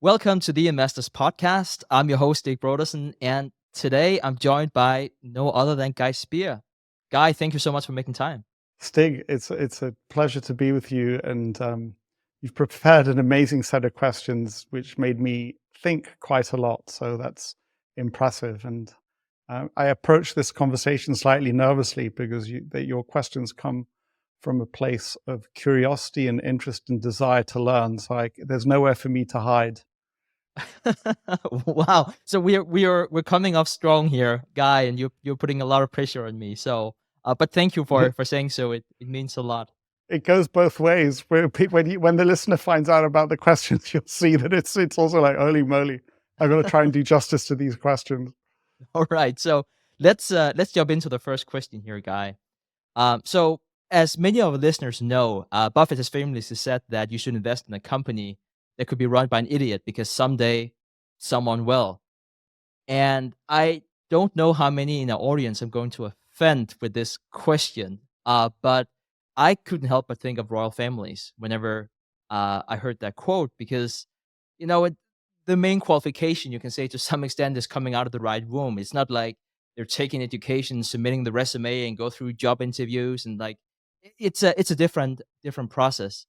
Welcome to the Investors Podcast. I'm your host, Stig Brodersen, and today I'm joined by no other than Guy Spier. Guy, thank you so much for making time. Stig, it's a pleasure to be with you, and you've prepared an amazing set of questions, which made me think quite a lot. So that's impressive. And I approach this conversation slightly nervously because your questions come from a place of curiosity and interest and desire to learn. So there's nowhere for me to hide. Wow. So we're coming off strong here, Guy, and you're putting a lot of pressure on me. But thank you for saying so. It means a lot. It goes both ways. When the listener finds out about the questions, you'll see that it's also like, holy moly, I'm going to try and do justice to these questions. All right. So let's jump into the first question here, Guy. So as many of the listeners know, Buffett has famously said that you should invest in a company that could be run by an idiot because someday someone will. And I don't know how many in the audience I'm going to offend with this question, but I couldn't help but think of royal families whenever I heard that quote because, you know, the main qualification you can say to some extent is coming out of the right womb. It's not like they're taking education, submitting the resume, and go through job interviews, and like it's a different process.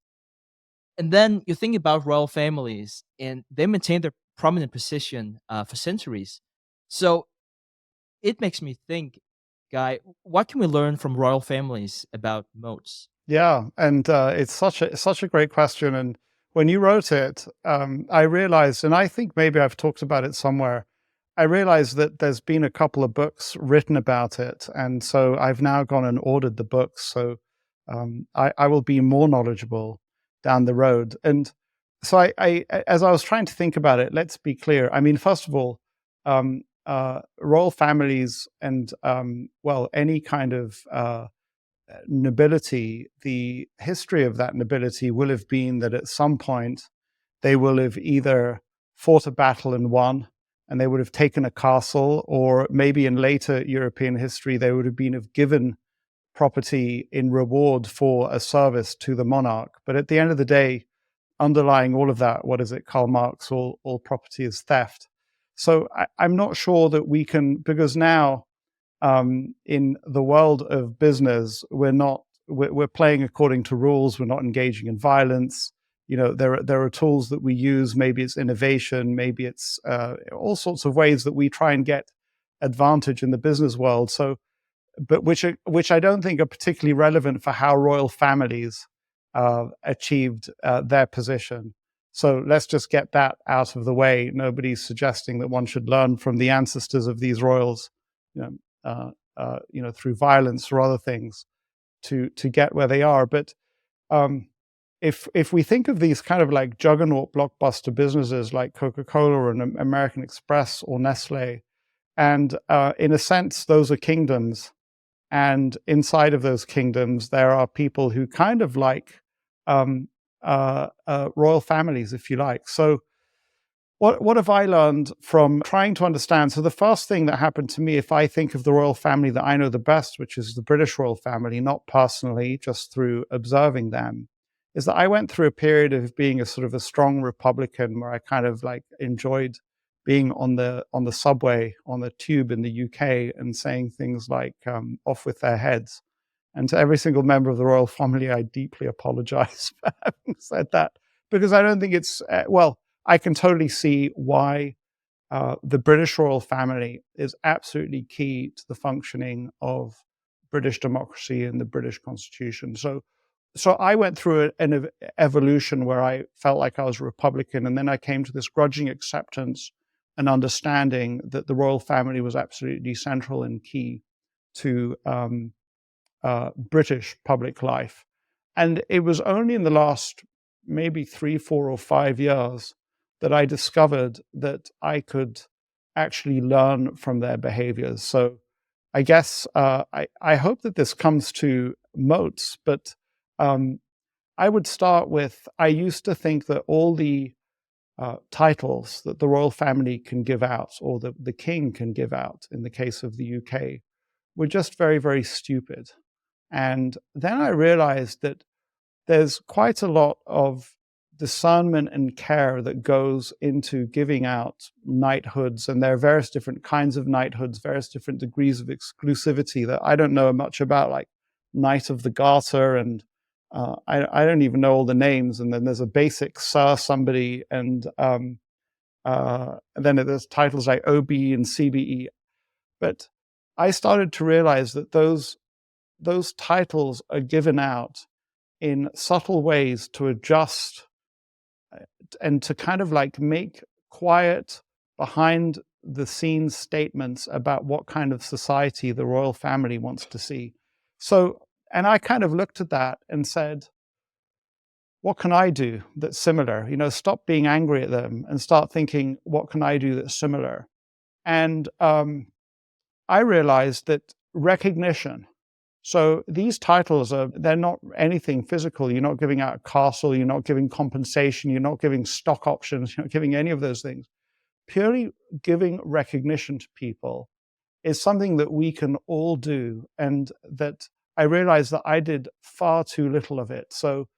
And then you think about royal families, and they maintain their prominent position for centuries. So it makes me think, Guy, what can we learn from royal families about moats? Yeah, and it's such a great question. And when you wrote it, I realized, and I think maybe I've talked about it somewhere. I realized that there's been a couple of books written about it, and so I've now gone and ordered the books. So I will be more knowledgeable down the road. And so as I was trying to think about it, let's be clear. I mean, first of all, royal families and well, any kind of nobility, the history of that nobility will have been that at some point they will have either fought a battle and won, and they would have taken a castle, or maybe in later European history, they would have been given property in reward for a service to the monarch. But at the end of the day, underlying all of that, what is it, Karl Marx, all property is theft. So I'm not sure that we can, because now in the world of business, we're playing according to rules. We're not engaging in violence. You know, there are tools that we use. Maybe it's innovation. Maybe it's all sorts of ways that we try and get advantage in the business world. So, but which I don't think are particularly relevant for how royal families achieved their position. So let's just get that out of the way. Nobody's suggesting that one should learn from the ancestors of these royals, you know, through violence or other things to get where they are. But if we think of these kind of like juggernaut blockbuster businesses like Coca-Cola or American Express or Nestle, and in a sense, those are kingdoms. And inside of those kingdoms, there are people who kind of like royal families, if you like. So what have I learned from trying to understand? So the first thing that happened to me, if I think of the royal family that I know the best, which is the British royal family, not personally, just through observing them, is that I went through a period of being a sort of a strong Republican where I kind of like enjoyed being on the subway, on the tube in the UK and saying things like off with their heads. And to every single member of the royal family, I deeply apologize for having said that, because I don't think it's, well, I can totally see why the British royal family is absolutely key to the functioning of British democracy and the British Constitution. So I went through an evolution where I felt like I was a Republican, and then I came to this grudging acceptance and understanding that the royal family was absolutely central and key to British public life. And it was only in the last maybe 3, 4, or 5 years that I discovered that I could actually learn from their behaviors. So I guess I hope that this comes to moats, but I would start with, I used to think that all the titles that the royal family can give out, or the king can give out in the case of the UK, were just very, very stupid. And then I realized that there's quite a lot of discernment and care that goes into giving out knighthoods, and there are various different kinds of knighthoods, various different degrees of exclusivity that I don't know much about, like Knight of the Garter, and I don't even know all the names. And then there's a basic Sir somebody, and then there's titles like OBE and CBE. But I started to realize that those titles are given out in subtle ways to adjust and to kind of like make quiet, behind the scenes statements about what kind of society the royal family wants to see. So, and I kind of looked at that and said, what can I do that's similar? Stop being angry at them and start thinking, what can I do that's similar? And I realized that recognition. So these titles they're not anything physical. You're not giving out a castle, you're not giving compensation, you're not giving stock options, you're not giving any of those things. Purely giving recognition to people is something that we can all do, and that I realized that I did far too little of it. So,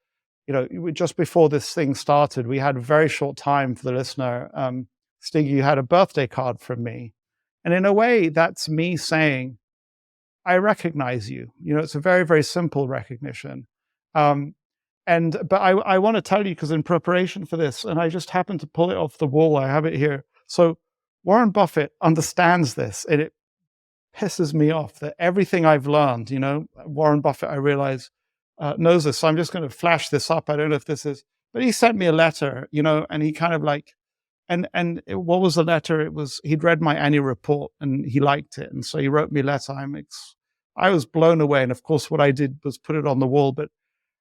just before this thing started, we had a very short time for the listener. Stig, you had a birthday card from me. And in a way, that's me saying, I recognize you. It's a very, very simple recognition. But I want to tell you, because in preparation for this, and I just happened to pull it off the wall, I have it here. So Warren Buffett understands this, and it pisses me off that everything I've learned, Warren Buffett, I realize, knows this. So I'm just going to flash this up. I don't know if this is, but he sent me a letter, and he kind of like, what was the letter? It was, he'd read my annual report and he liked it. And so he wrote me a letter. I was blown away. And of course, what I did was put it on the wall. But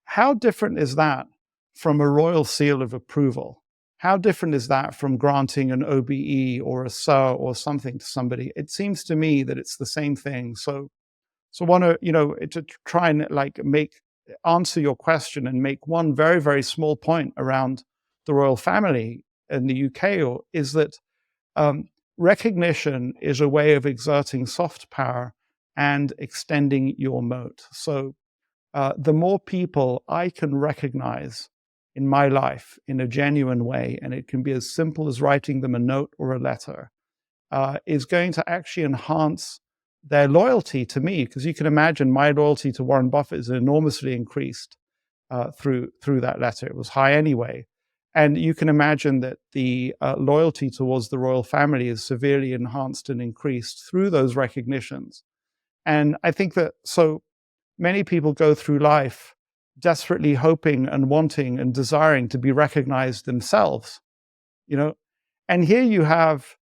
how different is that from a royal seal of approval? How different is that from granting an OBE or a SIR or something to somebody? It seems to me that it's the same thing. So I want to, to try and answer your question and make one very, very small point around the royal family in the UK, is that recognition is a way of exerting soft power and extending your moat. So the more people I can recognize in my life in a genuine way, and it can be as simple as writing them a note or a letter, is going to actually enhance their loyalty to me. Because you can imagine my loyalty to Warren Buffett is enormously increased through that letter. It was high anyway. And you can imagine that the loyalty towards the royal family is severely enhanced and increased through those recognitions. And I think that so many people go through life desperately hoping and wanting and desiring to be recognized themselves, And here you have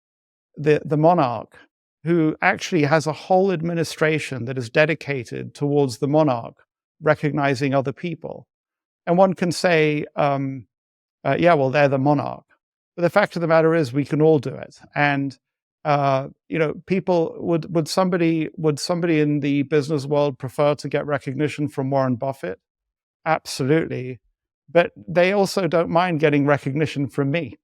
the monarch, who actually has a whole administration that is dedicated towards the monarch recognizing other people. And one can say, yeah, well, they're the monarch. But the fact of the matter is, we can all do it. And people would somebody in the business world prefer to get recognition from Warren Buffett? Absolutely. But they also don't mind getting recognition from me.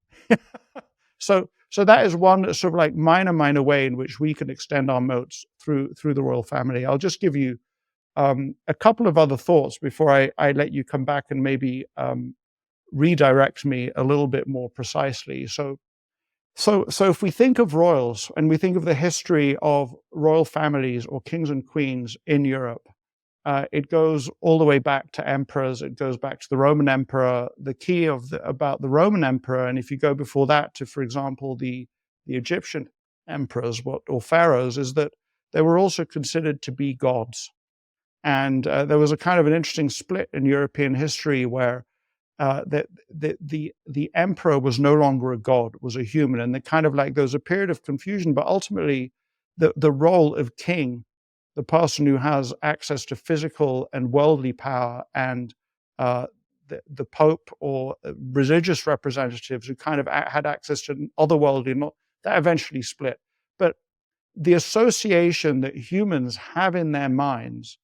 So that is one sort of like minor way in which we can extend our moats through the royal family. I'll just give you a couple of other thoughts before I let you come back and maybe redirect me a little bit more precisely. So if we think of royals and we think of the history of royal families or kings and queens in Europe, it goes all the way back to emperors. It goes back to the Roman emperor. The key about the Roman emperor, and if you go before that to, for example, the Egyptian emperors or pharaohs, is that they were also considered to be gods. And there was a kind of an interesting split in European history where the emperor was no longer a god, was a human, and there was a period of confusion. But ultimately, the role of king, the person who has access to physical and worldly power, and the Pope or religious representatives who kind of had access to otherworldly, that eventually split. But the association that humans have in their minds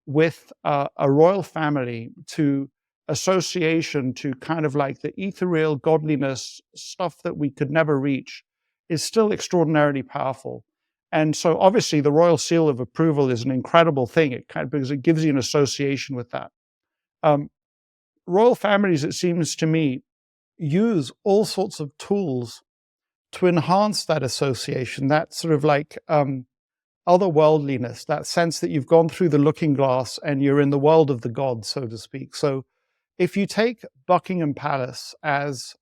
with a royal family, to association to kind of like the ethereal godliness stuff that we could never reach, is still extraordinarily powerful. And so obviously the royal seal of approval is an incredible thing, because it gives you an association with that. Royal families, it seems to me, use all sorts of tools to enhance that association, that sort of like otherworldliness, that sense that you've gone through the looking glass and you're in the world of the gods, so to speak. So if you take Buckingham Palace as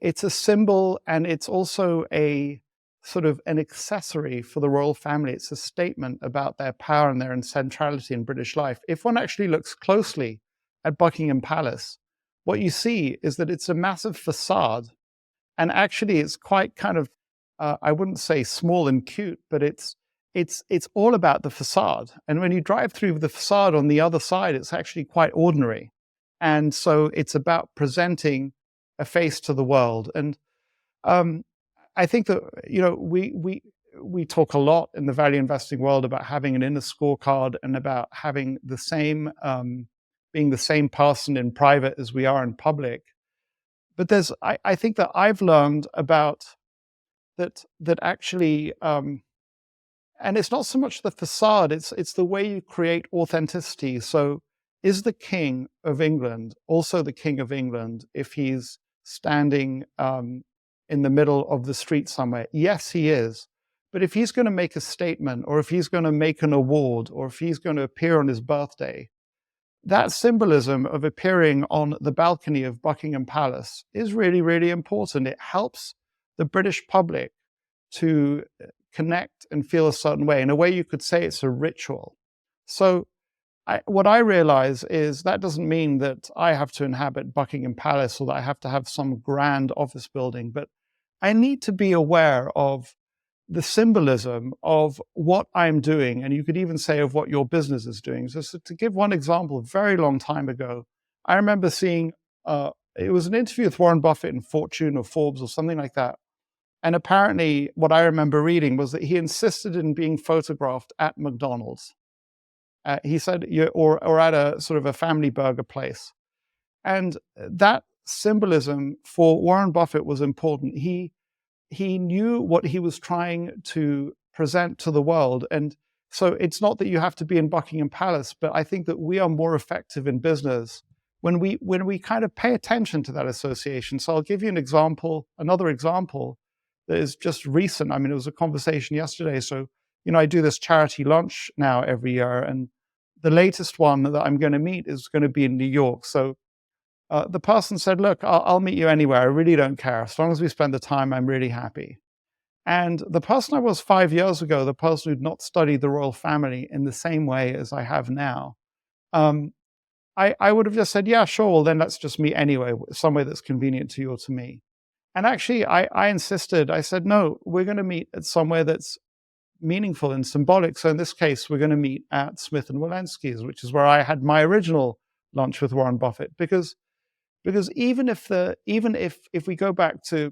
it's a symbol, and it's also a sort of an accessory for the royal family. It's a statement about their power and their centrality in British life. If one actually looks closely at Buckingham Palace, what you see is that it's a massive facade, and actually it's quite kind of I wouldn't say small and cute, but it's all about the facade. And when you drive through the facade on the other side, it's actually quite ordinary. And so it's about presenting a face to the world. And I think that, you know, we talk a lot in the value investing world about having an inner scorecard and about having the same being the same person in private as we are in public. But I think that I've learned about that actually, and it's not so much the facade; it's the way you create authenticity. So, is the King of England also the King of England if he's standing in the middle of the street somewhere? Yes, he is. But if he's going to make a statement, or if he's going to make an award, or if he's going to appear on his birthday, that symbolism of appearing on the balcony of Buckingham Palace is really, really important. It helps the British public to connect and feel a certain way. In a way, you could say it's a ritual. So what I realize is that doesn't mean that I have to inhabit Buckingham Palace or that I have to have some grand office building, but I need to be aware of the symbolism of what I'm doing, and you could even say of what your business is doing. So to give one example, a very long time ago, I remember seeing, it was an interview with Warren Buffett in Fortune or Forbes or something like that. And apparently what I remember reading was that he insisted in being photographed at McDonald's. He said, or at a sort of a family burger place. And that symbolism for Warren Buffett was important. He knew what he was trying to present to the world. And so it's not that you have to be in Buckingham Palace, but I think that we are more effective in business when we kind of pay attention to that association. So I'll give you an example, another example that is just recent. I mean, it was a conversation yesterday. So, you know, I do this charity lunch now every year, and the latest one that I'm going to meet is going to be in New York. So the person said, look, I'll meet you anywhere. I really don't care. As long as we spend the time, I'm really happy. And the person I was 5 years ago, the person who'd not studied the royal family in the same way as I have now, I would have just said, yeah, sure, well, then let's just meet anyway, somewhere that's convenient to you or to me. And actually, I insisted. I said, no, we're going to meet at somewhere that's meaningful and symbolic. So in this case, we're going to meet at Smith and Wollensky's, which is where I had my original lunch with Warren Buffett, because even if we go back to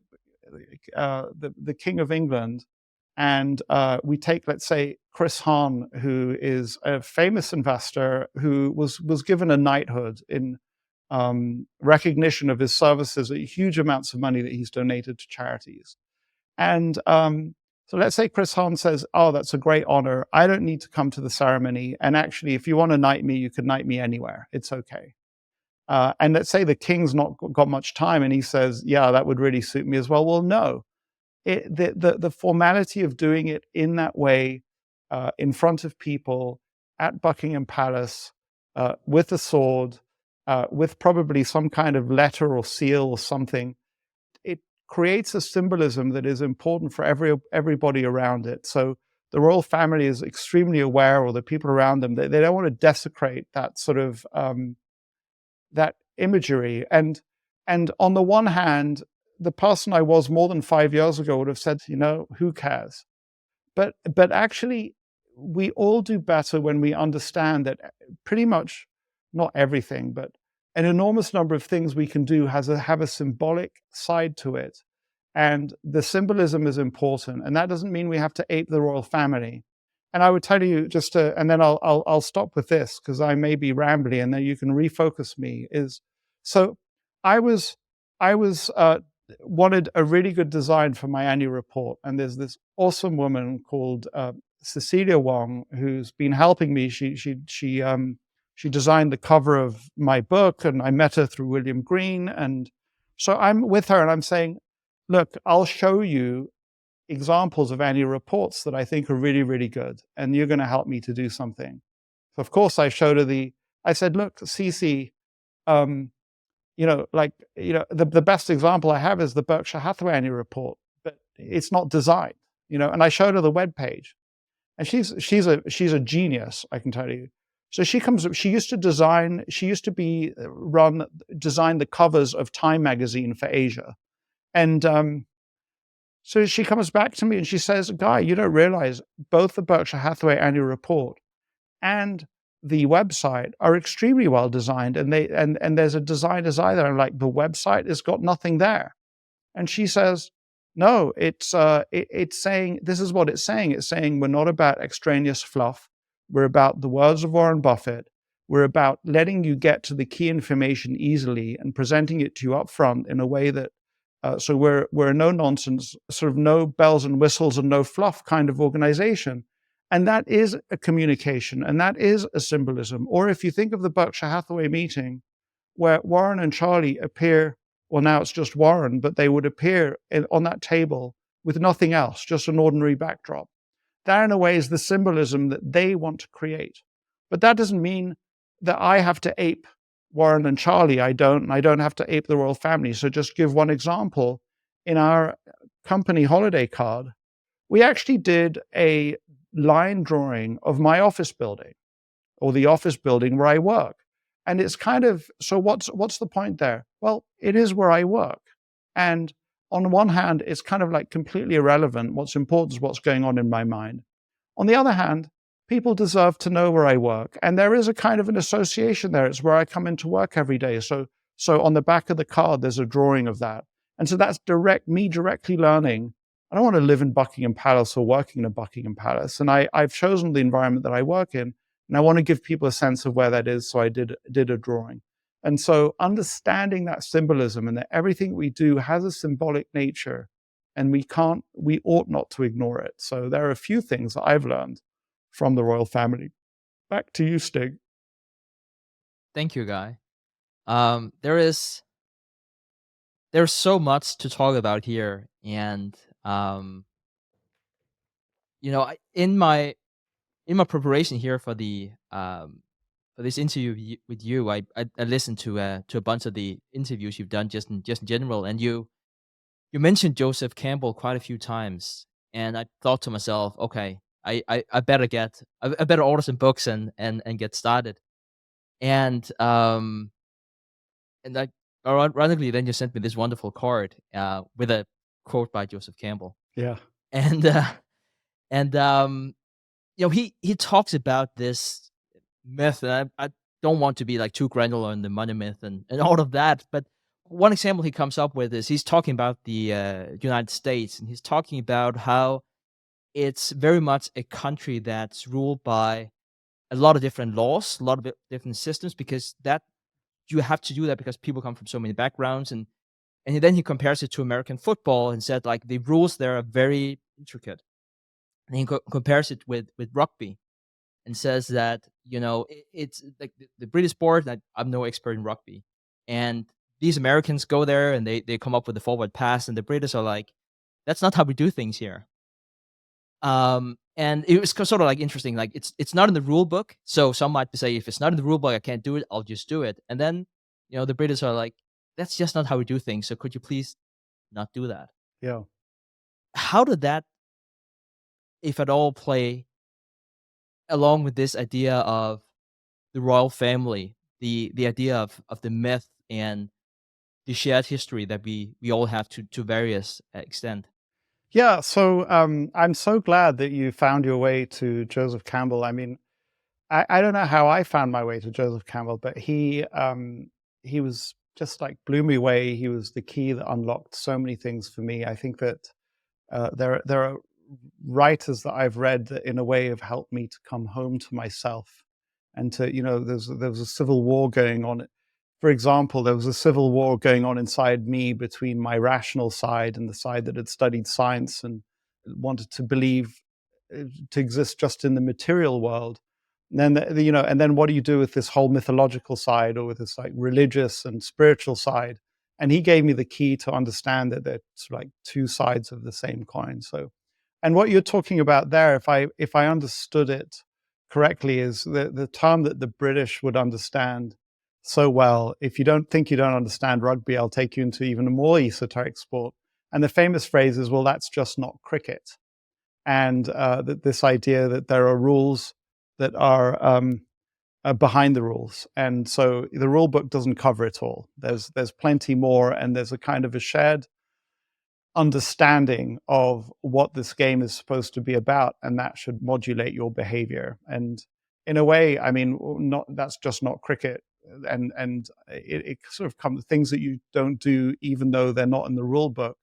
the King of England, and we take, let's say, Chris Hahn, who is a famous investor who was given a knighthood in recognition of his services, huge amounts of money that he's donated to charities. And so let's say Chris Hahn says, oh, that's a great honor. I don't need to come to the ceremony. And actually, if you want to knight me, you can knight me anywhere. It's okay. And let's say the king's not got much time and he says, yeah, that would really suit me as well. Well, no. The formality of doing it in that way, in front of people, at Buckingham Palace, with a sword, with probably some kind of letter or seal or something, it creates a symbolism that is important for everybody around it. So the royal family is extremely aware, or the people around them, they don't want to desecrate that sort of that imagery. And on the one hand, the person I was more than 5 years ago would have said, you know, who cares? But actually, we all do better when we understand that pretty much, not everything, but an enormous number of things we can do have a symbolic side to it. And the symbolism is important. And that doesn't mean we have to ape the royal family. And I would tell you and then I'll stop with this because I may be rambly, and then you can refocus me. So I wanted a really good design for my annual report, and there's this awesome woman called Cecilia Wong who's been helping me. She designed the cover of my book, and I met her through William Green, and So I'm with her and I'm saying, look, I'll show you examples of annual reports that I think are really, really good, and you're going to help me to do something. So of course I showed her I said, look, Cece, um, the best example I have is the Berkshire Hathaway annual report, but it's not designed, and I showed her the web page, and she's a genius, I can tell you. So she used to design the covers of Time magazine for Asia. And so she comes back to me and she says, Guy, you don't realize both the Berkshire Hathaway annual report and the website are extremely well designed, and there's a design as either. And like, the website has got nothing there. And she says, no, it's saying, this is what it's saying. It's saying we're not about extraneous fluff. We're about the words of Warren Buffett. We're about letting you get to the key information easily and presenting it to you up front in a way that, so we're a no nonsense, sort of no bells and whistles and no fluff kind of organization. And that is a communication, and that is a symbolism. Or if you think of the Berkshire Hathaway meeting, where Warren and Charlie appear, well, now it's just Warren, but they would appear on that table with nothing else, just an ordinary backdrop. That, in a way, is the symbolism that they want to create. But that doesn't mean that I have to ape Warren and Charlie. I don't, and I don't have to ape the royal family. So just give one example. In our company holiday card, we actually did a line drawing of my office building, or the office building where I work. And it's kind of, so what's the point there? Well, it is where I work. And on one hand, it's kind of like completely irrelevant. What's important is what's going on in my mind. On the other hand, people deserve to know where I work. And there is a kind of an association there. It's where I come into work every day. So on the back of the card, there's a drawing of that. And so that's me directly learning. I don't want to live in Buckingham Palace or working in a Buckingham Palace. And I've chosen the environment that I work in. And I want to give people a sense of where that is. So I did a drawing. And so understanding that symbolism, and that everything we do has a symbolic nature, and we ought not to ignore it. So there are a few things that I've learned from the royal family. Back to you, Stig. Thank you, Guy. There's so much to talk about here, and in my preparation here for this interview with you, I listened to a bunch of the interviews you've done just in general, and you mentioned Joseph Campbell quite a few times, and I thought to myself, okay, I better order some books and get started, and I ironically then you sent me this wonderful card with a quote by Joseph Campbell, Yeah. and and he talks about this myth, and I don't want to be like too granular on the money myth and all of that, but one example he comes up with is he's talking about the United States, and he's talking about how it's very much a country that's ruled by a lot of different laws, a lot of different systems, because that you have to do that because people come from so many backgrounds, and then he compares it to American football and said like the rules there are very intricate, and he compares it with rugby, and says that it's like the British sport. I'm no expert in rugby, and these Americans go there and they come up with the forward pass, and the British are like, that's not how we do things here. And it was sort of like interesting, like it's not in the rule book, so some might say if it's not in the rule book, I can't do it, I'll just do it. And then the British are like, that's just not how we do things, so could you please not do that? Yeah. How did that, if at all, play along with this idea of the royal family, the idea of the myth and the shared history that we all have to various extent? Yeah. So I'm so glad that you found your way to Joseph Campbell. I mean, I don't know how I found my way to Joseph Campbell, but he was just like blew me away. He was the key that unlocked so many things for me. I think that there are writers that I've read that in a way have helped me to come home to myself, and to there was a civil war going on. For example, there was a civil war going on inside me between my rational side and the side that had studied science and wanted to believe to exist just in the material world. And then and then what do you do with this whole mythological side, or with this like religious and spiritual side? And he gave me the key to understand that they're sort of like two sides of the same coin. So, and what you're talking about there, if I understood it correctly, is the term that the British would understand so well. If you don't think you don't understand rugby, I'll take you into even a more esoteric sport. And the famous phrase is, well, that's just not cricket. And this idea that there are rules that are behind the rules. And so the rule book doesn't cover it all. There's plenty more, and there's a kind of a shared understanding of what this game is supposed to be about, and that should modulate your behavior. And in a way, I mean, not that's just not cricket. And it sort of comes things that you don't do even though they're not in the rule book.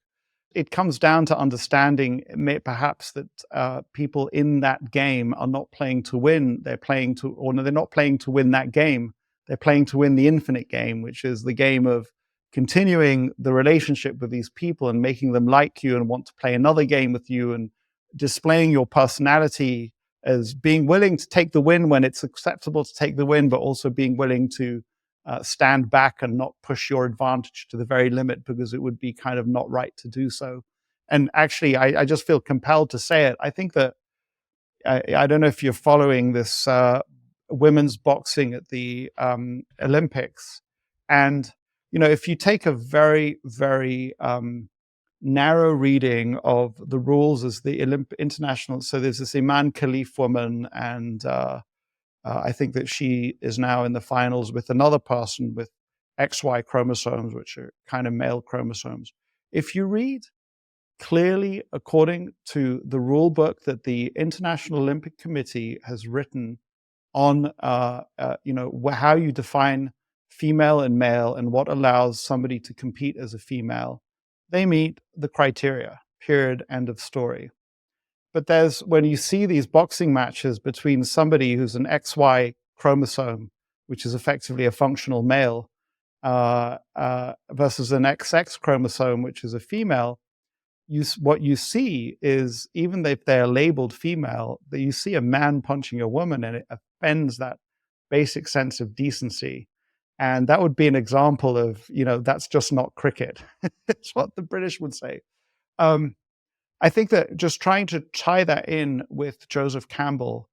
It comes down to understanding perhaps that people in that game are not playing to win. They're playing to, or no, they're not playing to win that game. They're playing to win the infinite game, which is the game of continuing the relationship with these people and making them like you and want to play another game with you, and displaying your personality as being willing to take the win when it's acceptable to take the win, but also being willing to stand back and not push your advantage to the very limit, because it would be kind of not right to do so. And actually, I just feel compelled to say it. I think that I don't know if you're following this women's boxing at the Olympics, and if you take a very, very narrow reading of the rules as the international, so there's this Iman Khalif woman, and I think that she is now in the finals with another person with XY chromosomes, which are kind of male chromosomes. If you read clearly according to the rule book that the International Olympic Committee has written on, how you define female and male and what allows somebody to compete as a female, they meet the criteria, period, end of story. But when you see these boxing matches between somebody who's an XY chromosome, which is effectively a functional male, versus an XX chromosome, which is a female, what you see is, even if they're labeled female, that you see a man punching a woman, and it offends that basic sense of decency. And that would be an example of, that's just not cricket. It's what the British would say. I think that just trying to tie that in with Joseph Campbell,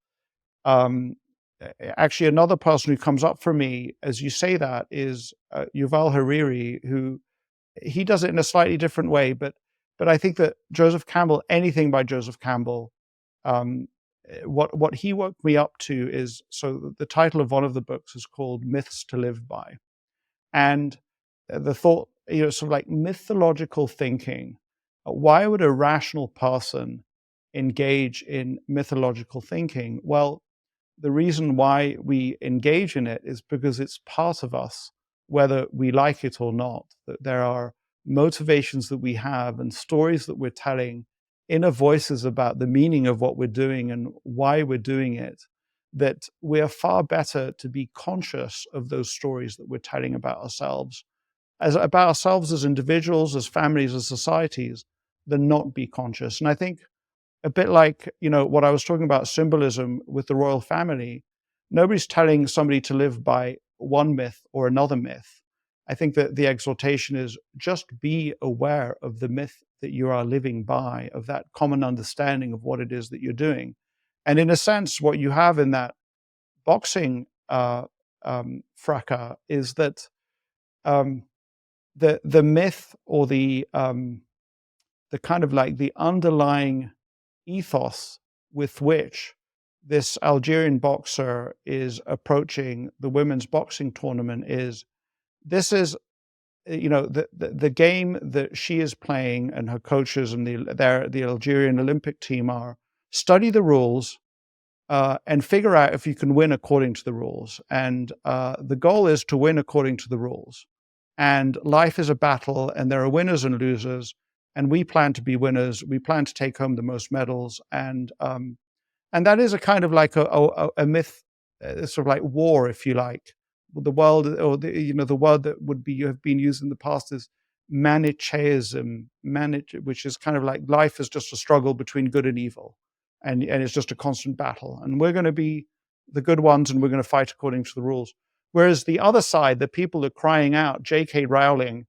actually another person who comes up for me as you say that is Yuval Hariri, who he does it in a slightly different way, but I think that Joseph Campbell, anything by Joseph Campbell, what he woke me up to is, so the title of one of the books is called Myths to Live By. And the thought, sort of like mythological thinking. Why would a rational person engage in mythological thinking? Well, the reason why we engage in it is because it's part of us, whether we like it or not. That there are motivations that we have and stories that we're telling, inner voices about the meaning of what we're doing and why we're doing it, that we are far better to be conscious of those stories that we're telling about ourselves as individuals, as families, as societies, than not be conscious. And I think a bit like, what I was talking about, symbolism with the royal family, nobody's telling somebody to live by one myth or another myth. I think that the exhortation is just be aware of the myth that you are living by, of that common understanding of what it is that you're doing. And in a sense, what you have in that boxing fracas is that the myth, or the kind of like the underlying ethos with which this Algerian boxer is approaching the women's boxing tournament is, this is, the game that she is playing, and her coaches and the Algerian Olympic team are, study the rules and figure out if you can win according to the rules. And the goal is to win according to the rules. And life is a battle, and there are winners and losers. And we plan to be winners. We plan to take home the most medals. And that is a kind of like a myth, sort of like war, if you like. The world, or the word that would be have been used in the past is Manichaeism, which is kind of like life is just a struggle between good and evil, and it's just a constant battle. And we're going to be the good ones, and we're going to fight according to the rules. Whereas the other side, the people are crying out, J.K. Rowling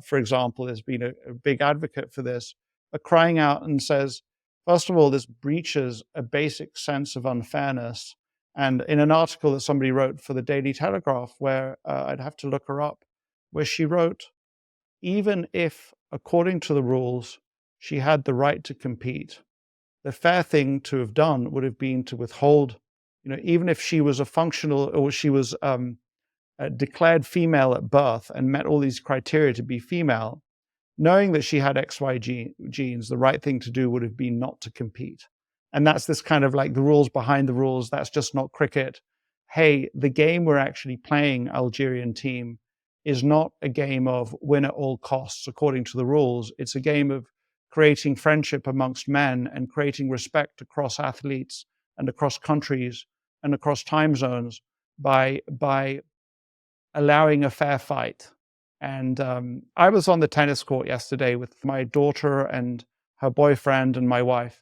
for example, has been a big advocate for this, are crying out and says, first of all, this breaches a basic sense of unfairness. And in an article that somebody wrote for the Daily Telegraph, where I'd have to look her up, where she wrote, even if, according to the rules, she had the right to compete, the fair thing to have done would have been to withhold, even if she was a functional, or she was declared female at birth and met all these criteria to be female, knowing that she had XY genes, the right thing to do would have been not to compete. And that's this kind of like the rules behind the rules. That's just not cricket. Hey, the game we're actually playing, Algerian team, is not a game of win at all costs according to the rules. It's a game of creating friendship amongst men and creating respect across athletes and across countries and across time zones by allowing a fair fight. And I was on the tennis court yesterday with my daughter and her boyfriend and my wife.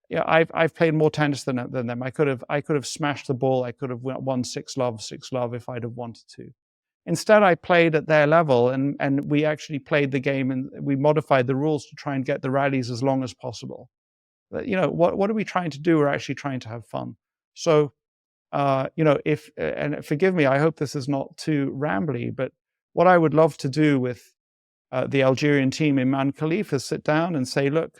Yeah, I've played more tennis than them. I could have smashed the ball. I could have won 6-love if I'd have wanted to. Instead, I played at their level, and we actually played the game, and we modified the rules to try and get the rallies as long as possible. But, what are we trying to do? We're actually trying to have fun. So, if, and forgive me, I hope this is not too rambly, but what I would love to do with the Algerian team in Man Khalifa is sit down and say, look,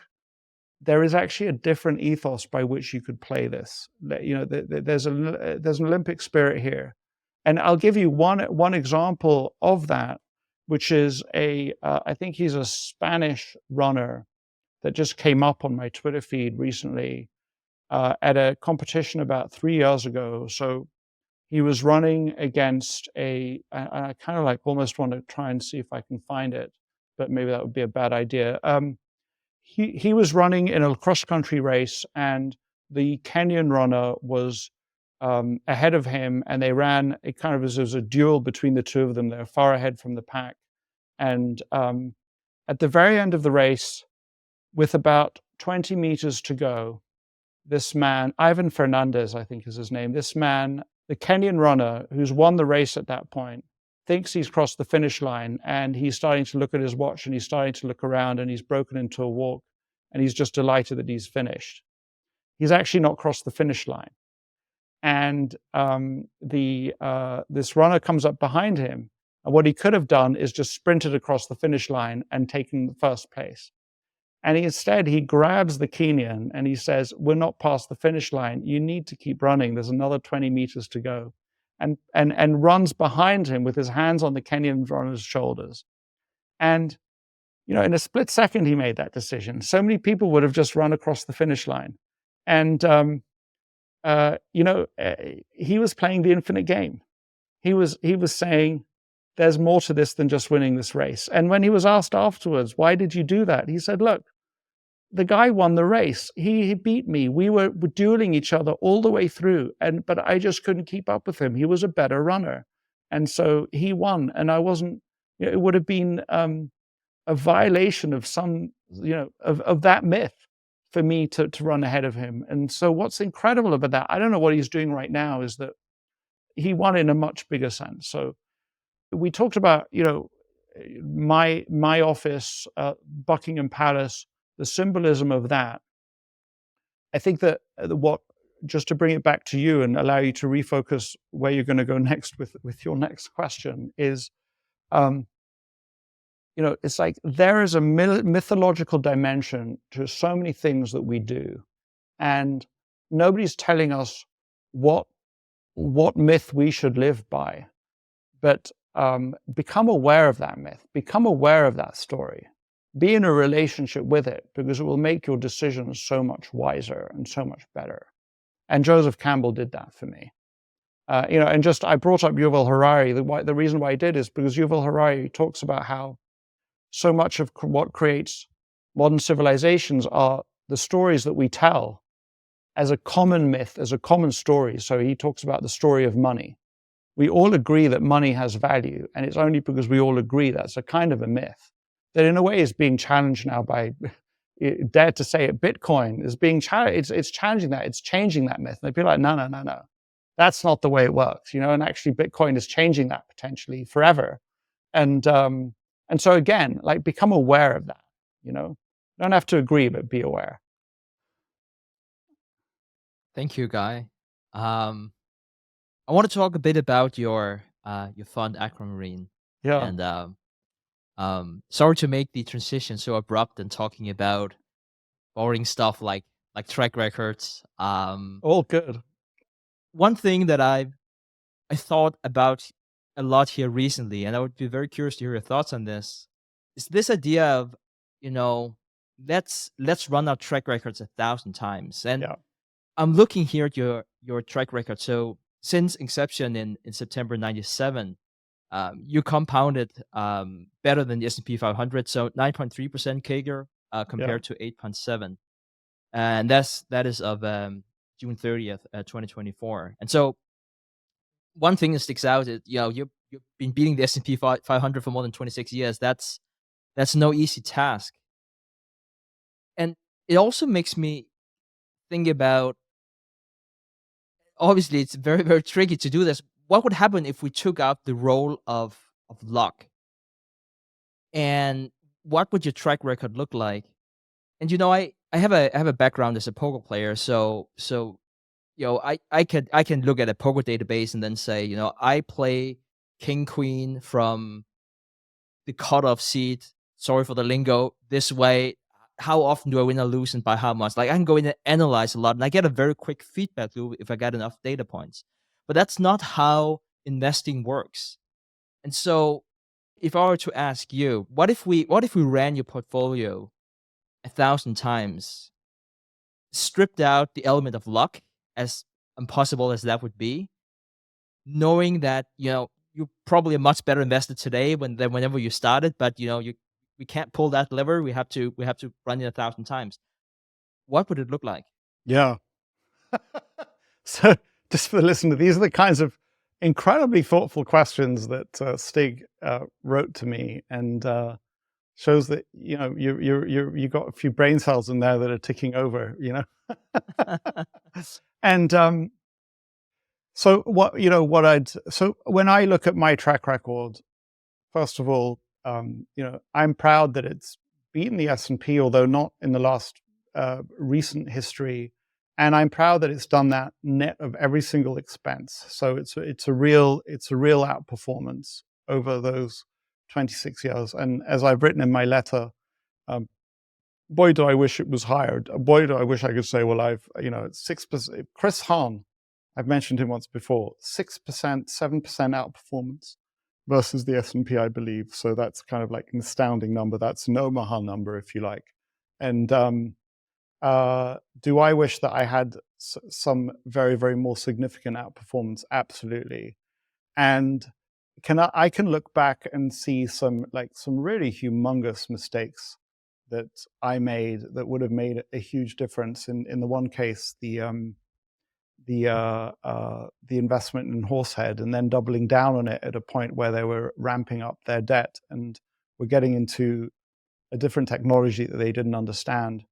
there is actually a different ethos by which you could play this. There's an Olympic spirit here. And I'll give you one example of that, which is I think he's a Spanish runner that just came up on my Twitter feed recently at a competition about 3 years ago. So he was running against I kind of like almost want to try and see if I can find it, but maybe that would be a bad idea. He was running in a cross-country race, and the Kenyan runner was ahead of him, and they ran it kind of as a duel between the two of them. They were far ahead from the pack. And at the very end of the race, with about 20 meters to go, this man, Ivan Fernandez, I think is his name, this man, the Kenyan runner who's won the race at that point, thinks he's crossed the finish line, and he's starting to look at his watch, and he's starting to look around, and he's broken into a walk, and he's just delighted that he's finished. He's actually not crossed the finish line. And this runner comes up behind him, and what he could have done is just sprinted across the finish line and taken the first place. And instead, he grabs the Kenyan and he says, we're not past the finish line. You need to keep running. There's another 20 meters to go. And runs behind him with his hands on the Kenyan runner's shoulders. And, in a split second, he made that decision. So many people would have just run across the finish line. And, he was playing the infinite game. He was saying, there's more to this than just winning this race. And when he was asked afterwards, why did you do that? He said, look, the guy won the race. He beat me. We were dueling each other all the way through, but I just couldn't keep up with him. He was a better runner. And so he won. And I wasn't, it would have been a violation of of that myth for me to run ahead of him. And so what's incredible about that, I don't know what he's doing right now, is that he won in a much bigger sense. So we talked about, my office, Buckingham Palace, the symbolism of that. I think that just to bring it back to you and allow you to refocus where you're going to go next with your next question is, it's like there is a mythological dimension to so many things that we do, and nobody's telling us what myth we should live by. But become aware of that myth, become aware of that story, be in a relationship with it, because it will make your decisions so much wiser and so much better. And Joseph Campbell did that for me. And just I brought up Yuval Harari. The reason why I did is because Yuval Harari talks about how so much of what creates modern civilizations are the stories that we tell as a common myth, as a common story. So he talks about the story of money. We all agree that money has value, and it's only because we all agree that's a kind of a myth that in a way is being challenged now by, dare to say it, Bitcoin is being challenged. It's challenging that, it's changing that myth. And they'd be like, no. That's not the way it works, and actually Bitcoin is changing that potentially forever. And And so again, like, become aware of that, you know? You don't have to agree, but be aware. Thank you, Guy. Um, I want to talk a bit about your fund, Aquamarine, Yeah, and sorry to make the transition so abrupt and talking about boring stuff like track records. all good. One thing that I thought about a lot here recently, and I would be very curious to hear your thoughts on this, is this idea of, you know, let's run our track records 1,000 times. And Yeah, I'm looking here at your track record. So since inception in September '97, you compounded better than the S&P 500, so 9.3% CAGR yeah, compared to 8.7, and that is of June 30th, 2024. And so one thing that sticks out is, you've been beating the S&P 500 for more than 26 years. That's no easy task, and it also makes me think about, obviously it's very, very tricky to do this. What would happen if we took out the role of luck? And what would your track record look like? And I have a background as a poker player, so I can look at a poker database and then say, I play king queen from the cutoff seat. Sorry for the lingo. This way, how often do I win or lose, and by how much? Like, I can go in and analyze a lot, and I get a very quick feedback loop if I get enough data points. But that's not how investing works. And so, if I were to ask you, what if we ran your portfolio 1,000 times, stripped out the element of luck, as impossible as that would be, knowing that, you're probably a much better investor today than whenever you started, but we can't pull that lever. We have to run it 1,000 times. What would it look like? yeah. So, just for the listener, these are the kinds of incredibly thoughtful questions that Stig wrote to me, and shows that you got a few brain cells in there that are ticking over. And so when I look at my track record, first of all, I'm proud that it's beaten the S&P, although not in the last recent history, and I'm proud that it's done that net of every single expense. So it's a real outperformance over those 26 years. And as I've written in my letter, um, boy, do I wish it was higher. Boy, do I wish I could say, well, it's 6%. Chris Hahn, I've mentioned him once before, 6%, 7% outperformance versus the S&P, I believe. So that's kind of like an astounding number. That's an Omaha number, if you like. And do I wish that I had some very, very more significant outperformance? Absolutely. And I can look back and see some really humongous mistakes that I made that would have made a huge difference. In the one case, the investment in Horsehead, and then doubling down on it at a point where they were ramping up their debt and were getting into a different technology that they didn't understand,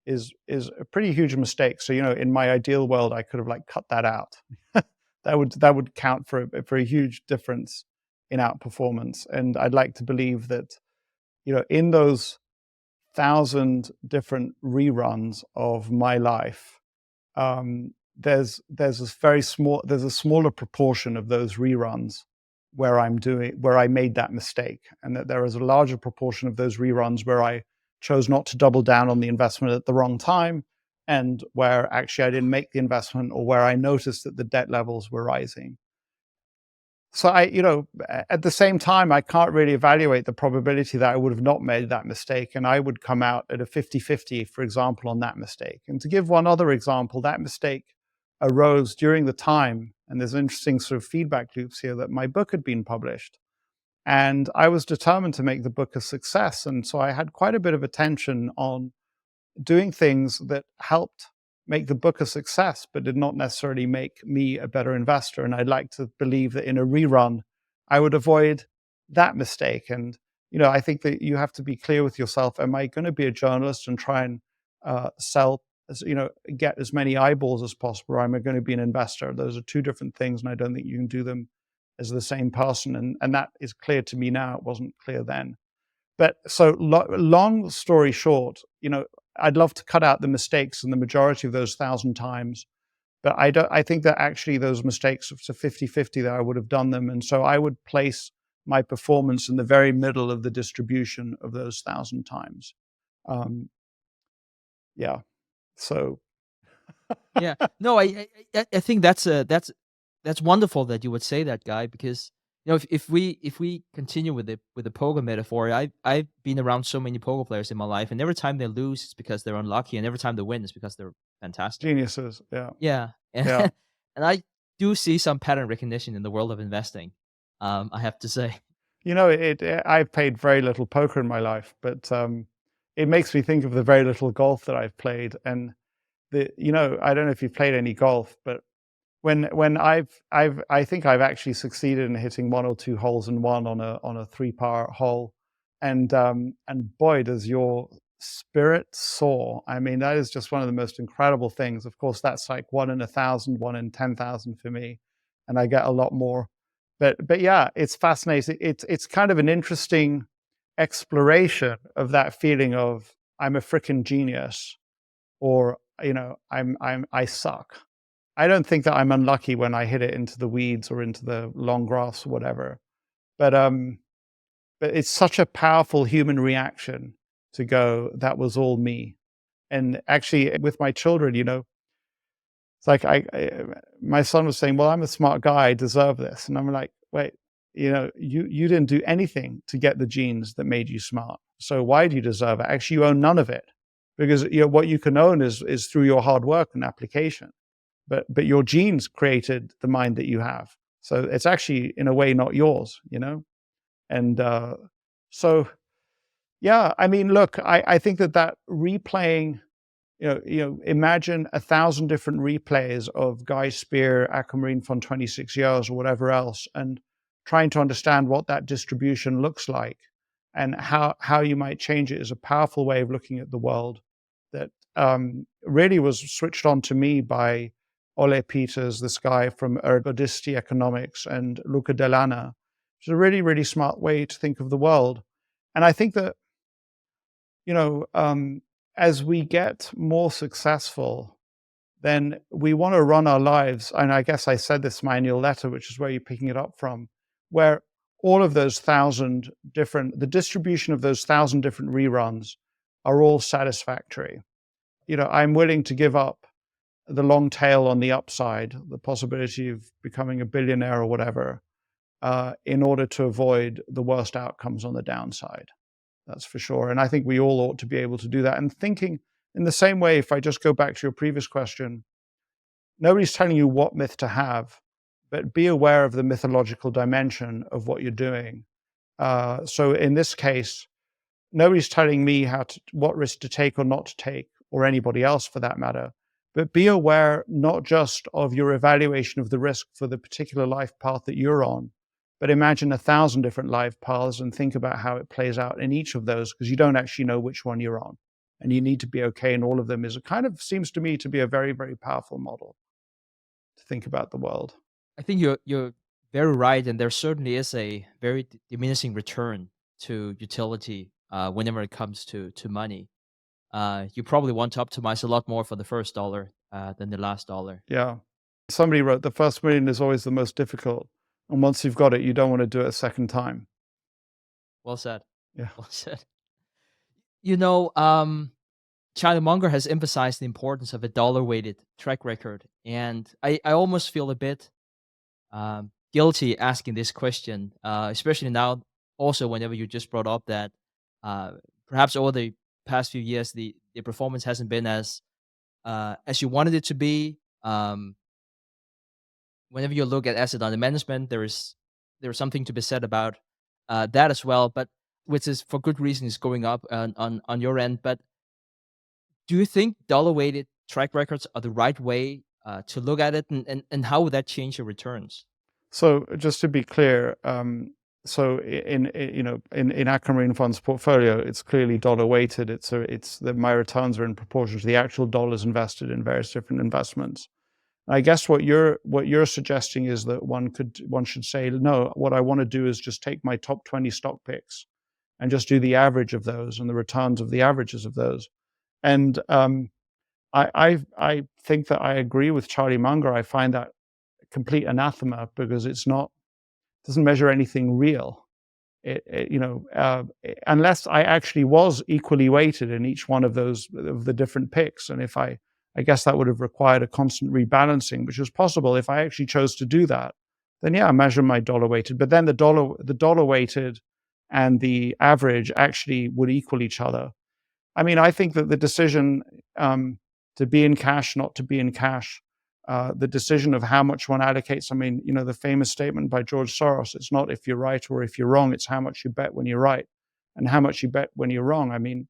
is a pretty huge mistake. So in my ideal world, I could have cut that out. that would count for a huge difference in outperformance. And I'd like to believe that in those 1,000 different reruns of my life, there's a smaller proportion of those reruns where I made that mistake, and that there is a larger proportion of those reruns where I chose not to double down on the investment at the wrong time, and where actually I didn't make the investment, or where I noticed that the debt levels were rising. So at the same time, I can't really evaluate the probability that I would have not made that mistake, and I would come out at a 50-50, for example, on that mistake. And to give one other example, that mistake arose during the time, and there's interesting sort of feedback loops here, that my book had been published. And I was determined to make the book a success. And so I had quite a bit of attention on doing things that helped make the book a success, but did not necessarily make me a better investor. And I'd like to believe that in a rerun, I would avoid that mistake. And, I think that you have to be clear with yourself. Am I going to be a journalist and try and sell, get as many eyeballs as possible? Or am I going to be an investor? Those are two different things. And I don't think you can do them as the same person. And that is clear to me now. It wasn't clear then. But so long story short, I'd love to cut out the mistakes in the majority of those 1,000 times. But I think that actually those mistakes, it's a 50-50 that I would have done them. And so I would place my performance in the very middle of the distribution of those 1,000 times. Um, yeah. So Yeah. No, I think that's wonderful that you would say that, Guy, because if we continue with the poker metaphor, I've been around so many poker players in my life, and every time they lose, it's because they're unlucky, and every time they win, it's because they're fantastic. geniuses. Yeah. Yeah, and Yeah. and I do see some pattern recognition in the world of investing. I have to say. I've played very little poker in my life, but it makes me think of the very little golf that I've played. And I don't know if you've played any golf, but when I think I've actually succeeded in hitting one or two holes in one on a 3-par hole, and boy, does your spirit soar. I mean, that is just one of the most incredible things. Of course, that's like 1 in 1,000, 1 in 10,000 for me, and I get a lot more. But yeah, it's fascinating. It's kind of an interesting exploration of that feeling of I'm a freaking genius, or I suck. I don't think that I'm unlucky when I hit it into the weeds or into the long grass or whatever. But it's such a powerful human reaction to go, that was all me. And actually, with my children, it's like my son was saying, "Well, I'm a smart guy, I deserve this," and I'm like, "Wait, you didn't do anything to get the genes that made you smart. So why do you deserve it? Actually, you own none of it, because what you can own is through your hard work and application. But your genes created the mind that you have. So it's actually in a way not yours, And so yeah, I mean, look, I think that replaying, imagine 1,000 different replays of Guy Spier, Aquamarine Fund 26 years or whatever else, and trying to understand what that distribution looks like and how you might change it is a powerful way of looking at the world that really was switched on to me by Ole Peters, this guy from Ergodisti Economics, and Luca Delana. It's a really, really smart way to think of the world. And I think that, as we get more successful, then we want to run our lives. And I guess I said this in my annual letter, which is where you're picking it up from, where all of those the distribution of those 1,000 different reruns are all satisfactory. I'm willing to give up the long tail on the upside, the possibility of becoming a billionaire or whatever, in order to avoid the worst outcomes on the downside. That's for sure. And I think we all ought to be able to do that. And thinking in the same way, if I just go back to your previous question, nobody's telling you what myth to have, but be aware of the mythological dimension of what you're doing. So in this case, nobody's telling me what risk to take or not to take, or anybody else for that matter. But be aware not just of your evaluation of the risk for the particular life path that you're on, but imagine 1,000 different life paths and think about how it plays out in each of those, because you don't actually know which one you're on. And you need to be okay in all of them. It kind of seems to me to be a very, very powerful model to think about the world. I think you're very right, and there certainly is a very diminishing return to utility whenever it comes to money. You probably want to optimize a lot more for the first dollar than the last dollar. Yeah. Somebody wrote, the first million is always the most difficult. And once you've got it, you don't want to do it a second time. Well said. Yeah. Well said. You know, Charlie Munger has emphasized the importance of a dollar-weighted track record, and I almost feel a bit guilty asking this question, especially now. Also, whenever you just brought up that perhaps over the past few years, the performance hasn't been as you wanted it to be. Whenever you look at asset under management, there is something to be said about that as well, but which is for good reason is going up on your end. But do you think dollar weighted track records are the right way to look at it, and how would that change your returns? So just to be clear, so in Aquamarine Fund's portfolio, it's clearly dollar weighted. It's that my returns are in proportion to the actual dollars invested in various different investments. I guess what you're suggesting is that one should say, no, what I want to do is just take my top 20 stock picks and just do the average of those and the returns of the averages of those. And I think that I agree with Charlie Munger. I find that complete anathema because doesn't measure anything real. Unless I actually was equally weighted in each one of the different picks, and if I guess that would have required a constant rebalancing, which was possible if I actually chose to do that. Then yeah, I measure my dollar weighted, but then the dollar weighted and the average actually would equal each other. I mean, I think that the decision to be in cash, not to be in cash, the decision of how much one allocates. I mean, the famous statement by George Soros, it's not if you're right or if you're wrong, it's how much you bet when you're right and how much you bet when you're wrong. I mean,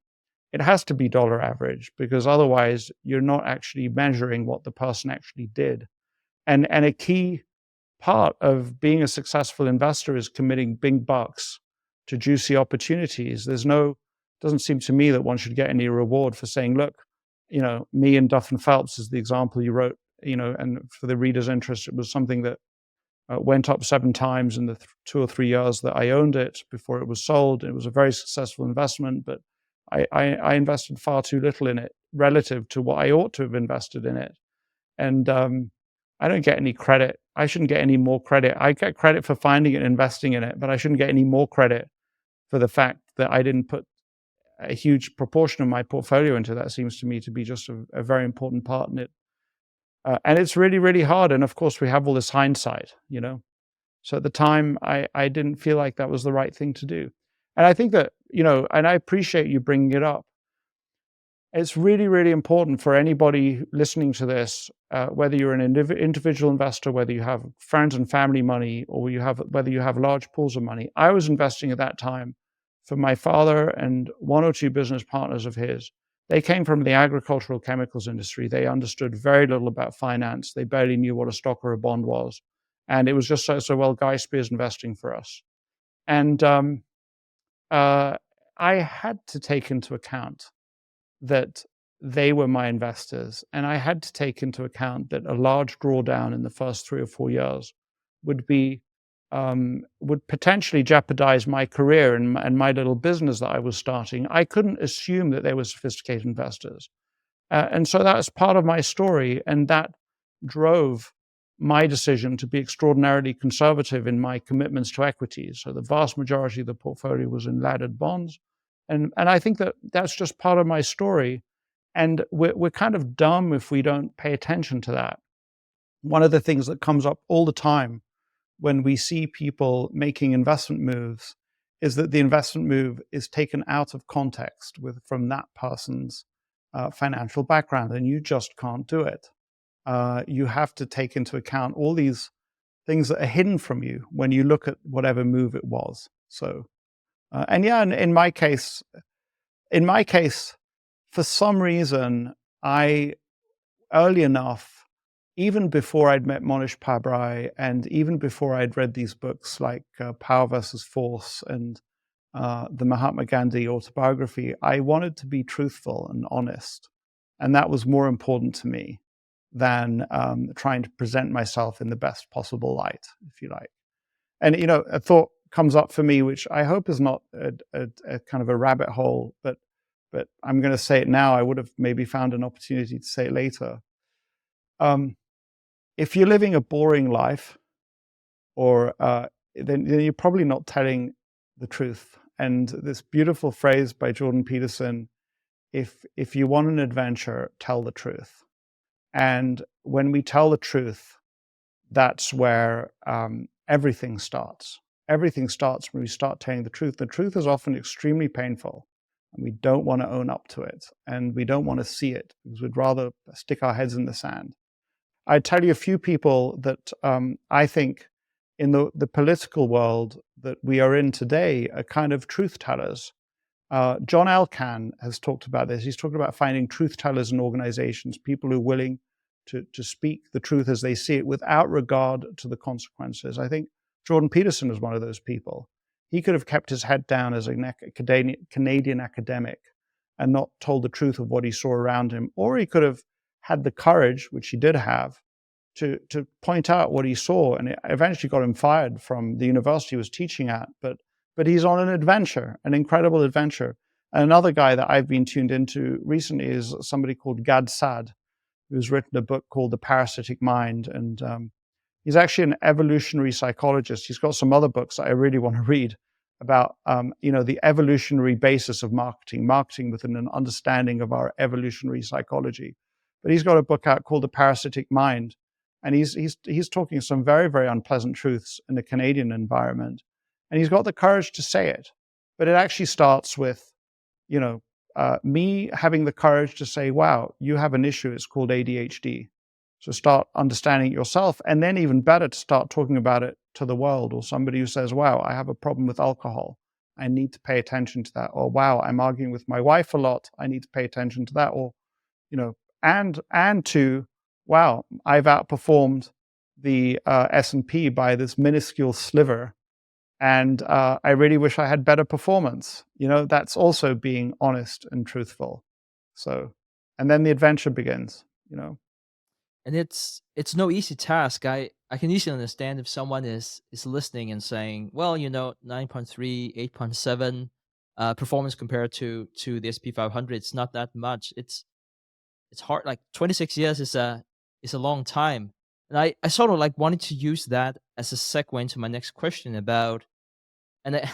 it has to be dollar average because otherwise you're not actually measuring what the person actually did. And a key part of being a successful investor is committing big bucks to juicy opportunities. Doesn't seem to me that one should get any reward for saying, look, me and Duff and Phelps is the example you wrote, and for the reader's interest, it was something that went up 7 times in the 2 or 3 years that I owned it before it was sold. It was a very successful investment, but I invested far too little in it relative to what I ought to have invested in it. And I don't get any credit. I shouldn't get any more credit. I get credit for finding it and investing in it, but I shouldn't get any more credit for the fact that I didn't put a huge proportion of my portfolio into that. Seems to me to be just a very important part in it. And it's really, really hard. And of course, we have all this hindsight, So at the time, I didn't feel like that was the right thing to do. And I think that, and I appreciate you bringing it up. It's really, really important for anybody listening to this, whether you're an individual investor, whether you have friends and family money, or whether you have large pools of money. I was investing at that time for my father and 1 or 2 business partners of his. They came from the agricultural chemicals industry. They understood very little about finance. They barely knew what a stock or a bond was. And it was just so well, Guy Spier's investing for us. And I had to take into account that they were my investors. And I had to take into account that a large drawdown in the first 3 or 4 years would potentially jeopardize my career and my little business that I was starting. I couldn't assume that they were sophisticated investors. And so that's part of my story. And that drove my decision to be extraordinarily conservative in my commitments to equities. So the vast majority of the portfolio was in laddered bonds. And I think that that's just part of my story. And we're kind of dumb if we don't pay attention to that. One of the things that comes up all the time when we see people making investment moves is that the investment move is taken out of context from that person's financial background, and you just can't do it. You have to take into account all these things that are hidden from you when you look at whatever move it was. So, in my case, for some reason, early enough, even before I'd met Monish Pabrai and even before I'd read these books like Power versus Force and the Mahatma Gandhi autobiography, I wanted to be truthful and honest. And that was more important to me than trying to present myself in the best possible light, if you like. And, a thought comes up for me, which I hope is not a kind of a rabbit hole, but I'm going to say it now. I would have maybe found an opportunity to say it later. If you're living a boring life, then you're probably not telling the truth. And this beautiful phrase by Jordan Peterson, if you want an adventure, tell the truth. And when we tell the truth, that's where everything starts. Everything starts when we start telling the truth. The truth is often extremely painful, and we don't want to own up to it, and we don't want to see it because we'd rather stick our heads in the sand. I'd tell you a few people that I think in the political world that we are in today are kind of truth tellers. John Elkann has talked about this. He's talked about finding truth tellers in organizations, people who are willing to speak the truth as they see it without regard to the consequences. I think Jordan Peterson is one of those people. He could have kept his head down as a Canadian academic and not told the truth of what he saw around him, or he could have had the courage, which he did have, to point out what he saw, and it eventually got him fired from the university he was teaching at. But but he's on an adventure, an incredible adventure. And another guy that I've been tuned into recently is somebody called Gad Saad, who's written a book called The Parasitic Mind. And he's actually an evolutionary psychologist. He's got some other books that I really want to read about, the evolutionary basis of marketing within an understanding of our evolutionary psychology. But he's got a book out called The Parasitic Mind, and he's talking some very, very unpleasant truths in the Canadian environment, and he's got the courage to say it. But it actually starts with, me having the courage to say, "Wow, you have an issue. It's called ADHD." So start understanding it yourself, and then even better to start talking about it to the world, or somebody who says, "Wow, I have a problem with alcohol. I need to pay attention to that." Or, "Wow, I'm arguing with my wife a lot. I need to pay attention to that." Or, and to, "Wow, I've outperformed the S&P by this minuscule sliver, and I really wish I had better performance." That's also being honest and truthful. So, and then the adventure begins. And it's no easy task. I can easily understand if someone is listening and saying, well, 9.3, 8.7 performance compared to the SP 500, it's not that much. It's hard. Like 26 years is a long time. And I sort of like wanted to use that as a segue into my next question about, and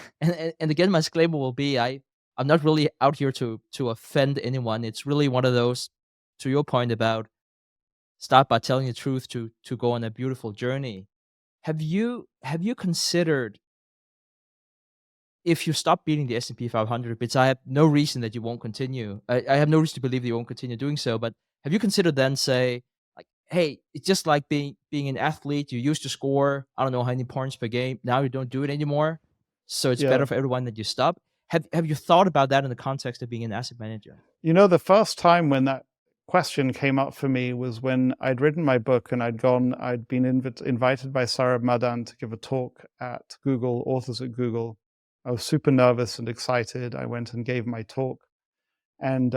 again, my disclaimer will be, I'm not really out here to offend anyone. It's really one of those, to your point about, start by telling the truth to go on a beautiful journey. Have you considered, if you stop beating the S&P 500, which I have no reason that you won't continue. I have no reason to believe that you won't continue doing so. But have you considered then, say, like, hey, it's just like being an athlete. You used to score, I don't know how many points per game. Now you don't do it anymore. So it's Yeah. better for everyone that you stop. Have you thought about that in the context of being an asset manager? The first time when that question came up for me was when I'd written my book and I'd been invited by Sarah Madan to give a talk at Google, Authors at Google. I was super nervous and excited. I went and gave my talk, and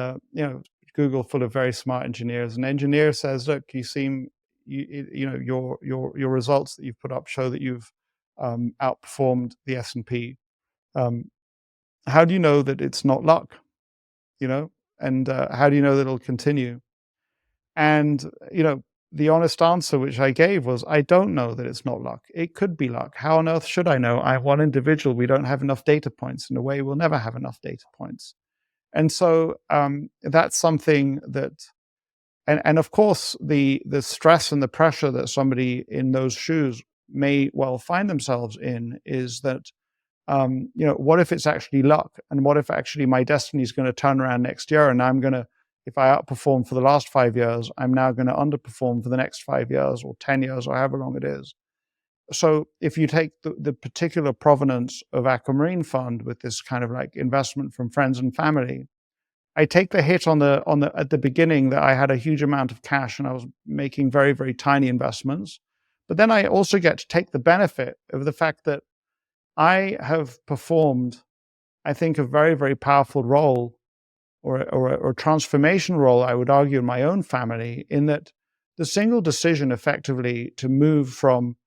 Google full of very smart engineers. An engineer says, "Look, you seem, your results that you've put up show that you've outperformed the S&P. How do you know that it's not luck? And how do you know that it'll continue?" And, the honest answer which I gave was, "I don't know that it's not luck. It could be luck. How on earth should I know? I'm one individual. We don't have enough data points. In a way, we'll never have enough data points." And so that's something that, and of course, the stress and the pressure that somebody in those shoes may well find themselves in is that, what if it's actually luck? And what if actually my destiny is going to turn around next year, and if I outperform for the last 5 years, I'm now going to underperform for the next 5 years or 10 years or however long it is. So if you take the particular provenance of Aquamarine Fund with this kind of like investment from friends and family, I take the hit at the beginning that I had a huge amount of cash and I was making very, very tiny investments. But then I also get to take the benefit of the fact that I have performed, I think, a very, very powerful role, or a transformation role, I would argue, in my own family, in that the single decision effectively to move from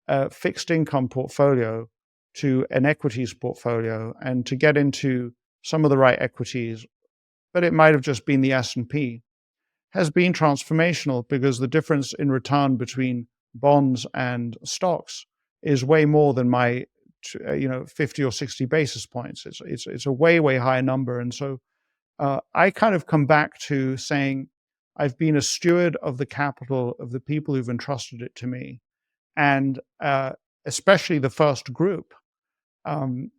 a fixed income portfolio to an equities portfolio and to get into some of the right equities, but it might have just been the S&P, has been transformational, because the difference in return between bonds and stocks is way more than my 50 or 60 basis points. It's a way, way higher number. And so I kind of come back to saying, I've been a steward of the capital of the people who've entrusted it to me. And especially the first group, none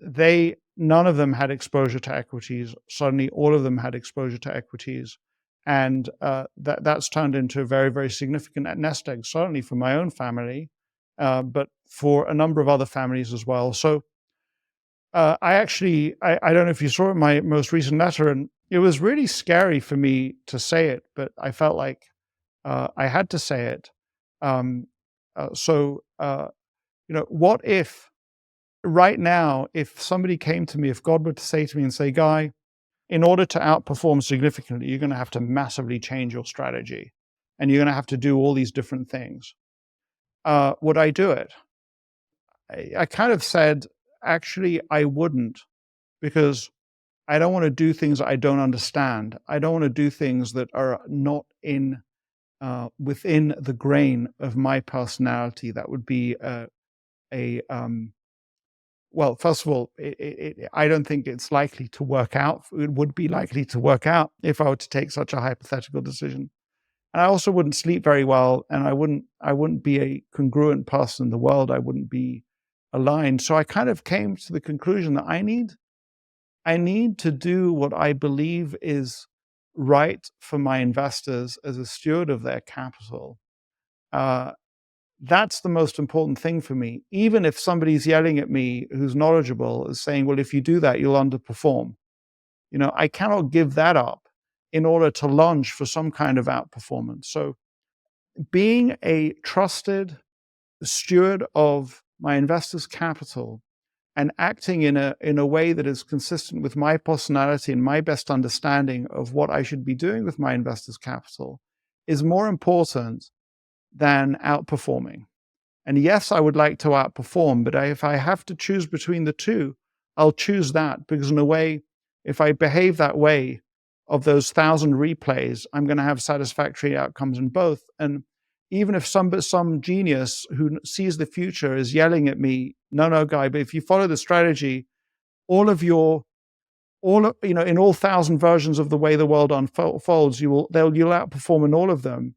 of them had exposure to equities. Suddenly, all of them had exposure to equities. And that's turned into a very, very significant nest egg, certainly for my own family, but for a number of other families as well. So I don't know if you saw my most recent letter, and it was really scary for me to say it, but I felt like I had to say it. What if right now, if somebody came to me, if God were to say to me and say, "Guy, in order to outperform significantly, you're going to have to massively change your strategy, and you're going to have to do all these different things," would I do it? I kind of said, actually, I wouldn't, because I don't want to do things I don't understand. I don't want to do things that are not in within the grain of my personality. That would be a well, first of all, I don't think it's likely to work out. It would be likely to work out if I were to take such a hypothetical decision. And I also wouldn't sleep very well, and I wouldn't be a congruent person in the world. I wouldn't be aligned. So I kind of came to the conclusion that I need to do what I believe is right for my investors as a steward of their capital. Uh, that's the most important thing for me. Even if somebody's yelling at me who's knowledgeable is saying, well, if you do that, you'll underperform. I cannot give that up in order to launch for some kind of outperformance. So being a trusted steward of my investors' capital and acting in a way that is consistent with my personality and my best understanding of what I should be doing with my investors' capital is more important than outperforming. And yes, I would like to outperform, but if I have to choose between the two, I'll choose that, because in a way, if I behave that way of those 1,000 replays, I'm going to have satisfactory outcomes in both. And even if some genius who sees the future is yelling at me, no, Guy, but if you follow the strategy, in all 1,000 versions of the way the world unfolds, you'll outperform in all of them.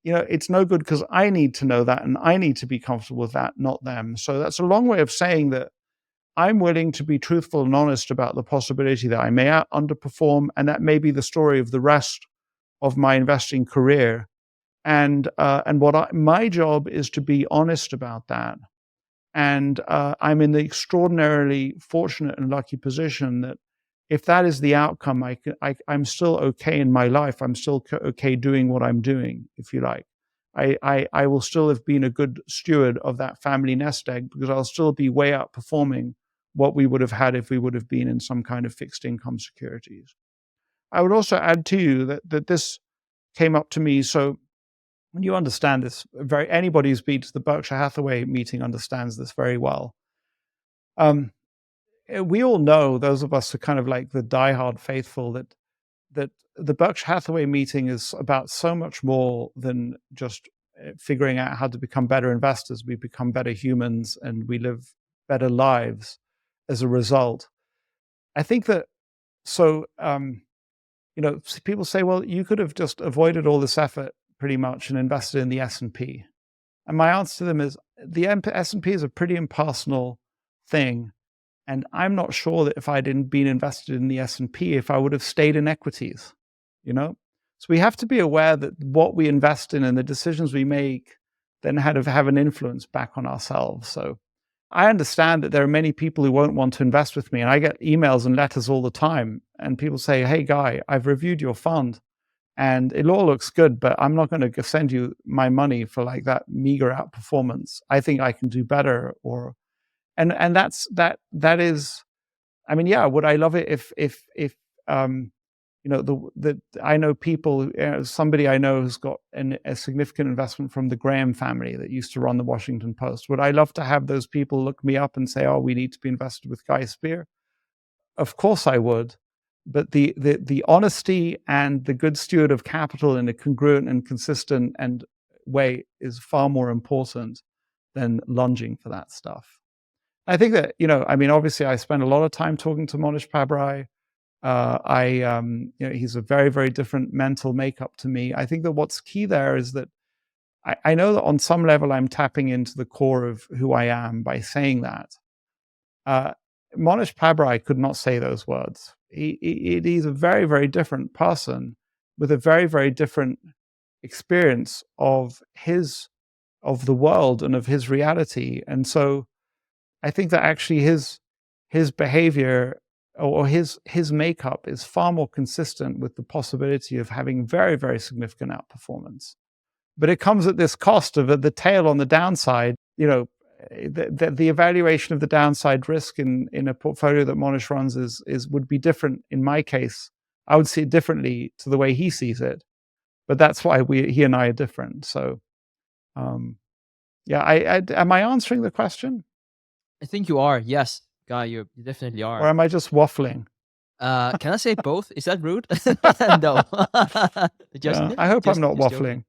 It's no good, because I need to know that and I need to be comfortable with that, not them. So that's a long way of saying that I'm willing to be truthful and honest about the possibility that I may underperform, and that may be the story of the rest of my investing career. And my job is to be honest about that. And I'm in the extraordinarily fortunate and lucky position that if that is the outcome, I'm still okay in my life. I'm still okay doing what I'm doing, if you like. I will still have been a good steward of that family nest egg, because I'll still be way outperforming what we would have had if we would have been in some kind of fixed income securities. I would also add to you that this came up to me. So when you understand this, anybody who's been to the Berkshire Hathaway meeting understands this very well. We all know, those of us who kind of like the diehard faithful, that the Berkshire Hathaway meeting is about so much more than just figuring out how to become better investors. We become better humans and we live better lives as a result. I think that, so, people say, well, you could have just avoided all this effort pretty much and invested in the S&P. And my answer to them is, the S&P is a pretty impersonal thing. And I'm not sure that if I didn't been invested in the S&P, if I would have stayed in equities, So we have to be aware that what we invest in and the decisions we make then have an influence back on ourselves. So I understand that there are many people who won't want to invest with me. And I get emails and letters all the time. And people say, hey, Guy, I've reviewed your fund and it all looks good, but I'm not going to send you my money for like that meager outperformance. I think I can do better. And that is, I mean, yeah, would I love it if I know people, somebody I know who's got a significant investment from the Graham family that used to run the Washington Post. Would I love to have those people look me up and say, oh, we need to be invested with Guy Spier? Of course I would. But the honesty and the good steward of capital in a congruent and consistent way is far more important than lunging for that stuff. I think that, obviously I spend a lot of time talking to Monish Pabrai. He's a very, very different mental makeup to me. I think that what's key there is that I know that on some level I'm tapping into the core of who I am by saying that. Monish Pabrai could not say those words. He's a very, very different person with a very, very different experience of the world and of his reality. And so I think that actually his behavior or his makeup is far more consistent with the possibility of having very, very significant outperformance. But it comes at this cost of the tail on the downside. The evaluation of the downside risk in a portfolio that Monish runs would be different. In my case, I would see it differently to the way he sees it. But that's why he and I are different. So, am I answering the question? I think you are. Yes, Guy, you definitely Or are. am I just waffling? Can I say both? Is that rude? No. just Yeah, I hope I'm not just joking.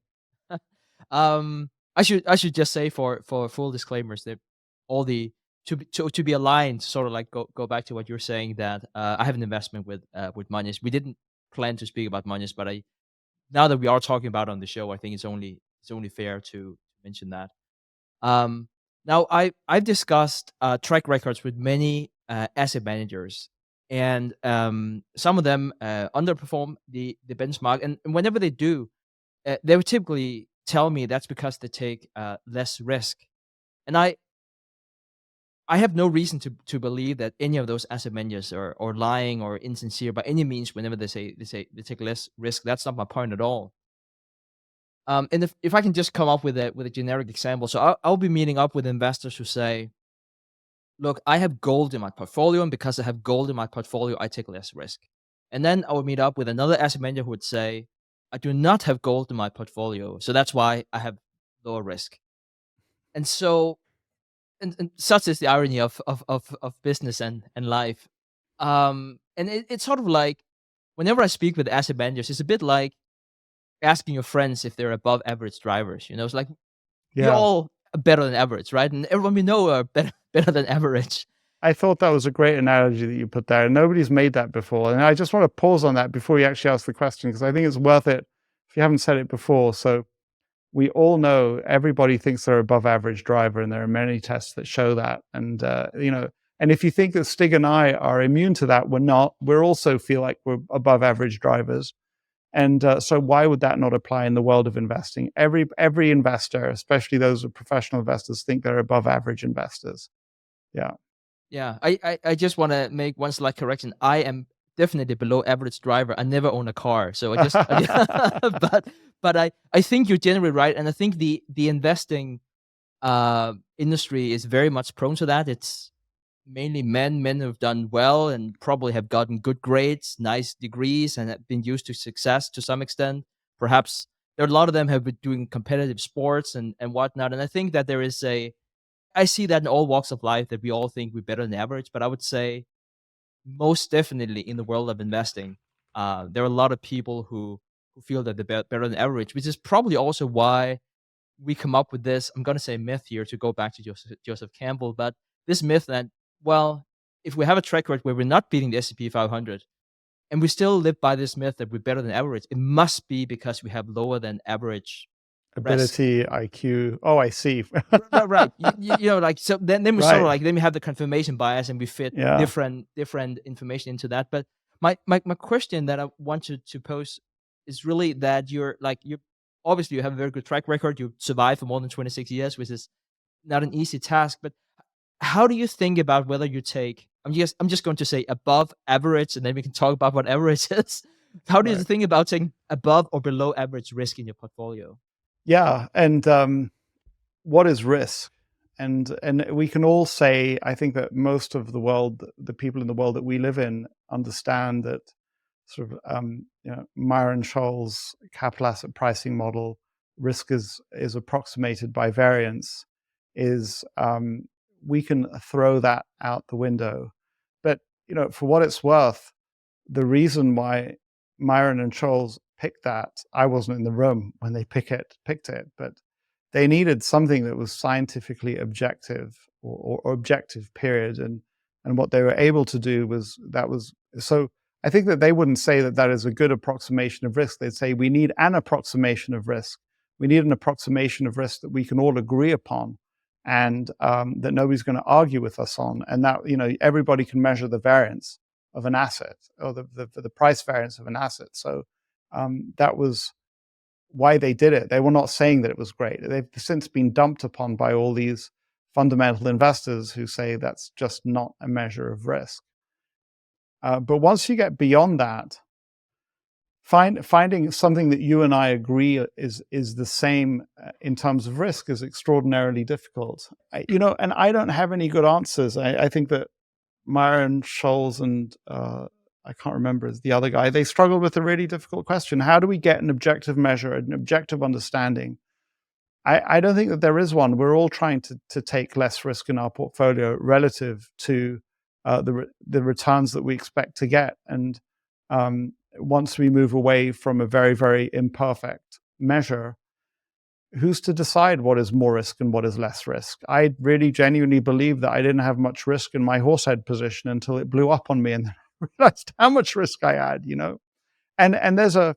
waffling. I should just say for full disclaimers that all the to be aligned, sort of like go back to what you're saying, that I have an investment with Moneys. We didn't plan to speak about Moneys, but I now that we are talking about it on the show, I think it's only fair to mention that. Um, Now I've discussed track records with many asset managers, and some of them underperform the benchmark, and whenever they do, they would typically tell me that's because they take less risk. And I have no reason to believe that any of those asset managers are lying or insincere by any means whenever they say they take less risk. That's not my point at all. And if I can just come up with a generic example, so I'll be meeting up with investors who say, "Look, I have gold in my portfolio, and because I have gold in my portfolio, I take less risk." And then I would meet up with another asset manager who would say, "I do not have gold in my portfolio, so that's why I have lower risk." And so, and such is the irony of business and life. And it's sort of like whenever I speak with asset managers, it's a bit like asking your friends if they're above average drivers. It's like we Yeah. all are better than average, right? And everyone we know are better better than average. I thought that was a great analogy that you put there. Nobody's made that before. And I just want to pause on that before you actually ask the question, because I think it's worth it if you haven't said it before. So we all know everybody thinks they're above average driver, and there are many tests that show that. And, and if you think that Stig and I are immune to that, we're not. We also feel like we're above average drivers. And so why would that not apply in the world of investing? Every investor, especially those who are professional investors, think they're above average investors. Yeah. Yeah, I just want to make one slight correction. I am definitely below average driver. I never own a car, so but I think you're generally right, and I think the investing industry is very much prone to that. It's mainly men who've done well and probably have gotten good grades, nice degrees, and have been used to success to some extent. Perhaps there are a lot of them have been doing competitive sports and whatnot, and I think that there is a I see that in all walks of life that we all think we're better than average, but I would say most definitely in the world of investing, there are a lot of people who feel that they're better than average, which is probably also why we come up with this. I'm going to say myth here to go back to Joseph Campbell, but this myth that, well, if we have a track record where we're not beating the S&P 500 and we still live by this myth that we're better than average, it must be because we have lower than average risk. Ability, IQ. Oh, I see. Right. Like, so then we sort of Right. like, then we have the confirmation bias and we fit Yeah. different information into that. But my question that I want to pose is really that you obviously you have a very good track record. You survived for more than 26 years, which is not an easy task. But how do you think about whether you take, I'm just going to say above average, and then we can talk about what average is. How do you Right. think about taking above or below average risk in your portfolio? Yeah. And what is risk? And we can all say, I think that most of the world, the people in the world that we live in, understand that sort of Myron Scholl's capital asset pricing model, risk is approximated by variance, is we can throw that out the window. But for what it's worth, the reason why Myron and Scholes picked that, I wasn't in the room when they picked it, but they needed something that was scientifically objective or objective, period. And what they were able to do was so. I think that they wouldn't say that that is a good approximation of risk. They'd say we need an approximation of risk. We need an approximation of risk that we can all agree upon, and that nobody's going to argue with us on, and that everybody can measure the variance of an asset, or the price variance of an asset. So that was why they did it. They were not saying that it was great. They've since been dumped upon by all these fundamental investors who say that's just not a measure of risk. But once you get beyond that, finding something that you and I agree is the same in terms of risk is extraordinarily difficult. And I don't have any good answers. I think that Myron Scholes and I can't remember is the other guy. They struggled with a really difficult question. How do we get an objective measure, an objective understanding I don't think that there is one. We're all trying to take less risk in our portfolio relative to the returns that we expect to get. And once we move away from a very, very imperfect measure, who's to decide what is more risk and what is less risk? I really genuinely believe that I didn't have much risk in my horsehead position until it blew up on me, and then I realized how much risk I had, you know. And there's a,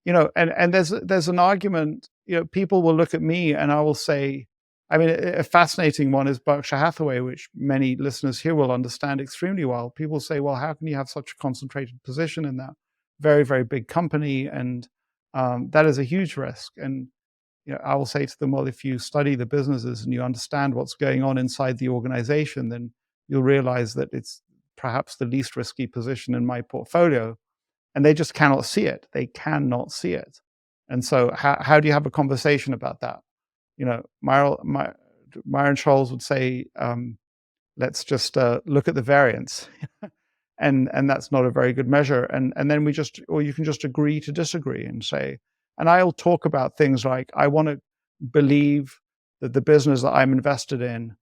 you know, and there's an argument, you know, people will look at me and I will say, I mean, a fascinating one is Berkshire Hathaway, which many listeners here will understand extremely well. People say, well, how can you have such a concentrated position in that very, very big company? And that is a huge risk. And you know, I will say to them, well, if you study the businesses and you understand what's going on inside the organization, then you'll realize that it's perhaps the least risky position in my portfolio. And they just cannot see it. They cannot see it. And so how do you have a conversation about that? You know, Myron Scholes would say, let's just look at the variance. And that's not a very good measure. And then or you can just agree to disagree and say, and I'll talk about things like, I want to believe that the business that I'm invested in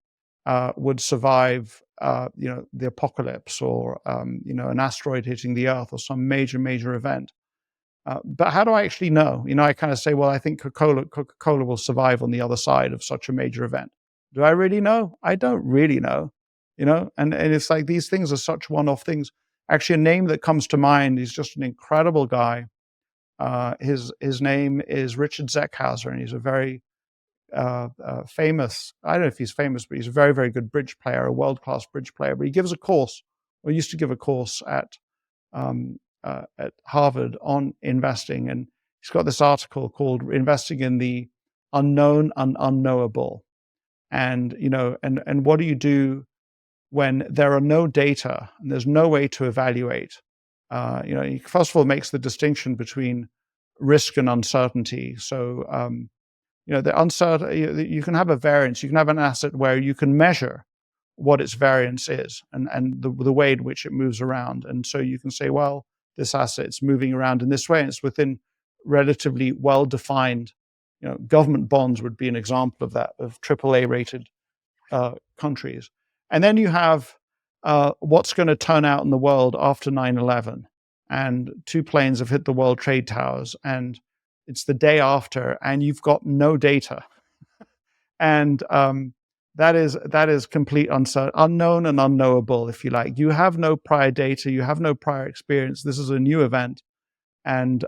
would survive, you know, the apocalypse, or you know, an asteroid hitting the Earth, or some major event. But how do I actually know? You know, I kind of say, well, I think Coca-Cola will survive on the other side of such a major event. Do I really know? I don't really know. You know, and it's like these things are such one-off things. Actually, a name that comes to mind is just an incredible guy. His name is Richard Zeckhauser, and he's a very famous, I don't know if he's famous, but he's a very, very good bridge player, a world-class bridge player. But he gives a course, or used to give a course at Harvard on investing. And he's got this article called Investing in the Unknown and Unknowable. And, you know, and what do you do when there are no data and there's no way to evaluate? You know, he first of all makes the distinction between risk and uncertainty. So, you know, the uncertain, you can have a variance, you can have an asset where you can measure what its variance is, and the way in which it moves around. And so you can say, well, this asset's moving around in this way, and it's within relatively well-defined, you know, government bonds would be an example of that, of AAA rated countries. And then you have what's going to turn out in the world after 9/11, and 2 planes have hit the World Trade Towers, and it's the day after, and you've got no data. And that is complete unknown and unknowable, if you like. You have no prior data, you have no prior experience. This is a new event, and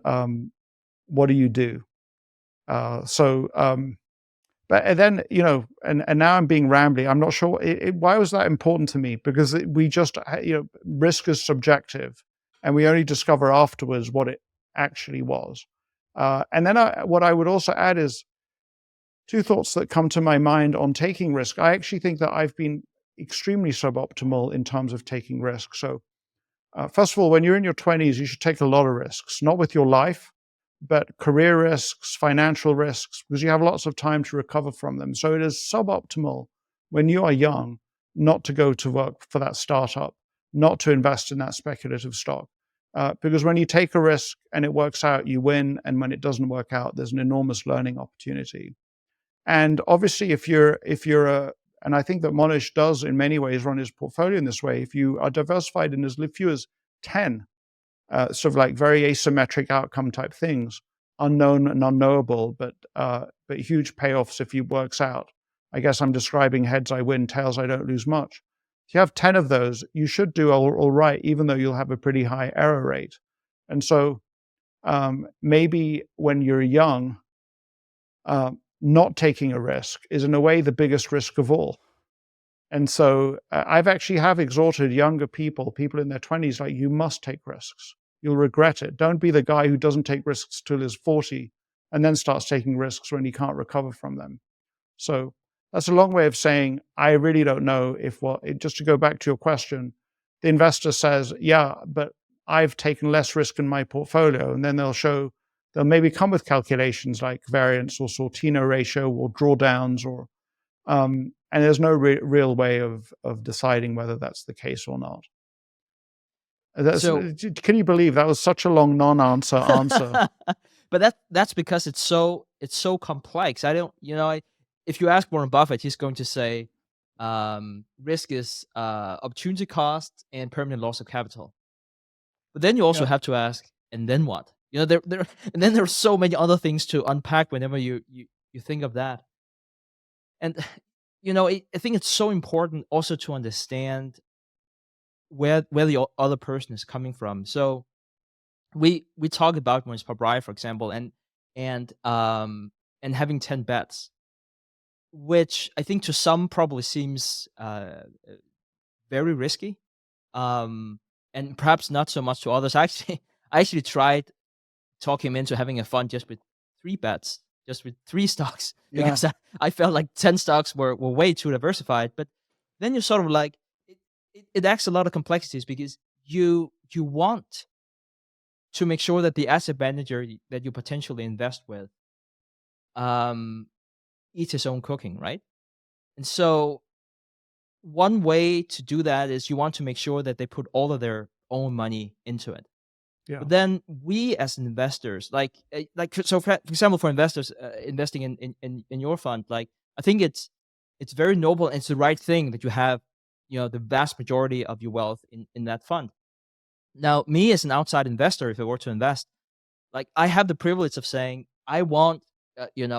what do you do? But then, you know, and now I'm being rambly. I'm not sure why was that important to me, because we just, you know, risk is subjective, and we only discover afterwards what it actually was. And then what I would also add is 2 thoughts that come to my mind on taking risk. I actually think that I've been extremely suboptimal in terms of taking risk. So first of all, when you're in your 20s, you should take a lot of risks, not with your life, but career risks, financial risks, because you have lots of time to recover from them. So it is suboptimal when you are young not to go to work for that startup, not to invest in that speculative stock. Because when you take a risk and it works out, you win. And when it doesn't work out, there's an enormous learning opportunity. And obviously, and I think that Monish does in many ways run his portfolio in this way, if you are diversified in as few as 10, sort of like very asymmetric outcome type things, unknown and unknowable, but huge payoffs if it works out. I guess I'm describing heads I win, tails I don't lose much. If you have 10 of those, you should do all right, even though you'll have a pretty high error rate. And so maybe when you're young, not taking a risk is in a way the biggest risk of all. And so I've actually exhorted younger people in their 20s, like, you must take risks. You'll regret it. Don't be the guy who doesn't take risks till he's 40 and then starts taking risks when he can't recover from them. So that's a long way of saying, I really don't know just to go back to your question, the investor says, yeah, but I've taken less risk in my portfolio. And then they'll maybe come with calculations like variance or Sortino ratio or drawdowns, or and there's no real way of deciding whether that's the case or not. So, can you believe that was such a long non-answer answer? but that's because it's so complex. I don't, if you ask Warren Buffett, he's going to say, risk is opportunity cost and permanent loss of capital. But then you also Yeah. have to ask, and then what? There and then there are so many other things to unpack whenever you think of that. And I think it's so important also to understand where the other person is coming from. So we talk about when it's Pariah, for example, and having 10 bets, which I think to some probably seems very risky, um, and perhaps not so much to others. I actually tried talking him into having a fund just with 3 bets, just with 3 stocks, Yeah. because I felt like 10 stocks were way too diversified. But then you're sort of like, it adds a lot of complexities because you want to make sure that the asset manager that you potentially invest with, um, eats his own cooking, right? And so one way to do that is you want to make sure that they put all of their own money into it. Yeah. But then we as investors, so for example, for investors investing in your fund, like I think it's very noble and it's the right thing that you have, the vast majority of your wealth in that fund. Now, me as an outside investor, if I were to invest, like I have the privilege of saying I want,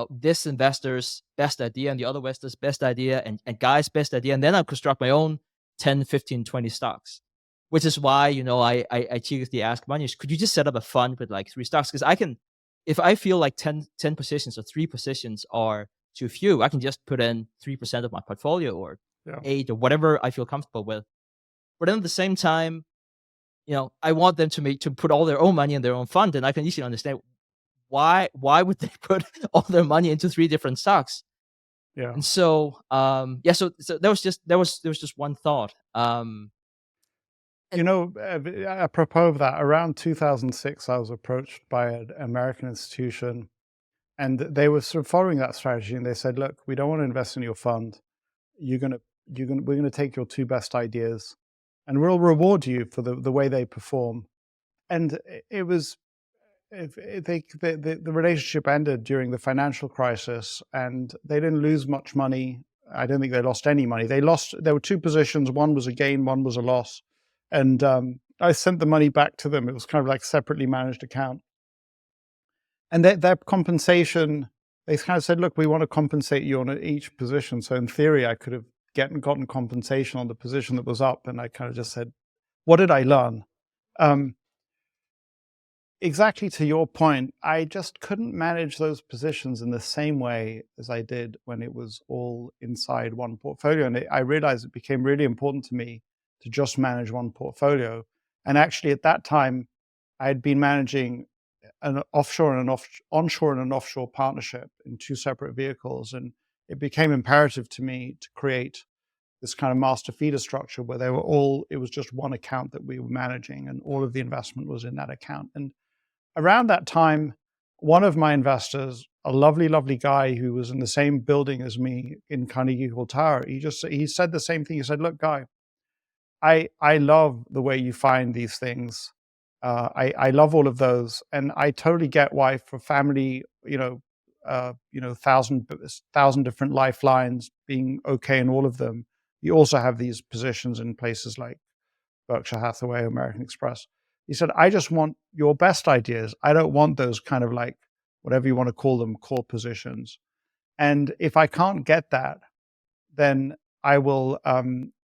this investor's best idea and the other investor's best idea and Guy's best idea, and then I'll construct my own 10, 15, 20 stocks. Which is why, I cheekily ask Manish, could you just set up a fund with like 3 stocks? Because I can, if I feel like 10 positions or 3 positions are too few, I can just put in 3% of my portfolio or Yeah. 8 or whatever I feel comfortable with. But then at the same time, I want them to put all their own money in their own fund, and I can easily understand why would they put all their money into 3 different stocks? Yeah. And so, yeah, so there was just one thought. And Apropos of that, around 2006, I was approached by an American institution, and they were sort of following that strategy. And they said, "Look, we don't want to invest in your fund. We're gonna take your 2 best ideas, and we'll reward you for the way they perform." And it was if they the relationship ended during the financial crisis, and they didn't lose much money. I don't think they lost any money. There were 2 positions. One was a gain, one was a loss. And I sent the money back to them. It was kind of like separately managed account. And their compensation, they kind of said, "Look, we want to compensate you on each position." So in theory, I could have gotten compensation on the position that was up. And I kind of just said, "What did I learn?" Um, exactly to your point, I just couldn't manage those positions in the same way as I did when it was all inside one portfolio. And I realized it became really important to me to just manage one portfolio. And actually, at that time, I had been managing an offshore and onshore and an offshore partnership in 2 separate vehicles. And it became imperative to me to create this kind of master feeder structure where it was just one account that we were managing, and all of the investment was in that account. And around that time, one of my investors, a lovely, lovely guy who was in the same building as me in Carnegie Hall Tower, he said the same thing. He said, "Look, Guy, I love the way you find these things. I love all of those, and I totally get why for family, thousand different lifelines being okay in all of them. You also have these positions in places like Berkshire Hathaway, American Express." He said, "I just want your best ideas. I don't want those kind of like, whatever you want to call them, core positions. And if I can't get that, then I will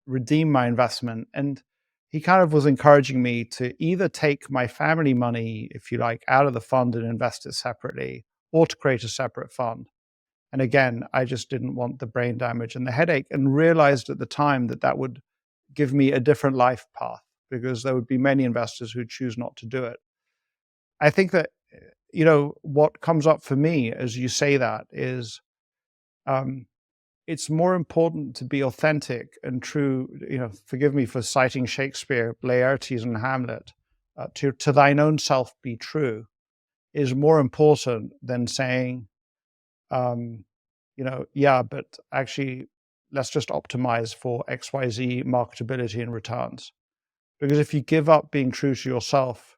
redeem my investment." And he kind of was encouraging me to either take my family money, if you like, out of the fund and invest it separately, or to create a separate fund. And again, I just didn't want the brain damage and the headache, and realized at the time that that would give me a different life path, because there would be many investors who choose not to do it. I think that, what comes up for me as you say that is, um, it's more important to be authentic and true. Forgive me for citing Shakespeare, Laertes and Hamlet. To thine own self be true is more important than saying, yeah, but actually, let's just optimize for XYZ marketability and returns. Because if you give up being true to yourself,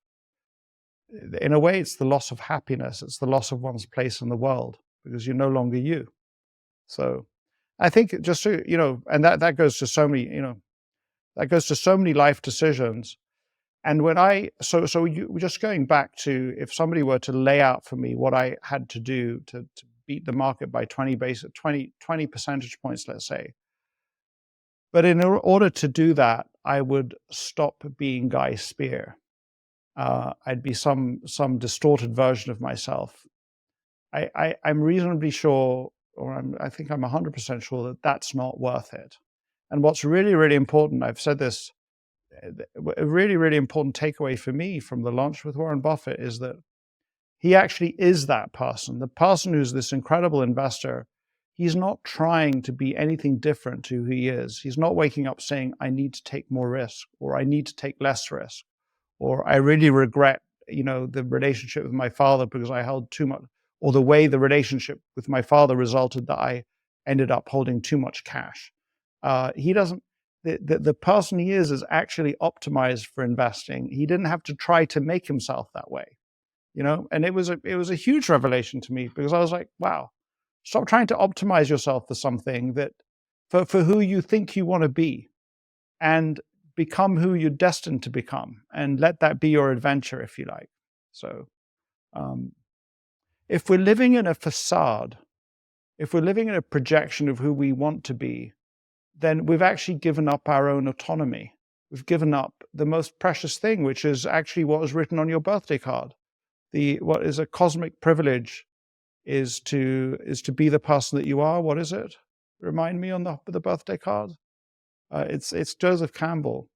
in a way, it's the loss of happiness. It's the loss of one's place in the world because you're no longer you. So I think just to, and that goes to so many, that goes to so many life decisions. And when just going back to, if somebody were to lay out for me what I had to do to beat the market by 20 percentage points, let's say. But in order to do that, I would stop being Guy Spier. I'd be some distorted version of myself. I'm reasonably sure, or I think I'm 100% sure that that's not worth it. And what's really, really important, I've said this, a really, really important takeaway for me from the Lunch with Warren Buffett is that he actually is that person. The person who's this incredible investor, he's not trying to be anything different to who he is. He's not waking up saying, I need to take more risk, or I need to take less risk, or I really regret, the relationship with my father because I held too much, or the way the relationship with my father resulted that I ended up holding too much cash. He doesn't, the person he is actually optimized for investing. He didn't have to try to make himself that way, and it was a huge revelation to me because I was like, wow, stop trying to optimize yourself for something that for who you think you want to be, and become who you're destined to become, and let that be your adventure, if you like. So if we're living in a facade, if we're living in a projection of who we want to be, then we've actually given up our own autonomy. We've given up the most precious thing, which is actually what was written on your birthday card. What is a cosmic privilege is to be the person that you are. What is it? Remind me on the birthday card. It's Joseph Campbell.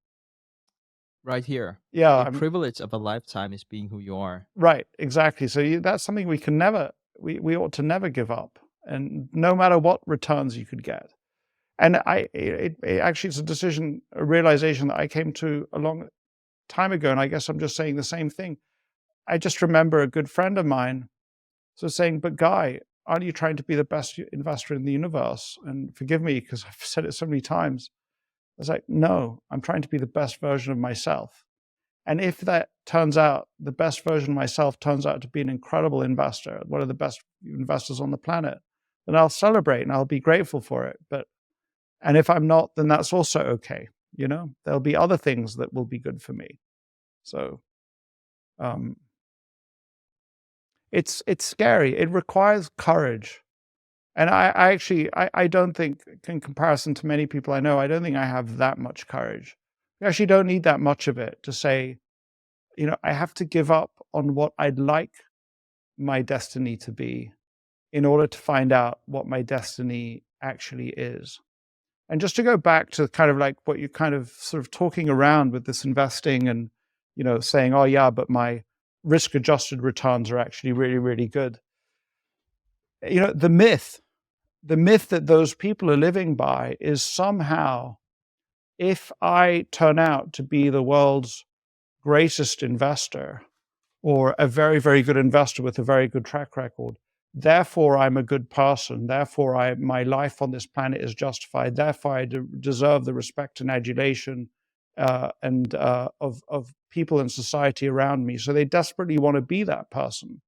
Right here. Yeah, the privilege of a lifetime is being who you are. Right, exactly. So that's something we can never, we ought to never give up, and no matter what returns you could get. And actually, it's a decision, a realization that I came to a long time ago, and I guess I'm just saying the same thing. I just remember a good friend of mine saying, but Guy, aren't you trying to be the best investor in the universe? And forgive me, because I've said it so many times. I was like, no, I'm trying to be the best version of myself. And if that turns out, the best version of myself turns out to be an incredible investor, one of the best investors on the planet, then I'll celebrate and I'll be grateful for it. And if I'm not, then that's also okay. There'll be other things that will be good for me. So it's scary. It requires courage. And I don't think, in comparison to many people I know, I don't think I have that much courage. I actually don't need that much of it to say, I have to give up on what I'd like my destiny to be in order to find out what my destiny actually is. And just to go back to kind of like what you're kind of sort of talking around with this investing and, saying, oh yeah, but my risk-adjusted returns are actually really, really good. The myth that those people are living by is somehow, if I turn out to be the world's greatest investor, or a very, very good investor with a very good track record, therefore I'm a good person, therefore my life on this planet is justified, therefore I deserve the respect and adulation of people in society around me. So they desperately want to be that person.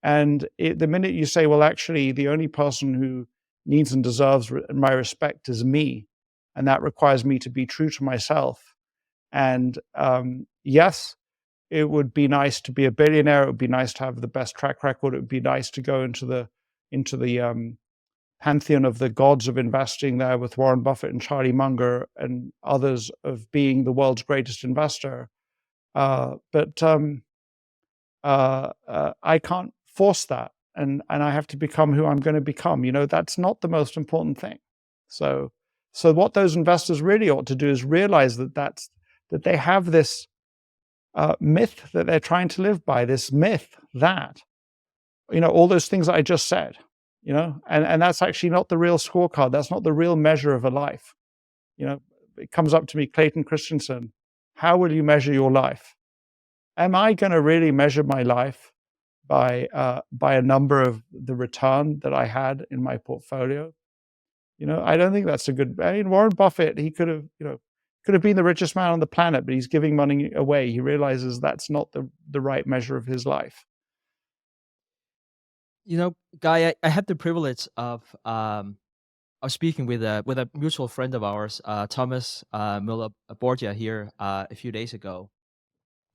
And the minute you say, well, actually, the only person who needs and deserves my respect is me, and that requires me to be true to myself. And yes, it would be nice to be a billionaire. It would be nice to have the best track record. It would be nice to go into the pantheon of the gods of investing there with Warren Buffett and Charlie Munger and others, of being the world's greatest investor. But I can't force that, and I have to become who I'm going to become. That's not the most important thing. So what those investors really ought to do is realize that they have this myth that they're trying to live by, this myth that, all those things that I just said, and that's actually not the real scorecard. That's not the real measure of a life. It comes up to me, Clayton Christensen, how will you measure your life? Am I going to really measure my life by a number of the return that I had in my portfolio? I don't think that's a good. Warren Buffett, he could have, could have been the richest man on the planet, but he's giving money away. He realizes that's not the right measure of his life. Guy, I had the privilege of speaking with a mutual friend of ours, Thomas Müller Borgia here a few days ago,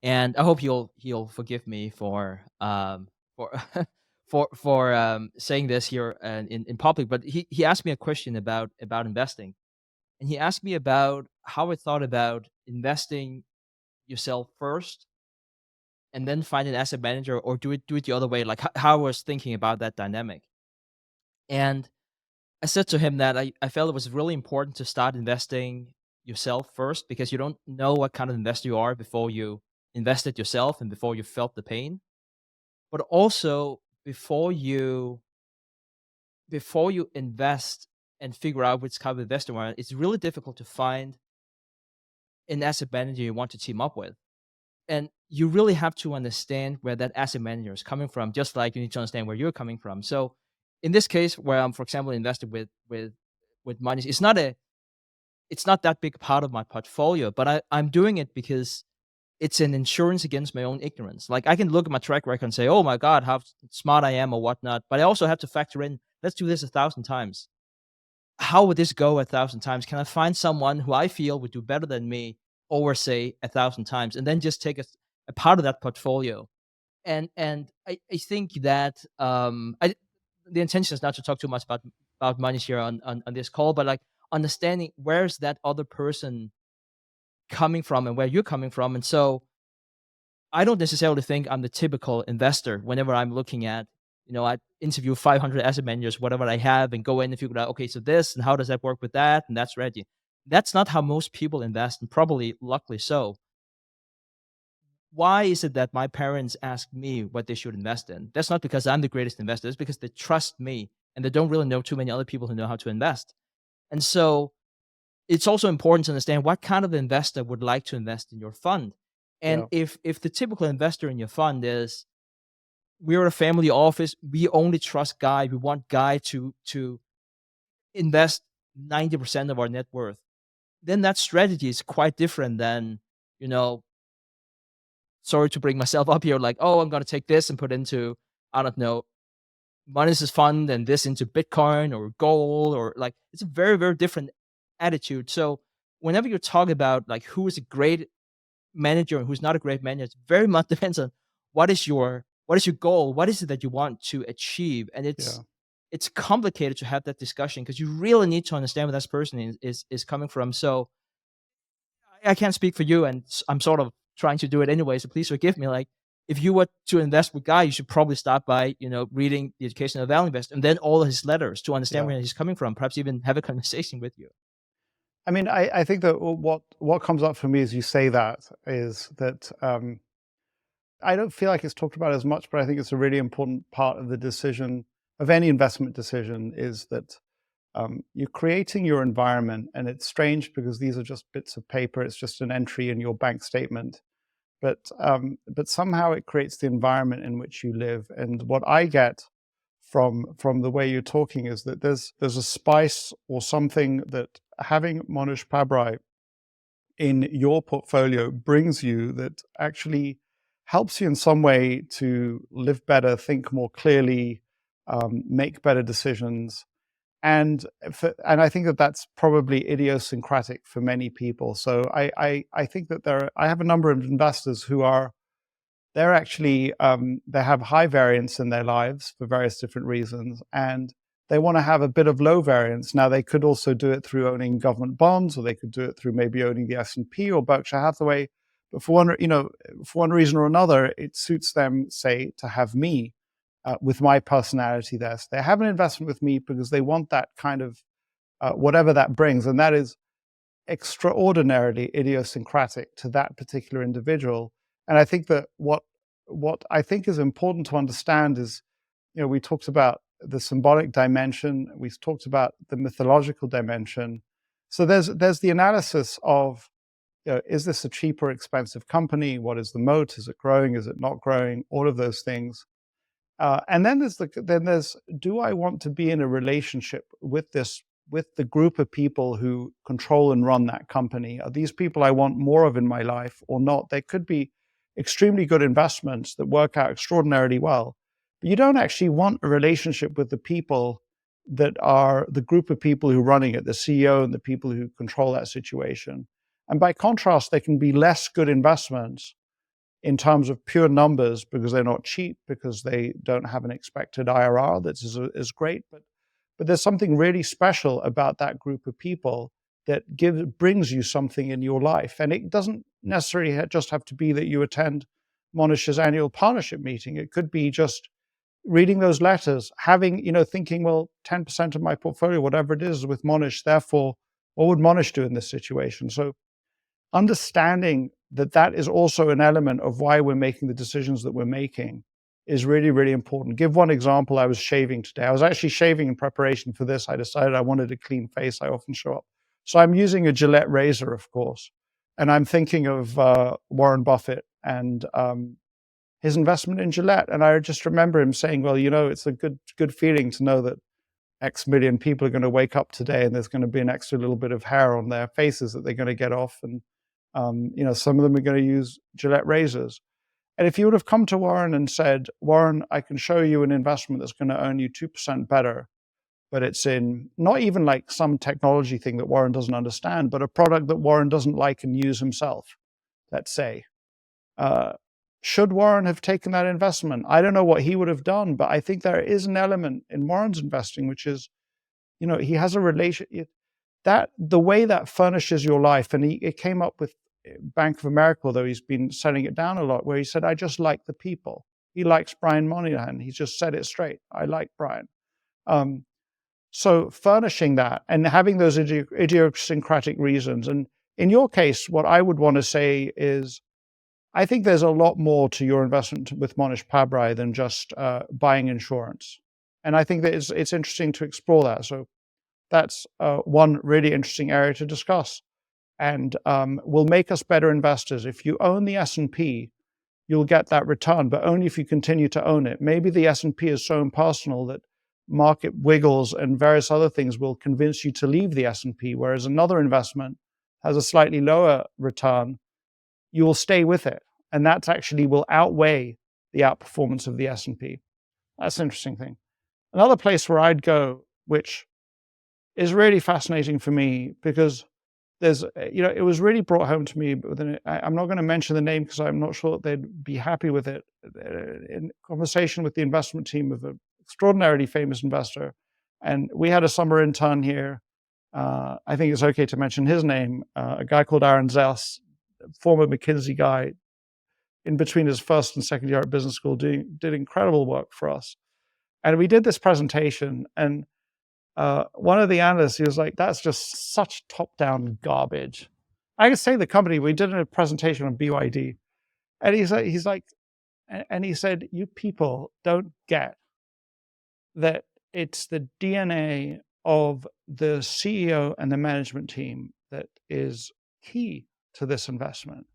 and I hope he'll forgive me for saying this here and in public. But he asked me a question about investing, and he asked me about how I thought about investing yourself first and then find an asset manager, or do it the other way, like how I was thinking about that dynamic. And I said to him that I felt it was really important to start investing yourself first, because you don't know what kind of investor you are before you invested yourself and before you felt the pain. But also before you invest and figure out which kind of investor you are, it's really difficult to find an asset manager you want to team up with. And you really have to understand where that asset manager is coming from, just like you need to understand where you're coming from. So in this case, where I'm, for example, invested with money, it's not that big part of my portfolio, but I'm doing it because it's an insurance against my own ignorance. Like, I can look at my track record and say, "Oh my god, how smart I am," or whatnot. But I also have to factor in, let's do this 1,000 times. How would this go 1,000 times? Can I find someone who I feel would do better than me over, say, 1,000 times, and then just take a part of that portfolio? And I think that the intention is not to talk too much about money here on this call, but like understanding where's that other person coming from and where you're coming from. And so I don't necessarily think I'm the typical investor whenever I'm looking at, I interview 500 asset managers, whatever I have, and go in and figure out, okay, so this and how does that work with that? And that's ready. That's not how most people invest, and probably luckily so. Why is it that my parents ask me what they should invest in? That's not because I'm the greatest investor. It's because they trust me and they don't really know too many other people who know how to invest. And so it's also important to understand what kind of investor would like to invest in your fund. And Yeah. if the typical investor in your fund is, we're a family office, we only trust Guy, we want Guy to invest 90% of our net worth, then that strategy is quite different than, you know, sorry to bring myself up here, like, oh, I'm gonna take this and put into, I don't know, Monesis fund and this into Bitcoin or gold, or like, it's a very, very different attitude. So whenever you talk about like who is a great manager and who's not a great manager, it very much depends on what is your goal, what is it that you want to achieve. And Yeah. it's complicated to have that discussion because you really need to understand where that person is coming from. So I can't speak for you, and I'm sort of trying to do it anyway. So please forgive me. Like, if you were to invest with Guy, you should probably start by reading the Education of Value Invest and then all of his letters to understand Yeah. where he's coming from. Perhaps even have a conversation with you. I mean, I think that what comes up for me as you say that is that I don't feel like it's talked about as much, but I think it's a really important part of the decision of any investment decision, is that you're creating your environment. And it's strange because these are just bits of paper. It's just an entry in your bank statement. But somehow it creates the environment in which you live. And what I get from the way you're talking is that there's a spice or something that having Monish Pabrai in your portfolio brings you that actually helps you in some way to live better, think more clearly, make better decisions. And I think that that's probably idiosyncratic for many people. So I think that I have a number of investors who are, they're actually they have high variance in their lives for various different reasons, and they want to have a bit of low variance. Now, they could also do it through owning government bonds, or they could do it through maybe owning the S&P or Berkshire Hathaway. But for one reason or another, it suits them, say, to have me with my personality there. So they have an investment with me because they want that kind of whatever that brings, and that is extraordinarily idiosyncratic to that particular individual. And I think that what I think is important to understand is, we talked about the symbolic dimension, we talked about the mythological dimension. So there's the analysis of, is this a cheap or expensive company? What is the moat? Is it growing? Is it not growing? All of those things. And then there's do I want to be in a relationship with with the group of people who control and run that company. Are these people I want more of in my life or not? They could be extremely good investments that work out extraordinarily well. But you don't actually want a relationship with the people that are the group of people who are running it, the CEO and the people who control that situation. And by contrast, they can be less good investments in terms of pure numbers because they're not cheap, because they don't have an expected IRR that's as great. But there's something really special about that group of people that brings you something in your life. And it doesn't necessarily just have to be that you attend Monish's annual partnership meeting. It could be just reading those letters, having, thinking, well, 10% of my portfolio, whatever it is with Monish, therefore, what would Monish do in this situation? So understanding that that is also an element of why we're making the decisions that we're making is really, really important. Give one example. I was shaving today. I was actually shaving in preparation for this. I decided I wanted a clean face. I often show up. So I'm using a Gillette razor, of course. And I'm thinking of Warren Buffett and his investment in Gillette. And I just remember him saying, well, it's a good feeling to know that X million people are going to wake up today and there's going to be an extra little bit of hair on their faces that they're going to get off. And, some of them are going to use Gillette razors. And if you would have come to Warren and said, Warren, I can show you an investment that's going to earn you 2% better, but it's in not even like some technology thing that Warren doesn't understand, but a product that Warren doesn't like and use himself, let's say. Should Warren have taken that investment? I don't know what he would have done, but I think there is an element in Warren's investing, which is, he has a relation that the way that furnishes your life. And it came up with Bank of America, although he's been selling it down a lot, where he said, I just like the people. He likes Brian Moynihan. He just said it straight. I like Brian. So furnishing that and having those idiosyncratic reasons. And in your case, what I would want to say is, I think there's a lot more to your investment with Monish Pabrai than just buying insurance. And I think that it's interesting to explore that. So that's one really interesting area to discuss, and will make us better investors. If you own the S&P, you'll get that return, but only if you continue to own it. Maybe the S&P is so impersonal that market wiggles and various other things will convince you to leave the S&P, whereas another investment has a slightly lower return. You will stay with it, and that actually will outweigh the outperformance of the S&P. That's an interesting thing. Another place where I'd go, which is really fascinating for me, because there's, it was really brought home to me. I'm not going to mention the name because I'm not sure that they'd be happy with it. In conversation with the investment team of an extraordinarily famous investor, and we had a summer intern here. I think it's okay to mention his name, a guy called Aaron Zess, former McKinsey guy, in between his first and second year at business school, did incredible work for us. And we did this presentation, and one of the analysts, he was like, that's just such top-down garbage. I could say the company, we did a presentation on BYD, and he said, you people don't get that it's the DNA of the CEO and the management team that is key to this investment.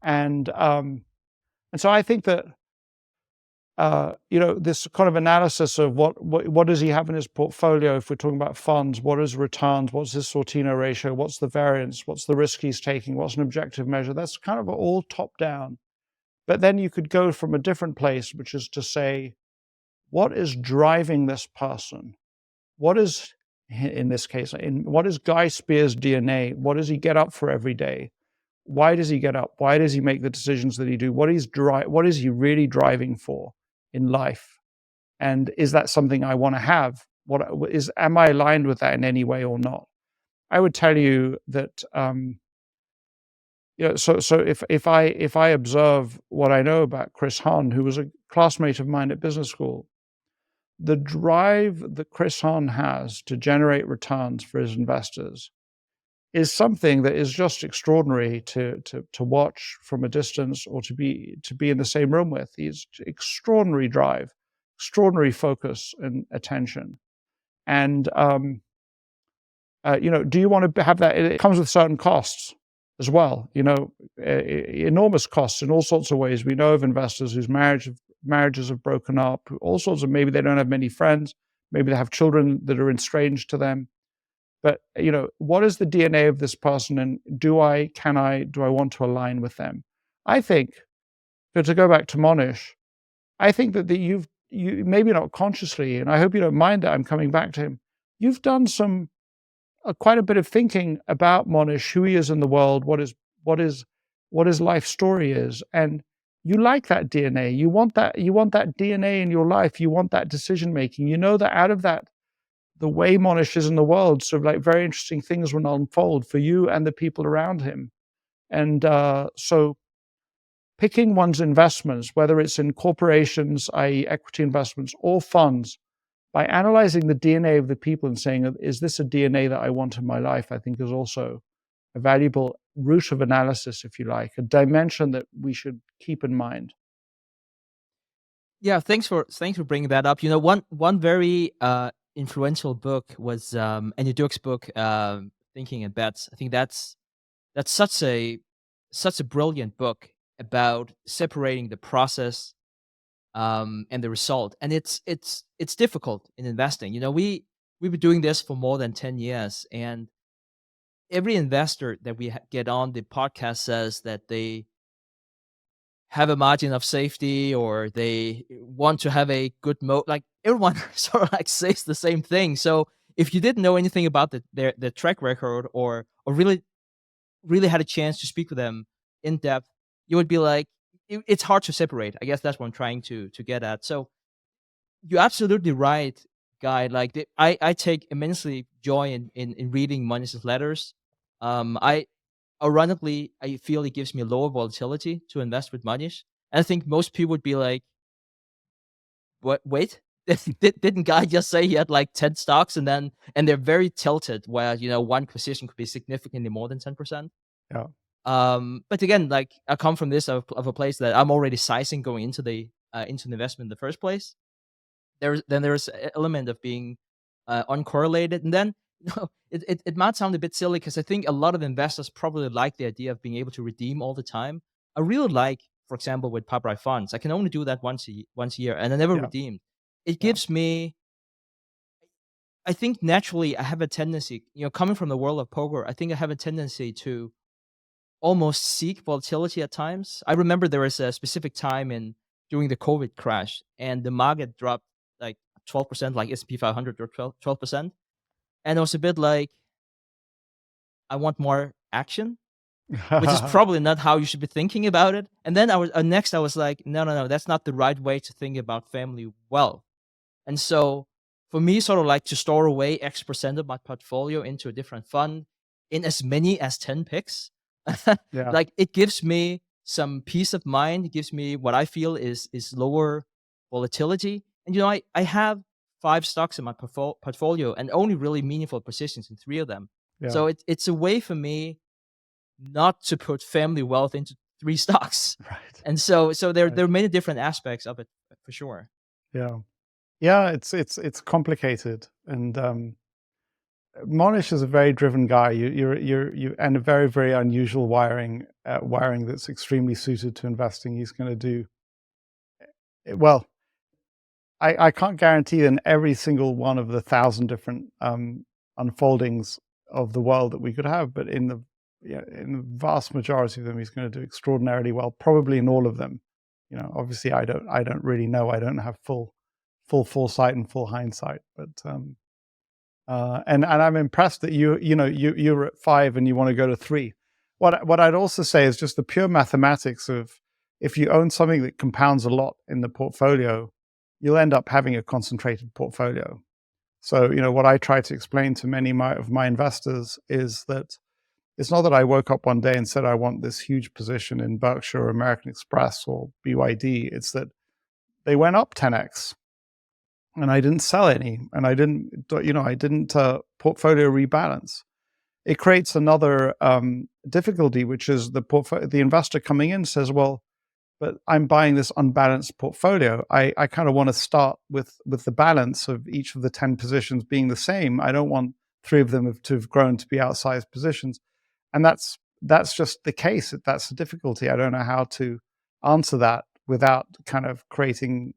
And so I think that, this kind of analysis of what does he have in his portfolio, if we're talking about funds, what is returns, what's his Sortino ratio, what's the variance, what's the risk he's taking, what's an objective measure, that's kind of all top down. But then you could go from a different place, which is to say, what is driving this person? What is, in this case, what is Guy Spier's DNA? What does he get up for every day? Why does he get up? Why does he make the decisions that he do? What is he really driving for in life? And is that something I want to have? Am I aligned with that in any way or not? I would tell you that, so if I observe what I know about Chris Hahn, who was a classmate of mine at business school, the drive that Chris Hahn has to generate returns for his investors is something that is just extraordinary to watch from a distance, or to be in the same room with. He's extraordinary drive, extraordinary focus and attention. And do you want to have that? It comes with certain costs as well. Enormous costs in all sorts of ways. We know of investors whose marriages have broken up. All sorts of, maybe they don't have many friends. Maybe they have children that are estranged to them. But what is the DNA of this person, and do I want to align with them? I think, to go back to Monish, I think that you maybe not consciously, and I hope you don't mind that I'm coming back to him. You've done quite a bit of thinking about Monish, who he is in the world, what his life story is, and you like that DNA. You want that DNA in your life. You want that decision making. You know that out of that, the way Monish is in the world, sort of like very interesting things will unfold for you and the people around him. And so picking one's investments, whether it's in corporations, i.e. equity investments, or funds, by analyzing the DNA of the people and saying, is this a DNA that I want in my life, I think is also a valuable route of analysis, if you like, a dimension that we should keep in mind. Yeah, thanks for bringing that up. One very influential book was Andy Duke's book, Thinking in Bets. I think that's such a brilliant book about separating the process and the result. And it's difficult in investing. We've been doing this for more than 10 years, and every investor that we get on the podcast says that they have a margin of safety or they want to have a good moat. Like everyone sort of like says the same thing. So if you didn't know anything about their track record or really had a chance to speak with them in depth, you would be like, it's hard to separate. I guess that's what I'm trying to get at. So you're absolutely right, Guy. Like I take immensely joy in reading Monish's letters. I Ironically, I feel it gives me a lower volatility to invest with Manish. And I think most people would be like, "What? Wait, didn't Guy just say he had like 10 stocks?" And they're very tilted, where one position could be significantly more than 10%. Yeah. But again, like I come from this of a place that I'm already sizing going into the investment in the first place. There's an element of being uncorrelated, and then it might sound a bit silly because I think a lot of investors probably like the idea of being able to redeem all the time. I really like, for example, with Pub funds, I can only do that once a year, and I never Yeah. redeemed. It Yeah. gives me, I think naturally, I have a tendency, coming from the world of poker, I think I have a tendency to almost seek volatility at times. I remember there was a specific time in during the COVID crash, and the market dropped like 12%, like S&P 500 or 12%. And it was a bit like, I want more action, which is probably not how you should be thinking about it. And then next I was like, no, no, no, that's not the right way to think about family wealth. And so for me, sort of like to store away X% of my portfolio into a different fund in as many as 10 picks, Yeah. like it gives me some peace of mind. It gives me what I feel is lower volatility. And I have 5 stocks in my portfolio and only really meaningful positions in 3 of them. Yeah. So it's a way for me not to put family wealth into 3 stocks. Right. And so there Right. there are many different aspects of it for sure. Yeah. Yeah. It's complicated, and Monish is a very driven guy. You and a very, very unusual wiring that's extremely suited to investing. He's going to do well. I can't guarantee in every single one of the 1,000 different unfoldings of the world that we could have, but in the vast majority of them, he's going to do extraordinarily well. Probably in all of them. Obviously, I don't really know. I don't have full foresight and full hindsight, but and I'm impressed that you're at 5 and you want to go to 3. What I'd also say is just the pure mathematics of, if you own something that compounds a lot in the portfolio, you'll end up having a concentrated portfolio. So what I try to explain to many of my investors is that it's not that I woke up one day and said I want this huge position in Berkshire or American Express or BYD. It's that they went up 10x and I didn't sell any, and I didn't portfolio rebalance. It creates another difficulty, which is the investor coming in says, well, but I'm buying this unbalanced portfolio. I kind of want to start with the balance of each of the 10 positions being the same. I don't want 3 of them to have grown to be outsized positions. And that's just the case. That's the difficulty. I don't know how to answer that without kind of creating,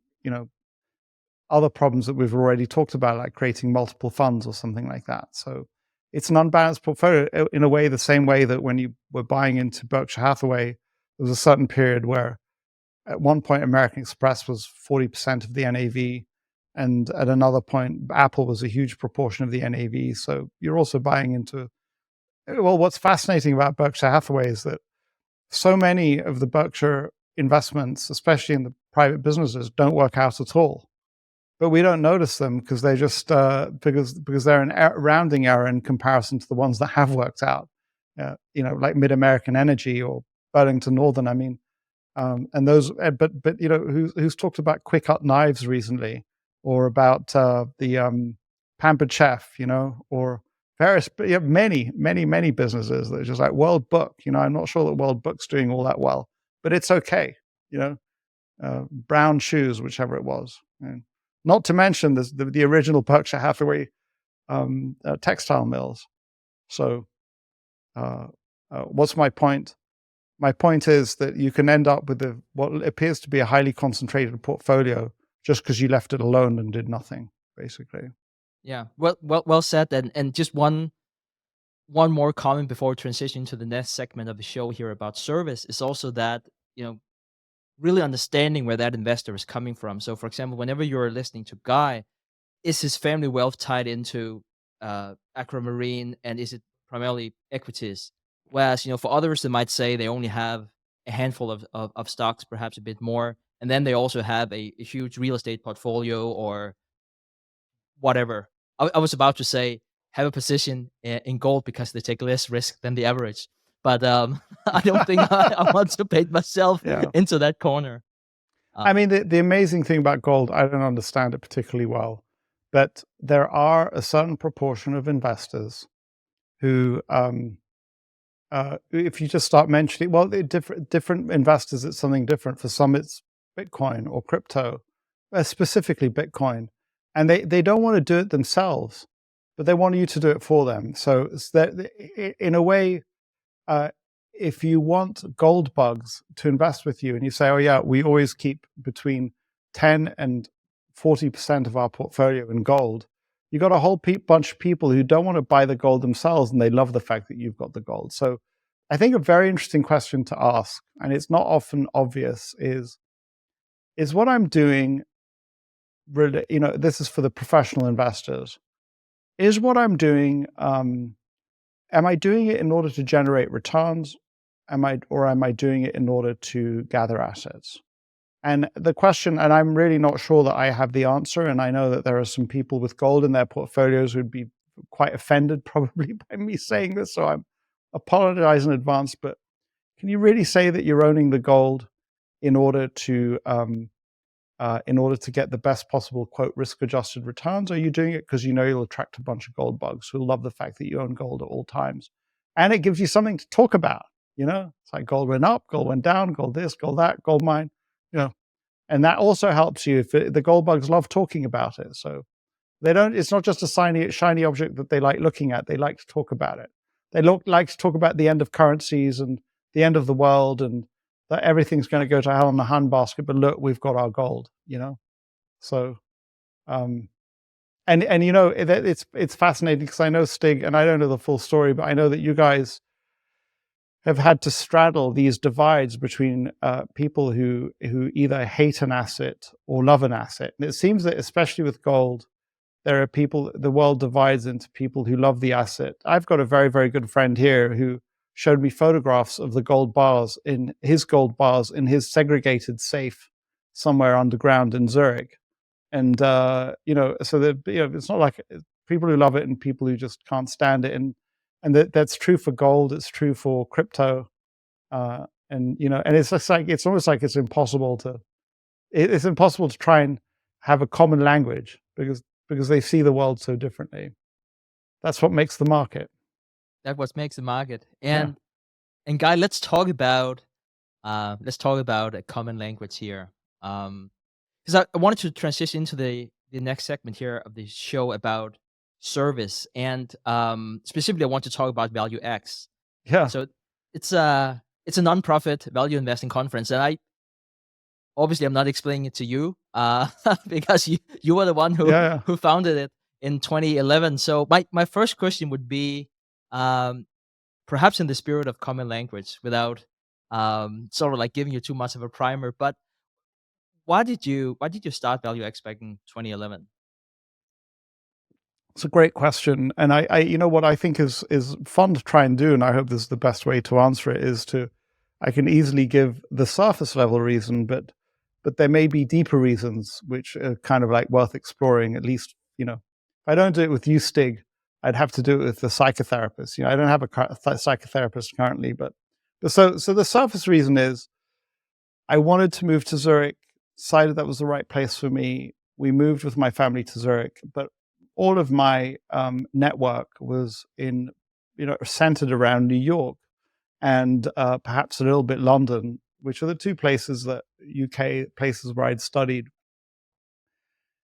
other problems that we've already talked about, like creating multiple funds or something like that. So it's an unbalanced portfolio in a way, the same way that when you were buying into Berkshire Hathaway, there was a certain period where at one point American Express was 40% of the NAV, and at another point Apple was a huge proportion of the NAV. So you're also buying into, well, what's fascinating about Berkshire Hathaway is that so many of the Berkshire investments, especially in the private businesses, don't work out at all. But we don't notice them because they just because they're an rounding error in comparison to the ones that have worked out. Like Mid American Energy or Burlington Northern. I mean, and those. But who's talked about Quick Up Knives recently, or about the Pampered Chef, or various, many businesses that are just like World Book. I'm not sure that World Book's doing all that well, but it's okay. Brown Shoes, whichever it was. Not to mention the original Berkshire Hathaway textile mills. So what's my point? My point is that you can end up with what appears to be a highly concentrated portfolio just because you left it alone and did nothing, basically. Yeah, well said. And just one more comment before we transition to the next segment of the show here about service is also that, really understanding where that investor is coming from. So, for example, whenever you're listening to Guy, is his family wealth tied into aquamarine, and is it primarily equities? Whereas, for others, they might say they only have a handful of stocks, perhaps a bit more, and then they also have a huge real estate portfolio or whatever. I was about to say have a position in gold because they take less risk than the average. But I don't think I want to paint myself into that corner. I mean, the amazing thing about gold, I don't understand it particularly well, but there are a certain proportion of investors who, if you just start mentioning, well, different investors, it's something different. For some, it's Bitcoin or crypto, specifically Bitcoin. And they don't want to do it themselves, but they want you to do it for them. So it's that, in a way, if you want gold bugs to invest with you and you say, oh yeah, we always keep between 10 and 40% of our portfolio in gold, you got a whole bunch of people who don't want to buy the gold themselves and they love the fact that you've got the gold. So I think a very interesting question to ask, and it's not often obvious, is what I'm doing really, this is for the professional investors, is what I'm doing, am I doing it in order to generate returns? Am I doing it in order to gather assets? And the question, and I'm really not sure that I have the answer, and I know that there are some people with gold in their portfolios who'd be quite offended probably by me saying this, so I'm apologize in advance, but can you really say that you're owning the gold in order to get the best possible, quote, risk-adjusted returns? Or are you doing it because you'll attract a bunch of gold bugs who love the fact that you own gold at all times? And it gives you something to talk about, It's like gold went up, gold went down, gold this, gold that, gold mine, And that also helps you if the gold bugs love talking about it. So it's not just a shiny object that they like looking at. They like to talk about it. They like to talk about the end of currencies and the end of the world and that everything's going to go to hell in a handbasket, but look, we've got our gold, So, it's fascinating because I know Stig, and I don't know the full story, but I know that you guys have had to straddle these divides between people who either hate an asset or love an asset. And it seems that especially with gold, there are people, the world divides into people who love the asset. I've got a very, very good friend here who showed me photographs of the gold bars in his segregated safe somewhere underground in Zurich. And, so it's not like people who love it and people who just can't stand it. And that's true for gold. It's true for crypto. And it's just like, it's almost like it's impossible to try and have a common language because they see the world so differently. That's what makes the market. That's what makes the market. And Guy, let's talk about a common language here. Because I wanted to transition into the next segment here of the show about service, and specifically, I want to talk about VALUEx. Yeah. So it's a nonprofit value investing conference, and I'm not explaining it to you because you were the one who founded it in 2011. So my first question would be, um, perhaps in the spirit of common language, without sort of like giving you too much of a primer, but why did you start ValueX back in 2011? It's a great question, and you know what I think is fun to try and do, and I hope this is the best way to answer it. Is to I can easily give the surface level reason, but there may be deeper reasons which are kind of like worth exploring. At least if I don't do it with you, Stig, I'd have to do it with the psychotherapist. I don't have a psychotherapist currently, but so the surface reason is I wanted to move to Zurich, decided that was the right place for me. We moved with my family to Zurich, but all of my network was centered around New York and perhaps a little bit London, which are the two places that UK places where I'd studied.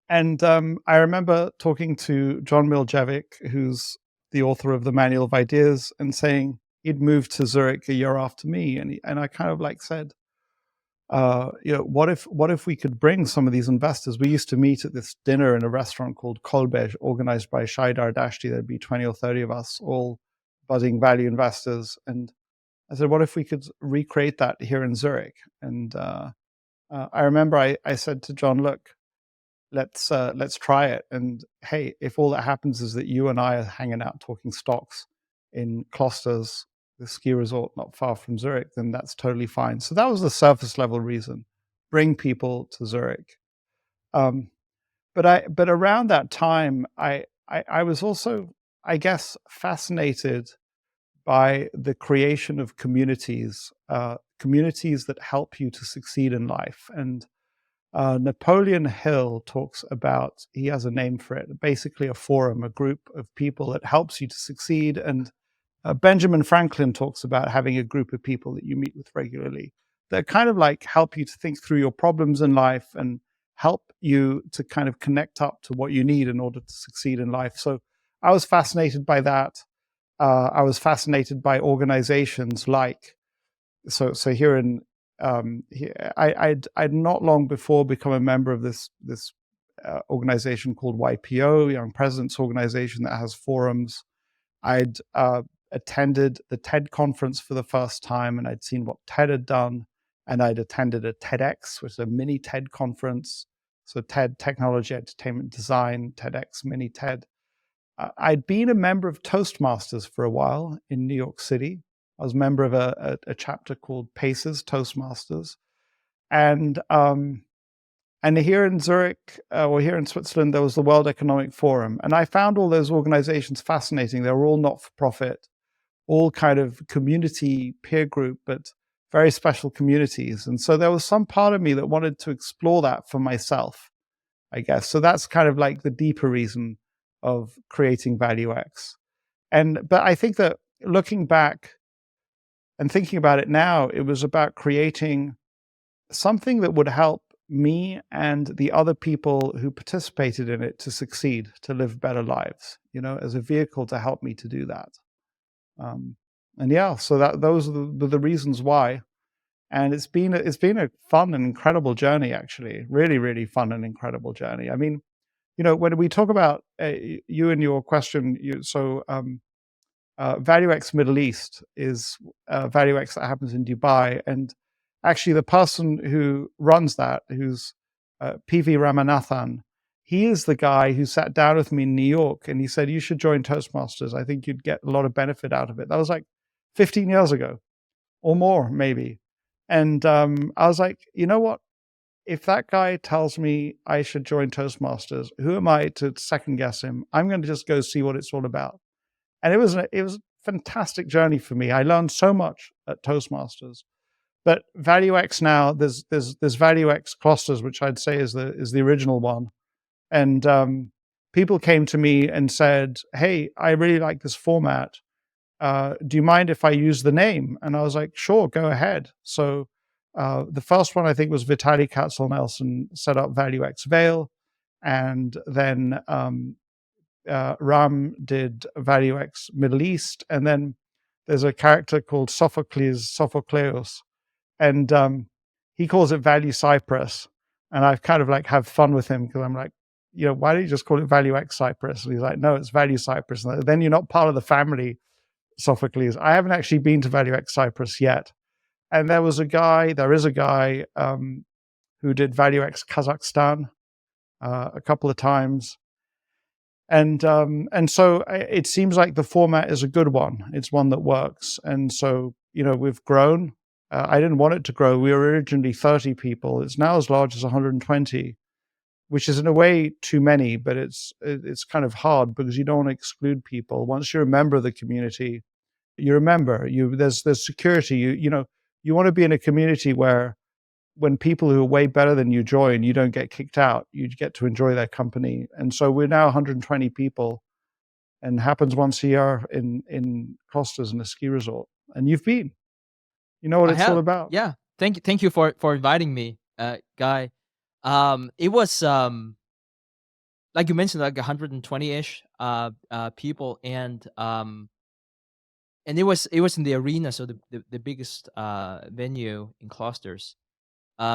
And I remember talking to John Miljevic, who's the author of the Manual of Ideas, and saying he'd moved to Zurich a year after me, and I kind of like said, what if we could bring some of these investors? We used to meet at this dinner in a restaurant called Kolbej, organized by Shai Dardashti. There'd be 20 or 30 of us, all budding value investors. And I said, what if we could recreate that here in Zurich? And I remember I said to John, look, let's try it. And hey, if all that happens is that you and I are hanging out talking stocks in Klosters, the ski resort not far from Zurich, then that's totally fine. So that was the surface level reason: bring people to Zurich. But around that time, I was also, I guess, fascinated by the creation of communities, communities that help you to succeed in life. And Napoleon Hill talks about, he has a name for it, basically a forum, a group of people that helps you to succeed. And Benjamin Franklin talks about having a group of people that you meet with regularly that kind of like help you to think through your problems in life and help you to kind of connect up to what you need in order to succeed in life. So I was fascinated by that. I was fascinated by organizations like, so here in I'd not long before become a member of this organization called YPO, Young Presidents Organization, that has forums. I'd attended the TED conference for the first time, and I'd seen what TED had done, and I'd attended a TEDx, which is a mini TED conference. So TED, Technology, Entertainment, Design, TEDx, mini TED. I'd been a member of Toastmasters for a while in New York City. I was a member of a chapter called PACES, Toastmasters. And here in Zurich, or here in Switzerland, there was the World Economic Forum. And I found all those organizations fascinating. They were all not-for-profit, all kind of community peer group, but very special communities. And so there was some part of me that wanted to explore that for myself, I guess. So that's kind of like the deeper reason of creating ValueX. But I think that looking back and thinking about it now, it was about creating something that would help me and the other people who participated in it to succeed, to live better lives, as a vehicle to help me to do that. And yeah, so those are the reasons why. And it's been a fun and incredible journey, actually. Really, really fun and incredible journey. I mean, when we talk about you and your question, ValueX Middle East is ValueX that happens in Dubai. And actually the person who runs that, who's PV Ramanathan, he is the guy who sat down with me in New York and he said, you should join Toastmasters. I think you'd get a lot of benefit out of it. That was like 15 years ago or more, maybe. And I was like, you know what? If that guy tells me I should join Toastmasters, who am I to second guess him? I'm going to just go see what it's all about. And it was a fantastic journey for me. I learned so much at Toastmasters. But ValueX now, there's ValueX Clusters, which I'd say is the original one. And people came to me and said, "Hey, I really like this format. Do you mind if I use the name?" And I was like, "Sure, go ahead." So the first one I think was Vitaly Katzel-Nelson set up ValueX Veil, and then Ram did ValueX Middle East, and then there's a character called Sophocleus, and he calls it Value Cyprus, and I've kind of like have fun with him because I'm like, why don't you just call it ValueX Cyprus? And he's like, no, it's Value Cyprus. And then you're not part of the family, Sophocles. I haven't actually been to ValueX Cyprus yet. And there is a guy who did ValueX Kazakhstan a couple of times. And so it seems like the format is a good one. It's one that works. And so, we've grown. I didn't want it to grow. We were originally 30 people. It's now as large as 120, which is in a way too many, but it's kind of hard because you don't want to exclude people. Once you're a member of the community, you're a member. There's security. You want to be in a community where when people who are way better than you join, you don't get kicked out. You get to enjoy their company. And so we're now 120 people, and happens once a year in Costas in a ski resort. And you've been. You know what I it's all have. about. Yeah. Thank you for inviting me, Guy. It was like you mentioned, like 120-ish people, and it was in the arena, so the biggest venue in Clusters.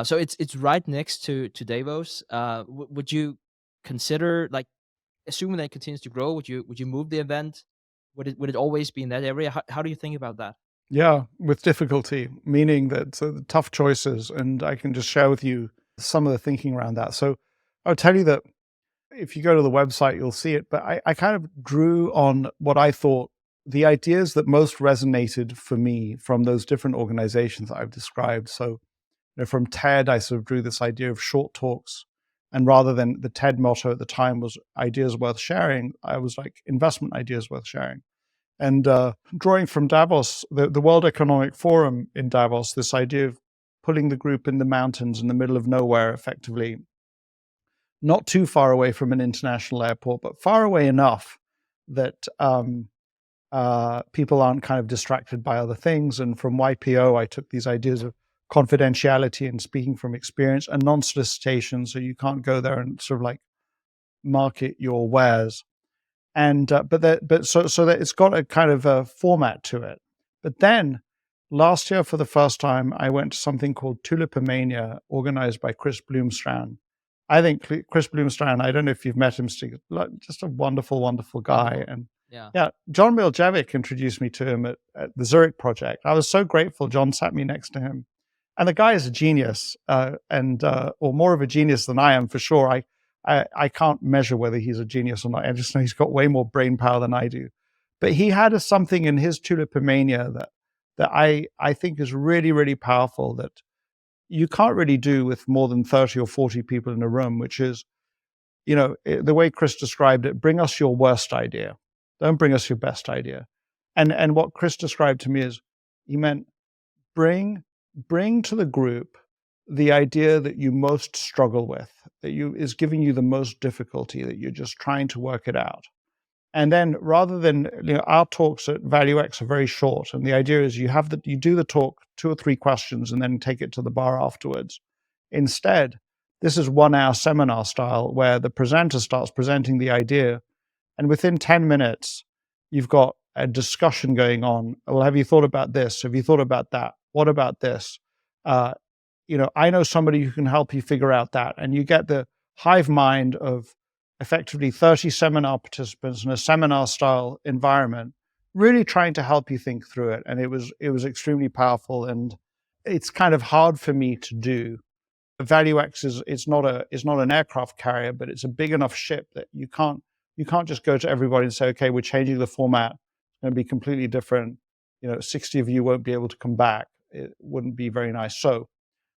So it's right next to Davos. Would you consider, like, assuming that it continues to grow, would you move the event? Would it always be in that area? How do you think about that? Yeah, with difficulty, meaning that tough choices. And I can just share with you some of the thinking around that. So I'll tell you that if you go to the website, you'll see it. But I kind of drew on what I thought the ideas that most resonated for me from those different organizations that I've described. So from TED, I sort of drew this idea of short talks. And rather than the TED motto at the time was ideas worth sharing, I was like investment ideas worth sharing. And drawing from Davos, the World Economic Forum in Davos, this idea of putting the group in the mountains in the middle of nowhere, effectively, not too far away from an international airport, but far away enough that people aren't kind of distracted by other things. And from YPO, I took these ideas of confidentiality and speaking from experience and non-solicitation, so you can't go there and sort of like market your wares. And so that it's got a kind of a format to it. But then last year, for the first time, I went to something called Tulipomania, organized by Chris Bloomstrand. I think Chris Bloomstrand, I don't know if you've met him, Stig, just a wonderful, wonderful guy. Wonderful. And Yeah. John Miljevic introduced me to him at the Zurich project. I was so grateful. John sat me next to him. And the guy is a genius, or more of a genius than I am, for sure. I can't measure whether he's a genius or not. I just know he's got way more brain power than I do. But he had something in his Tulipomania that I think is really, really powerful, that you can't really do with more than 30 or 40 people in a room, which is, the way Chris described it, bring us your worst idea. Don't bring us your best idea. And what Chris described to me is, he meant bring to the group the idea that you most struggle with, that is giving you the most difficulty, that you're just trying to work it out. And then rather than, our talks at ValueX are very short. And the idea is you do the talk, 2 or 3 questions, and then take it to the bar afterwards. Instead, this is 1-hour seminar style where the presenter starts presenting the idea. And within 10 minutes, you've got a discussion going on. Well, have you thought about this? Have you thought about that? What about this? I know somebody who can help you figure out that. And you get the hive mind of effectively 30 seminar participants in a seminar style environment, really trying to help you think through it. And it was extremely powerful. And it's kind of hard for me to do. ValueX is not an aircraft carrier, but it's a big enough ship that you can't just go to everybody and say, okay, we're changing the format. It's going to be completely different. 60 of you won't be able to come back. It wouldn't be very nice. So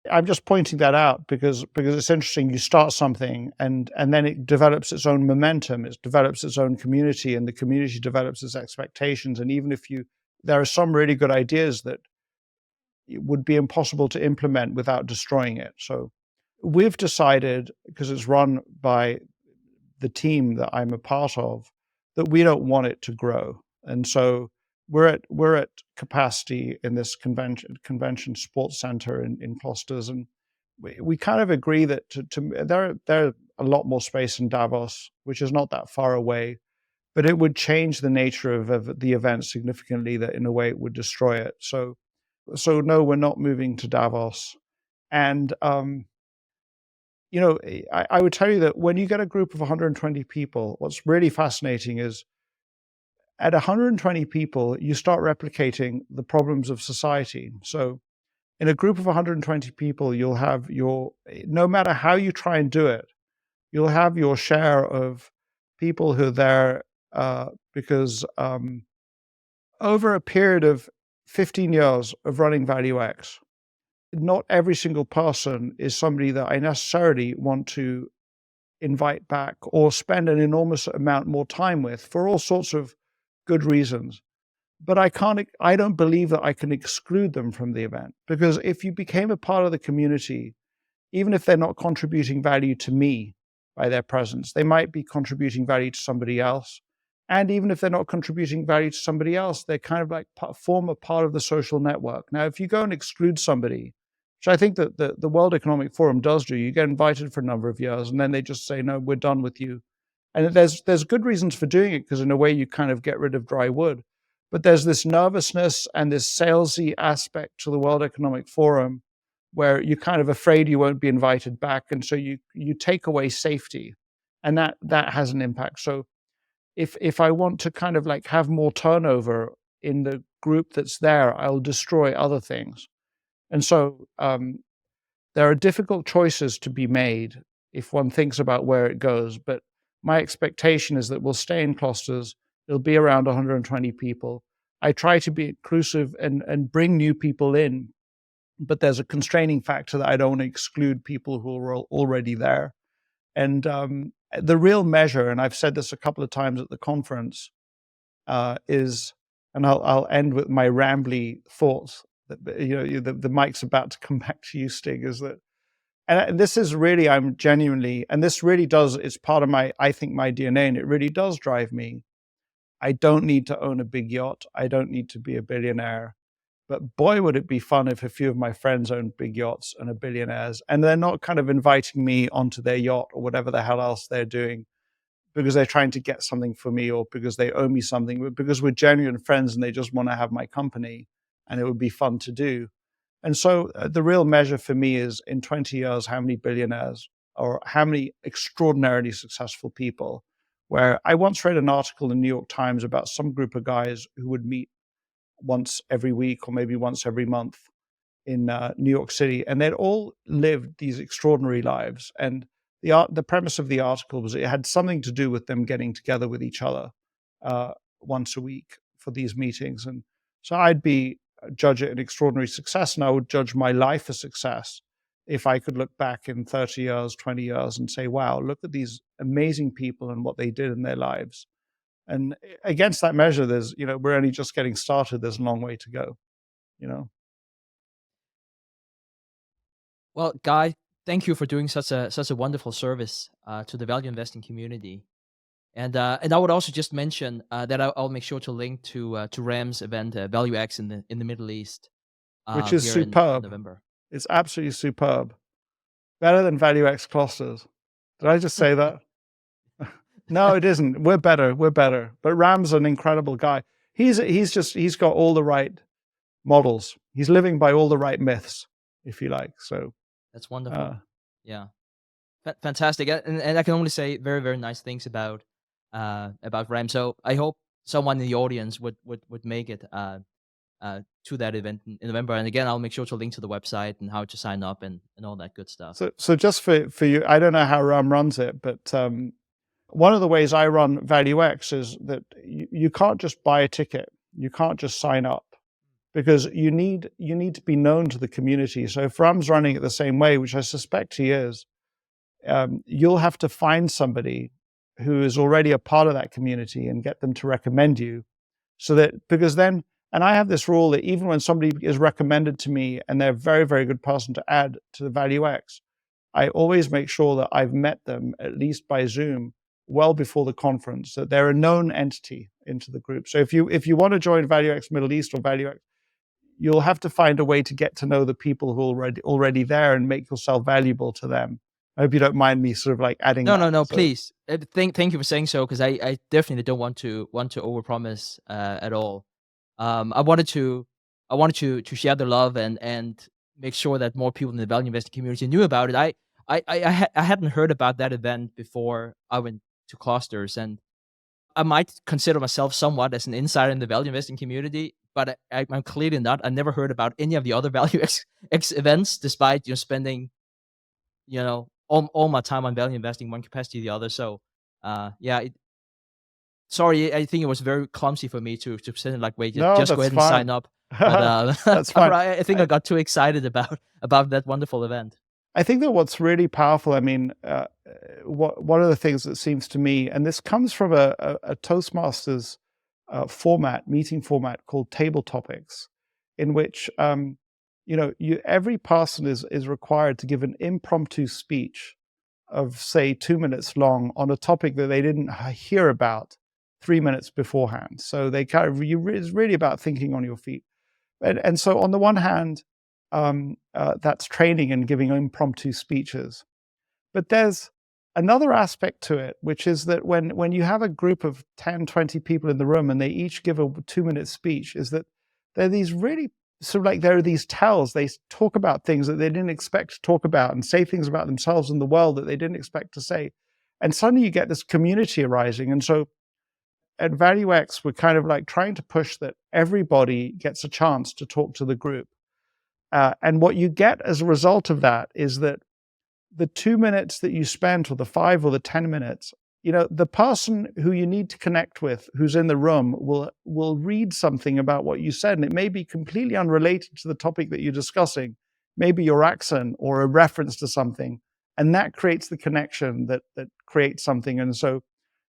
I'm just pointing that out because it's interesting. You start something and then it develops its own momentum. It develops its own community, and the community develops its expectations. And even if there are some really good ideas that it would be impossible to implement without destroying it. So we've decided, because it's run by the team that I'm a part of, that we don't want it to grow. And so we're at capacity in this convention sports center in Klosters, and we kind of agree that there are a lot more space in Davos, which is not that far away, but it would change the nature of the event significantly. That in a way it would destroy it. So no, we're not moving to Davos, and I would tell you that when you get a group of 120 people, what's really fascinating is at 120 people, you start replicating the problems of society. So in a group of 120 people, you'll have no matter how you try and do it, you'll have your share of people who are there because over a period of 15 years of running ValueX, not every single person is somebody that I necessarily want to invite back or spend an enormous amount more time with for all sorts of good reasons. But I don't believe that I can exclude them from the event, because if you became a part of the community, even if they're not contributing value to me by their presence, they might be contributing value to somebody else. And even if they're not contributing value to somebody else, they kind of like form a part of the social network. Now, if you go and exclude somebody, which I think that the World Economic Forum does do, you get invited for a number of years and then they just say, no, we're done with you. And there's good reasons for doing it, because in a way you kind of get rid of dry wood. But there's this nervousness and this salesy aspect to the World Economic Forum where you're kind of afraid you won't be invited back. And so you take away safety, and that has an impact. So if I want to kind of like have more turnover in the group that's there, I'll destroy other things. And so there are difficult choices to be made if one thinks about where it goes. But my expectation is that we'll stay in clusters. It'll be around 120 people. I try to be inclusive and bring new people in, but there's a constraining factor that I don't want to exclude people who are already there. And the real measure, and I've said this a couple of times at the conference, is, and I'll end with my rambly thoughts. That, the mic's about to come back to you, Stig. Is that, and this is really, I'm genuinely, and this really does. It's part of I think my DNA, and it really does drive me. I don't need to own a big yacht. I don't need to be a billionaire. But boy, would it be fun if a few of my friends owned big yachts and are billionaires, and they're not kind of inviting me onto their yacht or whatever the hell else they're doing because they're trying to get something for me or because they owe me something, but because we're genuine friends and they just want to have my company and it would be fun to do. And so the real measure for me is in 20 years, how many billionaires or how many extraordinarily successful people, where I once read an article in the New York Times about some group of guys who would meet once every week or maybe once every month in New York City, and they'd all lived these extraordinary lives. And the premise of the article was it had something to do with them getting together with each other once a week for these meetings. And so I'd judge it an extraordinary success, and I would judge my life a success if I could look back in 30 years, 20 years and say, wow, look at these amazing people and what they did in their lives. And against that measure, there's, we're only just getting started. There's a long way to go, you know. Well, Guy, thank you for doing such a wonderful service to the value investing community. And I would also just mention that I'll make sure to link to Ram's event, ValueX in the Middle East, Which is here in superb. November. It's absolutely superb. Better than ValueX clusters. Did I just say that? No, it isn't. We're better. We're better. But Ram's an incredible guy. He's got all the right models. He's living by all the right myths, if you like. So That's wonderful. Yeah, fantastic. And I can only say very, very nice things about Ram. So I hope someone in the audience would make it to that event in November. And again, I'll make sure to link to the website and how to sign up and all that good stuff. So just for you, I don't know how Ram runs it, but one of the ways I run ValueX is that you can't just buy a ticket. You can't just sign up, because you need to be known to the community. So if Ram's running it the same way, which I suspect he is, you'll have to find somebody who is already a part of that community and get them to recommend you. So that, because then, and I have this rule that even when somebody is recommended to me and they're a very, very good person to add to the ValueX, I always make sure that I've met them at least by Zoom well before the conference, that they're a known entity into the group. So if you want to join ValueX Middle East or ValueX, you'll have to find a way to get to know the people who are already there and make yourself valuable to them. I hope you don't mind me sort of like adding. No, that. no, please. Thank you for saying so, because I definitely don't want to overpromise at all. I wanted to share the love and make sure that more people in the value investing community knew about it. I hadn't heard about that event before I went to clusters, and I might consider myself somewhat as an insider in the value investing community, but I'm clearly not. I never heard about any of the other ValueX events, despite spending all my time on value investing, one capacity or the other. So, yeah, sorry, I think it was very clumsy for me to say like, wait, No, just go that's ahead and sign fine. up. But That's fine. I think I got too excited about that wonderful event. I think that what's really powerful, I mean, one of the things that seems to me, and this comes from a Toastmasters meeting format called Table Topics, in which every person is required to give an impromptu speech of, say, 2 minutes long on a topic that they didn't hear about 3 minutes beforehand. So they it's really about thinking on your feet. And so on the one hand, that's training and giving impromptu speeches. But there's another aspect to it, which is that when you have a group of 10, 20 people in the room and they each give a 2-minute speech, is that there are these really sort of like, there are these tells. They talk about things that they didn't expect to talk about and say things about themselves and the world that they didn't expect to say. And suddenly you get this community arising. And so at ValueX, we're kind of like trying to push that everybody gets a chance to talk to the group. And what you get as a result of that is that the 2 minutes that you spent, or the 5 or the 10 minutes, the person who you need to connect with, who's in the room, will read something about what you said, and it may be completely unrelated to the topic that you're discussing, maybe your accent or a reference to something, and that creates the connection that creates something. And so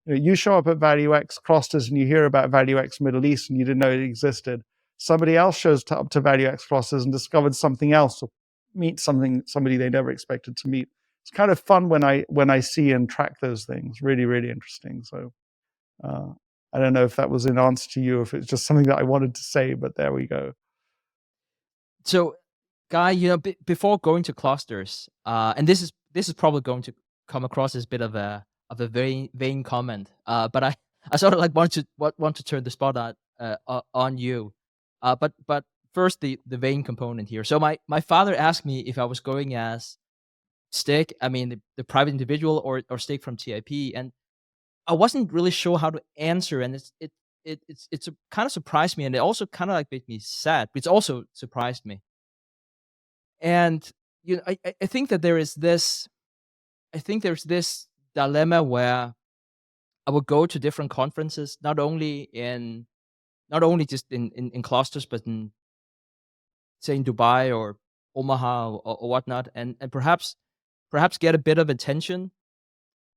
you show up at ValueX clusters and you hear about ValueX Middle East and you didn't know it existed. Somebody else shows up to ValueX clusters and discovered something else, or meet somebody they never expected to meet. It's kind of fun when I see and track those things. Really, really interesting. So I don't know if that was in answer to you, if it's just something that I wanted to say, but there we go. So, Guy, before going to clusters, and this is probably going to come across as a bit of a vain comment, but I sort of like want to turn the spotlight on you, but first the vain component here. So my father asked me if I was going as Stig, I mean the private individual, or Stig from TIP, and I wasn't really sure how to answer, and it's kind of surprised me, and it also kind of like made me sad. But it's also surprised me. And I think that there is this. I think there's this dilemma where I would go to different conferences, not only just in clusters, but in, say, in Dubai or Omaha or whatnot, and perhaps get a bit of attention,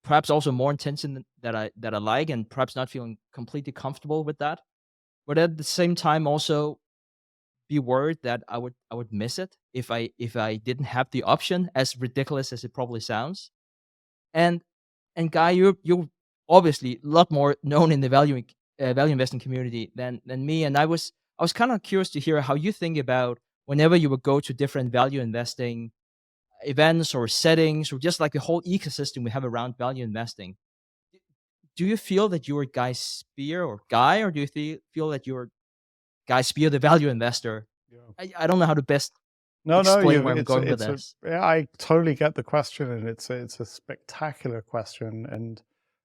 perhaps also more attention that I like, and perhaps not feeling completely comfortable with that. But at the same time, also be worried that I would miss it if I didn't have the option, as ridiculous as it probably sounds. And Guy, you're obviously a lot more known in the value investing community than me, and I was kind of curious to hear how you think about whenever you would go to different value investing events or settings, or just like the whole ecosystem we have around value investing. Do you feel that you're Guy Spier or Guy, or do you feel that you're Guy Spier, the value investor? Yeah. I don't know how to best No, explain you where I'm going with it's a this. yeah, I totally get the question, and it's a spectacular question. And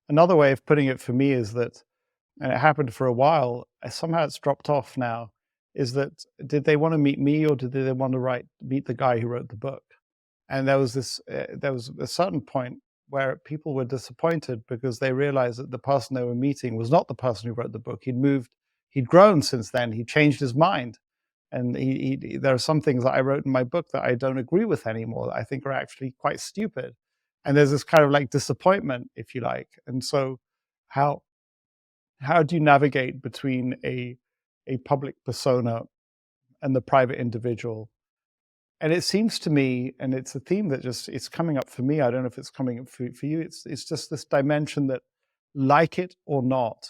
another way of putting it for me is that, and it happened for a while, somehow it's dropped off now, is that, did they want to meet me, or did they want to meet the guy who wrote the book? And there was a certain point where people were disappointed because they realized that the person they were meeting was not the person who wrote the book. He'd grown since then. He changed his mind, and there are some things that I wrote in my book that I don't agree with anymore, that I think are actually quite stupid. And there's this kind of like disappointment, if you like. And so, how do you navigate between a public persona and the private individual? And it seems to me, and it's a theme that it's coming up for me. I don't know if it's coming up for you. It's just this dimension that, like it or not,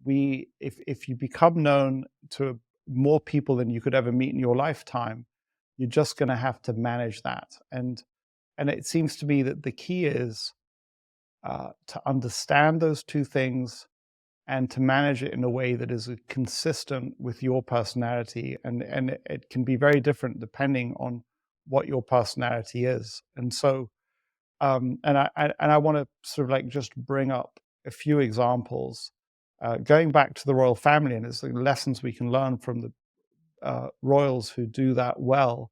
if you become known to more people than you could ever meet in your lifetime, you're just going to have to manage that. And it seems to me that the key is to understand those two things and to manage it in a way that is consistent with your personality. And it can be very different depending on what your personality is. And so And I want to sort of like just bring up a few examples, going back to the royal family, and it's the lessons we can learn from the royals who do that well.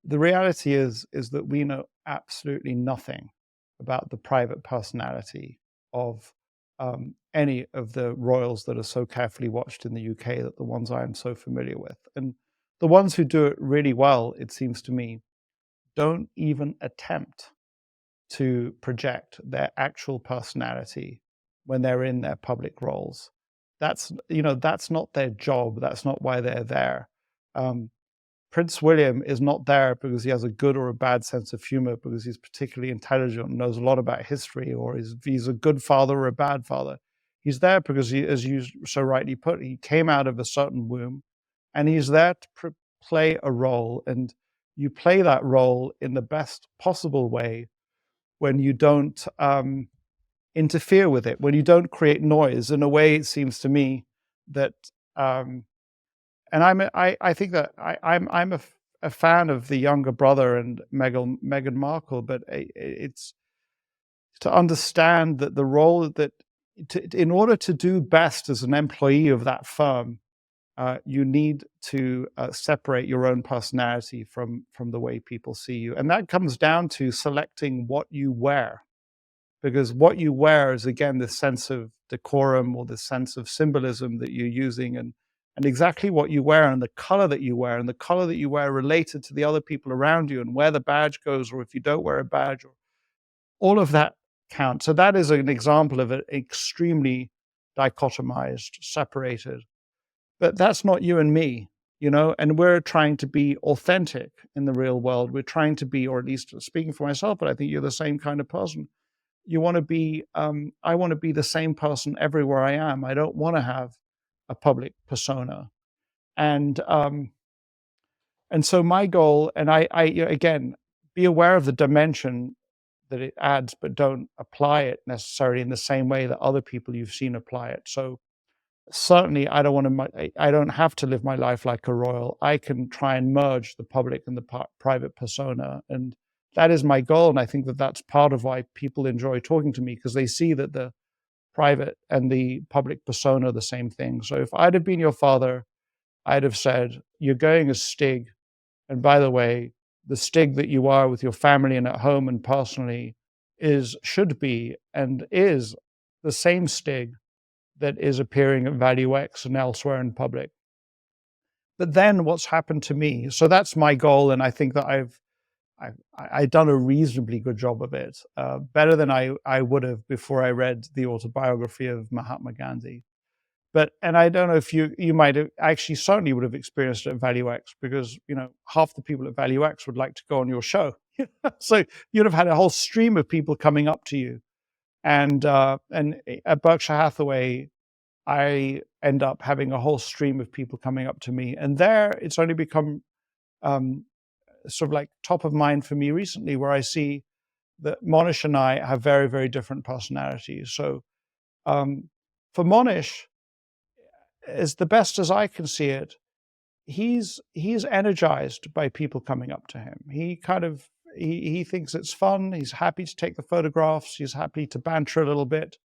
The reality is that we know absolutely nothing about the private personality of any of the royals that are so carefully watched in the UK, that the ones I am so familiar with. And the ones who do it really well, it seems to me, don't even attempt to project their actual personality when they're in their public roles. That's not their job. That's not why they're there. Um, Prince William is not there because he has a good or a bad sense of humor, because he's particularly intelligent and knows a lot about history, or he's a good father or a bad father. He's there because he, as you so rightly put, he came out of a certain womb, and he's there to play a role. And you play that role in the best possible way when you don't interfere with it, when you don't create noise. In a way, it seems to me that and I think that I'm a fan of the younger brother and Meghan Markle, but it's to understand that the role that in order to do best as an employee of that firm, you need to separate your own personality from the way people see you, and that comes down to selecting what you wear. Because what you wear is, again, this sense of decorum or this sense of symbolism that you're using, and exactly what you wear and the color that you wear, and the color that you wear related to the other people around you, and where the badge goes, or if you don't wear a badge, or all of that counts. So that is an example of an extremely dichotomized, separated. But that's not you and me, and we're trying to be authentic in the real world. We're trying to be, or at least speaking for myself, but I think you're the same kind of person. You want to be, I want to be the same person everywhere I am. I don't want to have a public persona. And so my goal, and again, be aware of the dimension that it adds, but don't apply it necessarily in the same way that other people you've seen apply it. So certainly, I don't have to live my life like a royal. I can try and merge the public and the private persona, and that is my goal. And I think that that's part of why people enjoy talking to me, because they see that the private and the public persona are the same thing. So if I'd have been your father, I'd have said, you're going as Stig. And by the way, the Stig that you are with your family and at home and personally should be and is the same Stig that is appearing at VALUEx and elsewhere in public. But then what's happened to me, so that's my goal, and I think that I've done a reasonably good job of it, better than I would have before I read the autobiography of Mahatma Gandhi. And I don't know if you might have actually certainly would have experienced it at VALUEx, because half the people at VALUEx would like to go on your show. So you'd have had a whole stream of people coming up to you, and at Berkshire Hathaway, I end up having a whole stream of people coming up to me, and there it's only become sort of like top of mind for me recently, where I see that Monish and I have very, very different personalities. So for Monish, as the best as I can see it, he's energized by people coming up to him. He thinks it's fun. He's happy to take the photographs. He's happy to banter a little bit.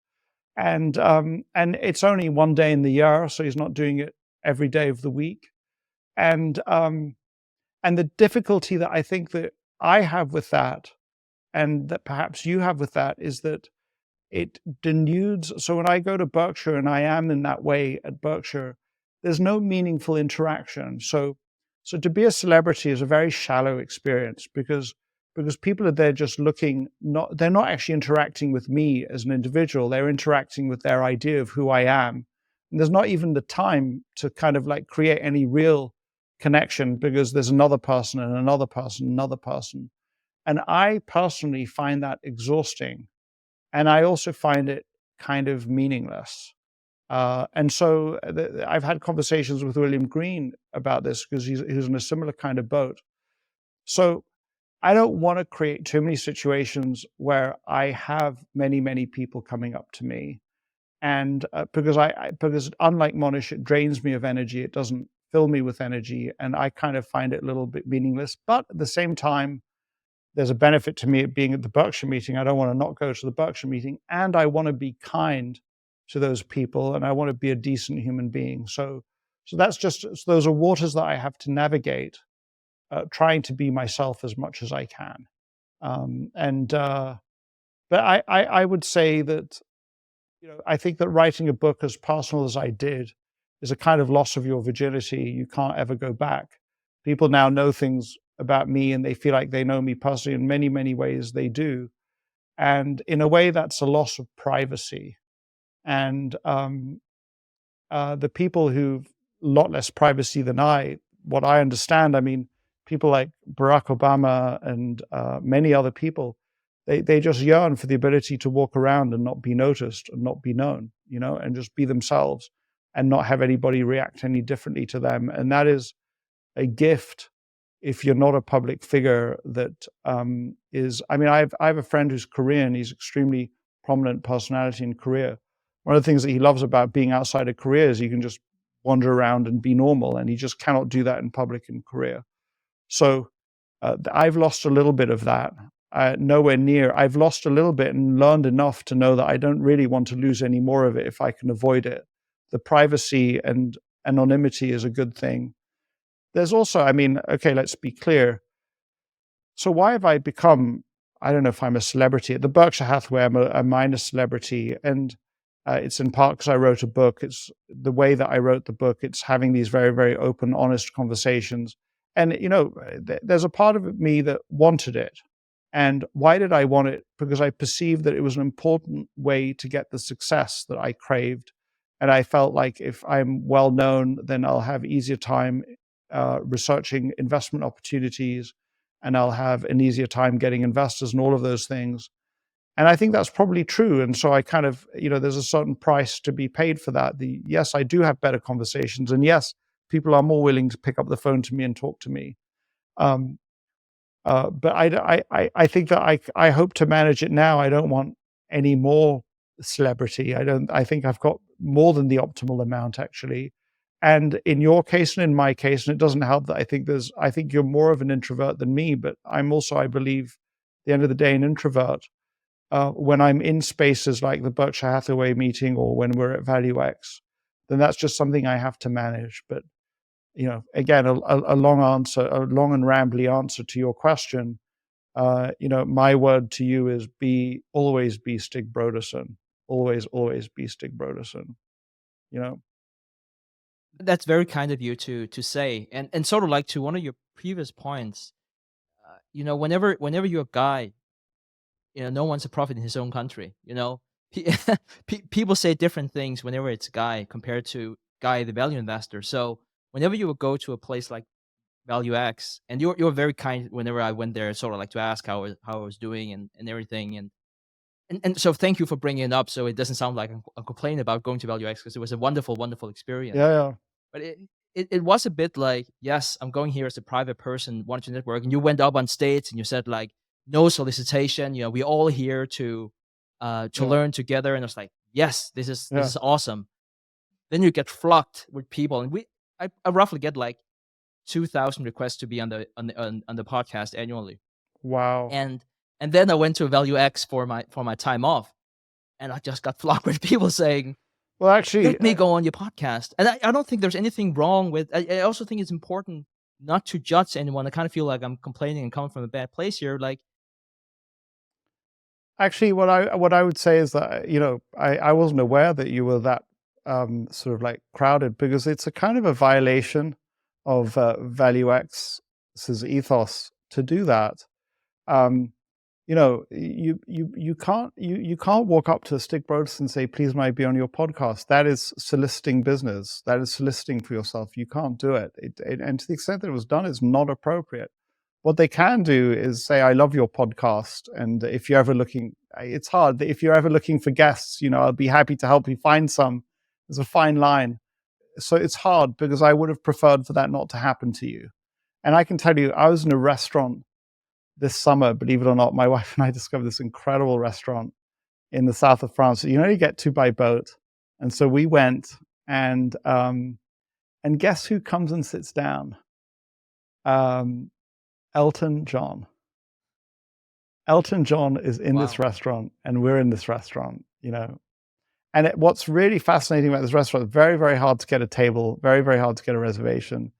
And it's only one day in the year, so he's not doing it every day of the week. And the difficulty that I think that I have with that, and that perhaps you have with that, is that it denudes. So when I go to Berkshire, and I am in that way at Berkshire, there's no meaningful interaction. So to be a celebrity is a very shallow experience, because people are there just looking, they're not actually interacting with me as an individual. They're interacting with their idea of who I am. And there's not even the time to kind of like create any real connection, because there's another person and another person, another person. And I personally find that exhausting. And I also find it kind of meaningless. And so I've had conversations with William Green about this, because he's in a similar kind of boat. So I don't want to create too many situations where I have many, many people coming up to me. And because unlike Monish, it drains me of energy. It doesn't fill me with energy. And I kind of find it a little bit meaningless. But at the same time, there's a benefit to me at being at the Berkshire meeting. I don't want to not go to the Berkshire meeting, and I want to be kind to those people, and I want to be a decent human being. So that's just, so those are waters that I have to navigate, trying to be myself as much as I can. And but I would say that, I think that writing a book as personal as I did is a kind of loss of your virginity. You can't ever go back. People now know things about me, and they feel like they know me personally. In many, many ways they do. And in a way, that's a loss of privacy. And the people who've a lot less privacy than what I understand, I mean, people like Barack Obama and many other people, they just yearn for the ability to walk around and not be noticed and not be known, and just be themselves and not have anybody react any differently to them. And that is a gift if you're not a public figure. That is, I mean, I have a friend who's Korean. He's extremely prominent personality in Korea. One of the things that he loves about being outside of Korea is you can just wander around and be normal, and he just cannot do that in public in Korea. So I've lost a little bit of that. Nowhere near. I've lost a little bit and learned enough to know that I don't really want to lose any more of it if I can avoid it. The privacy and anonymity is a good thing. There's also, I mean, okay, let's be clear. So why have I become, I don't know if I'm a celebrity. At the Berkshire Hathaway, I'm a minor celebrity. And it's in part because I wrote a book. It's the way that I wrote the book. It's having these very, very open, honest conversations. And, there's a part of me that wanted it. And why did I want it? Because I perceived that it was an important way to get the success that I craved. And I felt like if I'm well known, then I'll have easier time researching investment opportunities, and I'll have an easier time getting investors and all of those things. And I think that's probably true. And so I kind of, there's a certain price to be paid for that. Yes, I do have better conversations. And yes, people are more willing to pick up the phone to me and talk to me. But I think that I hope to manage it now. I don't want any more celebrity. I think I've got more than the optimal amount, actually. And in your case and in my case, and it doesn't help that I think you're more of an introvert than me, but I'm also, I believe, at the end of the day, an introvert. When I'm in spaces like the Berkshire Hathaway meeting or when we're at VALUEx, then that's just something I have to manage. But, again, a long answer, a long and rambly answer to your question. My word to you is always be Stig Brodersen. Always be Stig Brodersen. That's very kind of you to say, and sort of like to one of your previous points. Whenever you're a guy, no one's a prophet in his own country. Pe- people say different things whenever it's a guy compared to guy the value investor. So whenever you would go to a place like ValueX, and you're very kind whenever I went there, sort of like to ask how I was doing and everything, and so thank you for bringing it up, so it doesn't sound like I'm complaining about going to ValueX, because it was a wonderful, wonderful experience. Yeah, yeah. But it was a bit like, yes, I'm going here as a private person, wanting to network, and you went up on stage and you said like, no solicitation, we're all here to Yeah, learn together, and I was like, yes, this yeah. is awesome. Then you get flocked with people, and I roughly get like 2,000 requests to be on the podcast annually, Wow. and then I went to ValueX for my time off, and I just got flocked with people saying, Well, actually, "Let me go on your podcast." And I don't think there's anything wrong with. I also think it's important not to judge anyone. I kind of feel like I'm complaining and coming from a bad place here. Like, what I would say is that, I wasn't aware that you were that sort of like crowded, because it's a kind of a violation of ValueX's ethos to do that. Um, you can't walk up to Stig Brodersen and say, "Please, may I be on your podcast?" That is soliciting business. That is soliciting for yourself. You can't do it. And to the extent that it was done, it's not appropriate. What they can do is say, "I love your podcast, and if you're ever looking," it's hard. If you're ever looking for guests, I'll be happy to help you find some. There's a fine line. So it's hard, because I would have preferred for that not to happen to you. And I can tell you, I was in a restaurant this summer, believe it or not. My wife and I discovered this incredible restaurant in the south of France. You get to by boat. And so we went, and guess who comes and sits down? Elton John. Elton John is in this Wow. restaurant and we're in this restaurant, you know. And what's really fascinating about this restaurant, very, very hard to get a table, very, very hard to get a reservation.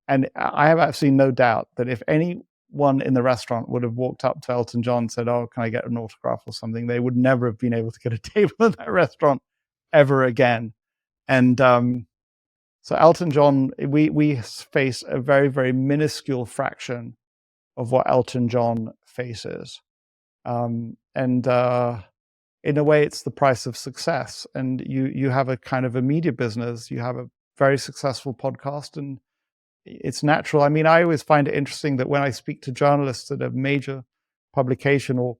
And I have absolutely no doubt that if anyone in the restaurant would have walked up to Elton John and said, "Oh, can I get an autograph or something?" they would never have been able to get a table in that restaurant ever again. And so Elton John, we face a very, very minuscule fraction of what Elton John faces. And in a way, it's the price of success. And you have a kind of a media business, you have a very successful podcast, and it's natural. I mean, I always find it interesting that when I speak to journalists at a major publication, or,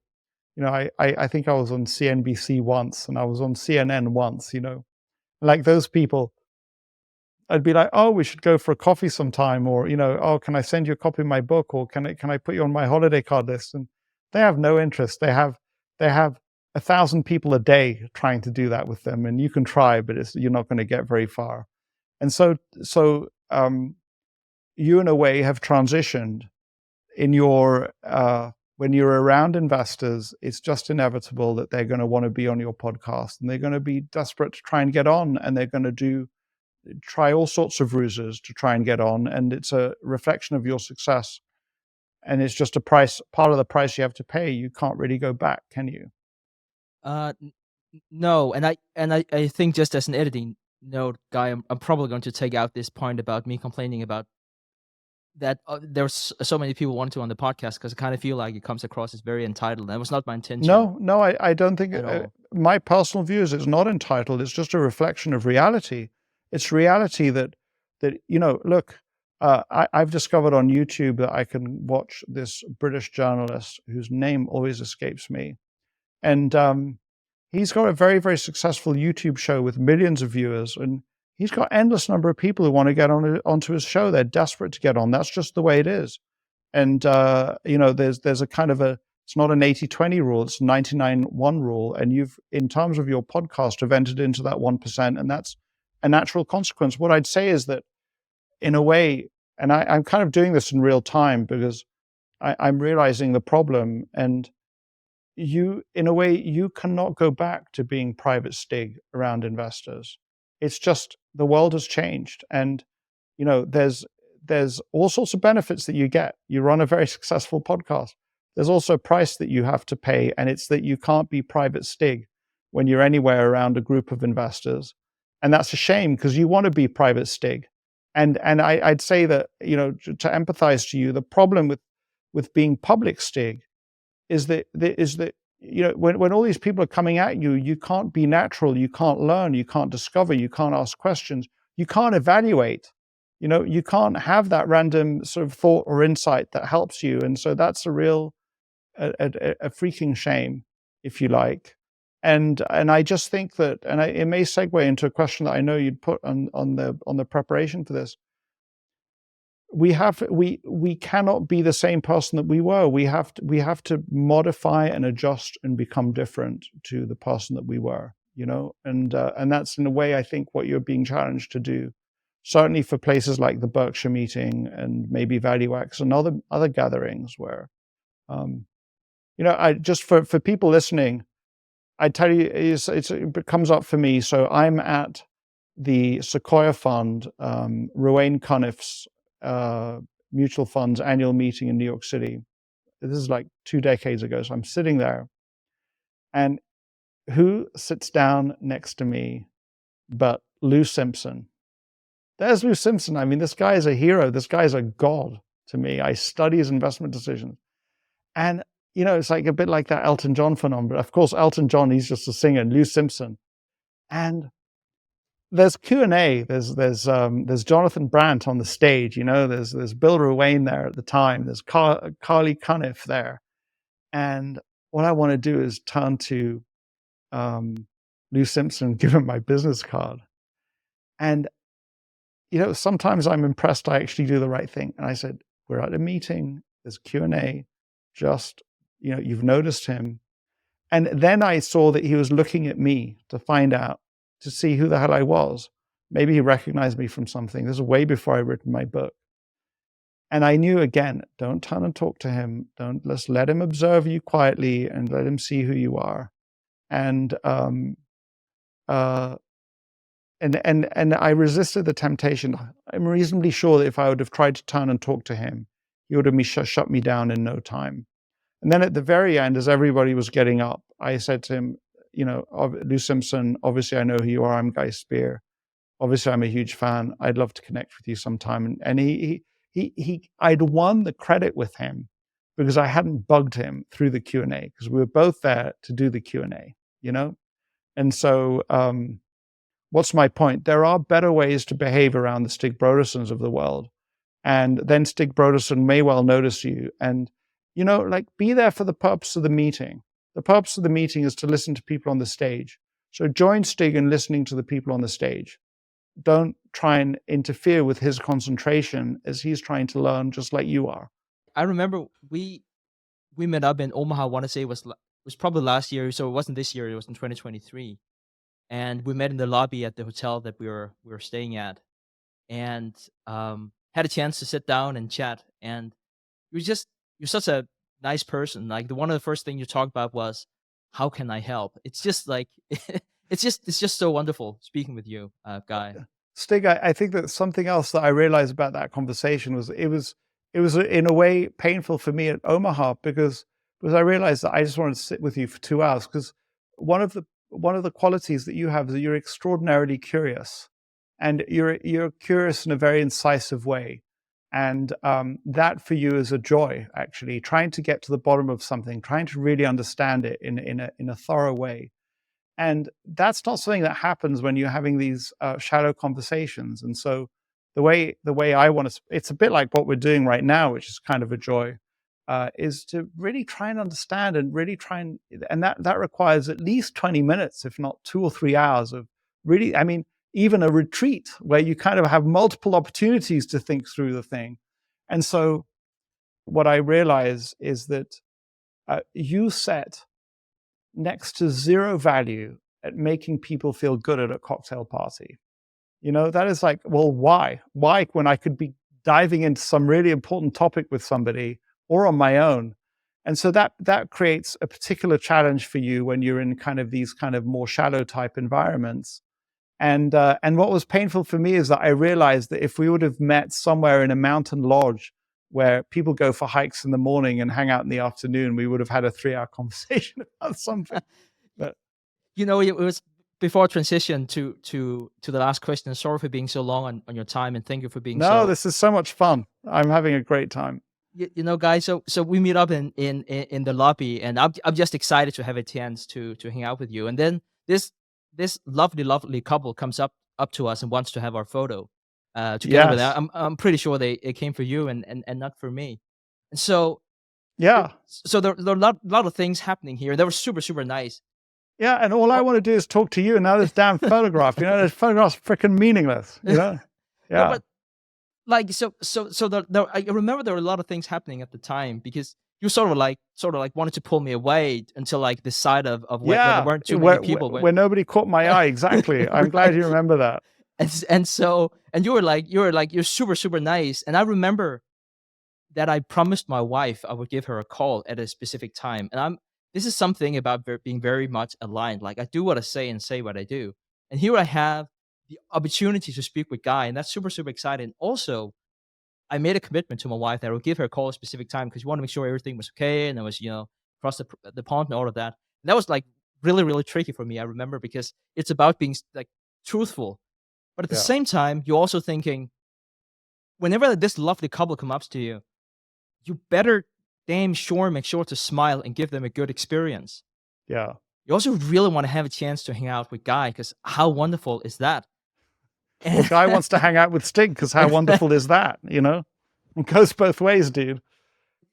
you know, I think I was on CNBC once and I was on CNN once, you know, like those people, I'd be like, "Oh, we should go for a coffee sometime," or, you know, "Oh, can I send you a copy of my book?" or "Can I put you on my holiday card list?" And they have no interest. They have 1,000 people a day trying to do that with them, and you can try, but you're not going to get very far. And so you, in a way, have transitioned in your when you're around investors. It's just inevitable that they're going to want to be on your podcast, and they're going to be desperate to try and get on, and they're going to try all sorts of ruses to try and get on, and it's a reflection of your success, and it's just a price, part of the price you have to pay. You can't really go back, can you? No, and I think just as an editing note, Guy, I'm probably going to take out this point about me complaining about that there's so many people want to on the podcast, because I kind of feel like it comes across as very entitled. That was not my intention No, I don't think at all. my personal view is it's not entitled. It's just a reflection of reality. It's reality that you know. Look, I've discovered on YouTube that I can watch this British journalist whose name always escapes me, and he's got a very, very successful YouTube show with millions of viewers, and he's got endless number of people who want to get onto his show. They're desperate to get on. That's just the way it is. And you know, there's a kind of it's not an 80-20 rule, it's a 99-1 rule. And you've, in terms of your podcast, have entered into that 1%, and that's a natural consequence. What I'd say is that, in a way, and I'm kind of doing this in real time because I'm realizing the problem, and in a way, you cannot go back to being private Stig around investors. It's just, the world has changed, and you know, there's all sorts of benefits that you get. You run a very successful podcast. There's also a price that you have to pay, and it's that you can't be private Stig when you're anywhere around a group of investors, and that's a shame because you want to be private Stig. And I'd say that, you know, to empathize to you, the problem with being public Stig is that you know, when all these people are coming at you, you can't be natural, you can't learn, you can't discover, you can't ask questions, you can't evaluate. You know, you can't have that random sort of thought or insight that helps you. And so that's a real, a freaking shame, if you like. And I just think that, and it may segue into a question that I know you'd put on the preparation for this. We cannot be the same person that we were. We have to modify and adjust and become different to the person that we were, you know, and that's, in a way, I think, what you're being challenged to do. Certainly for places like the Berkshire meeting and maybe VALUEx and other gatherings where, you know, I just, for people listening, I tell you, it comes up for me. So I'm at the Sequoia Fund, Rowan Cunniff's mutual fund's annual meeting in New York City. This is like 2 decades ago. So I'm sitting there, and who sits down next to me but Lou Simpson? There's Lou Simpson. I mean, this guy is a hero. This guy is a god to me. I study his investment decisions. And, you know, it's like a bit like that Elton John phenomenon. Of course, Elton John, he's just a singer, Lou Simpson. And there's Q&A. There's Jonathan Brandt on the stage, you know, there's Bill Ruane there at the time. There's Carly Cunniff there. And what I want to do is turn to Lou Simpson, give him my business card. And you know, sometimes I'm impressed I actually do the right thing. And I said, we're at a meeting, there's Q&A, just, you know, you've noticed him. And then I saw that he was looking at me to find out, to see who the hell I was. Maybe he recognized me from something. This is way before I'd written my book. And I knew, again, don't turn and talk to him. Don't, let's let him observe you quietly and let him see who you are. And uh, and I resisted the temptation. I'm reasonably sure that if I would have tried to turn and talk to him, he would have shut me down in no time. And then at the very end, as everybody was getting up, I said to him, Lou Simpson, obviously I know who you are. I'm Guy Spier. Obviously, I'm a huge fan. I'd love to connect with you sometime. And I'd won the credit with him because I hadn't bugged him through the Q&A, because we were both there to do the Q&A, And so, what's my point? There are better ways to behave around the Stig Brodersens of the world. And then Stig Brodersen may well notice you. And, be there for the purpose of the meeting. The purpose of the meeting is to listen to people on the stage. So join Stig in listening to the people on the stage. Don't try and interfere with his concentration as he's trying to learn just like you are. I remember we met up in Omaha. I want to say it was probably last year, so it wasn't this year. It was in 2023, and we met in the lobby at the hotel that we were staying at, and had a chance to sit down and chat. And you're such a nice person. Like, one of the first things you talked about was, how can I help? It's just like it's just so wonderful speaking with you, Guy. Stig, I think that something else that I realized about that conversation was it was in a way painful for me at Omaha because I realized that I just wanted to sit with you for 2 hours, because one of the qualities that you have is that you're extraordinarily curious, and you're curious in a very incisive way. And that for you is a joy, actually, trying to get to the bottom of something, trying to really understand it in a thorough way. And that's not something that happens when you're having these shallow conversations. And so the way I want to, it's a bit like what we're doing right now, which is kind of a joy, is to really try and understand and really try and that requires at least 20 minutes, if not 2 or 3 hours of really, I mean, even a retreat where you kind of have multiple opportunities to think through the thing. And so what I realize is that you set next to zero value at making people feel good at a cocktail party. That is like, well, why? Why, when I could be diving into some really important topic with somebody or on my own? And so that creates a particular challenge for you when you're in kind of these kind of more shallow type environments. And what was painful for me is that I realized that if we would have met somewhere in a mountain lodge where people go for hikes in the morning and hang out in the afternoon, we would have had a 3-hour conversation about something. But It was before transition to the last question. Sorry for being so long on your time, and thank you for being no, this is so much fun. I'm having a great time. Guys. So we meet up in the lobby, and I'm just excited to have a chance to hang out with you. And then this lovely couple comes up to us and wants to have our photo together with Yes. that. I'm pretty sure it came for you and not for me. And so Yeah. so there are a lot of things happening here. They were super nice. Yeah, and all I want to do is talk to you, and now this damn photograph. This photograph's freaking meaningless. No, Yeah. but like I remember there were a lot of things happening at the time, because you sort of like wanted to pull me away until like the side of when there weren't too many people. Where nobody caught my eye. Exactly. I'm glad you remember that. And you were like you're super nice. And I remember that I promised my wife I would give her a call at a specific time. And this is something about being very much aligned. Like, I do what I say and say what I do. And here I have the opportunity to speak with Guy, and that's super exciting. Also, I made a commitment to my wife that I would give her a call at a specific time, because you want to make sure everything was okay and I was, across the pond and all of that. And that was like really tricky for me. I remember, because it's about being like truthful, but at the Yeah. same time, you're also thinking, whenever this lovely couple comes up to you, you better damn sure make sure to smile and give them a good experience. Yeah. You also really want to have a chance to hang out with Guy, because how wonderful is that? Well, Guy wants to hang out with Stig, because how wonderful is that? It goes both ways, dude.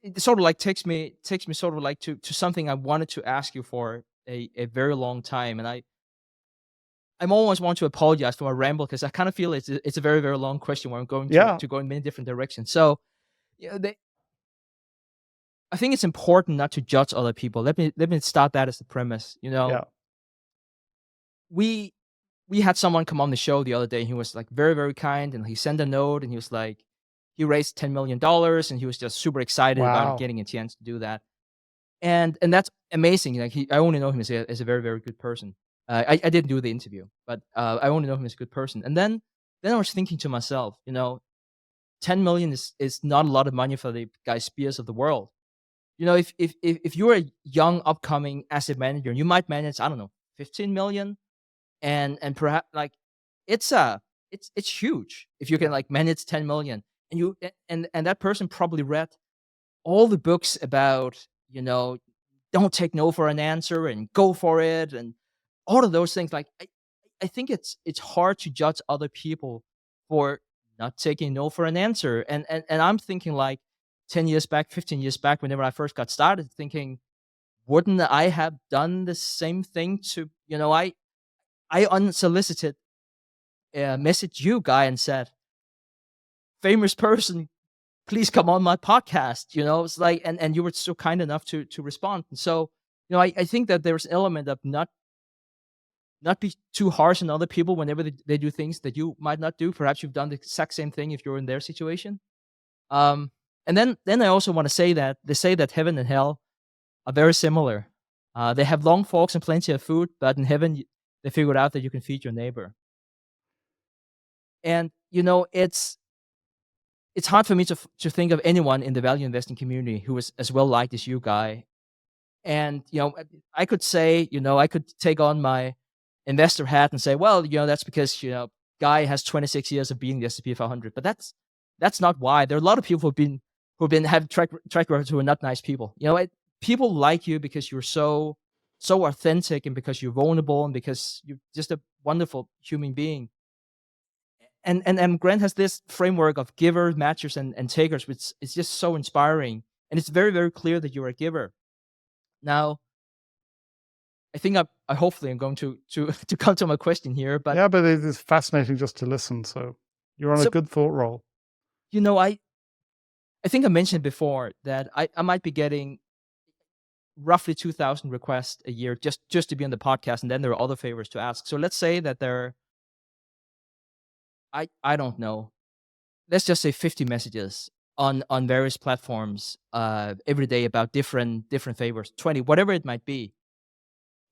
It sort of like takes me sort of like to something I wanted to ask you for a very long time. And I'm almost want to apologize for my ramble, because I kind of feel it's a very long question where I'm going to go in many different directions. So I think it's important not to judge other people. Let me start that as the premise. Yeah. We had someone come on the show the other day. He was like very kind, and he sent a note, and he was like, he raised $10 million, and he was just super excited about Wow. getting a chance to do that. And that's amazing. Like I only know him as a very very good person. I didn't do the interview, but I only know him as a good person. And then I was thinking to myself, 10 million is not a lot of money for the Guy Spiers of the world. If you're a young upcoming asset manager, you might manage, I don't know, 15 million, and perhaps like it's huge if you can Yeah. like manage 10 million, and and that person probably read all the books about, don't take no for an answer and go for it and all of those things. Like I think it's hard to judge other people for not taking no for an answer. And I'm thinking like 10 years back, 15 years back, whenever I first got started, thinking, wouldn't I have done the same thing to, I unsolicited messaged you, Guy, and said, famous person, please come on my podcast. It's like, and you were so kind enough to respond. And so, I think that there's an element of not be too harsh on other people whenever they do things that you might not do. Perhaps you've done the exact same thing if you're in their situation. Um, and then I also want to say that they say that heaven and hell are very similar. They have long forks and plenty of food, but in heaven they figured out that you can feed your neighbor. And it's hard for me to think of anyone in the value investing community who is as well liked as you, Guy. And I could say, I could take on my investor hat and say, well, that's because Guy has 26 years of being the S&P 500. But that's not why. There are a lot of people who've been have track records who are not nice people. People like you because you're so authentic, and because you're vulnerable, and because you're just a wonderful human being. And Grant has this framework of givers, matchers, and takers, which is just so inspiring. And it's very, very clear that you're a giver. Now, I think I hopefully I'm going to to come to my question here, but Yeah, but it is fascinating just to listen. So you're on a so good thought roll. I think I mentioned before that I might be getting roughly 2,000 requests a year just to be on the podcast, and then there are other favors to ask. So let's say that I don't know, let's just say 50 messages on various platforms every day about different favors, 20, whatever it might be.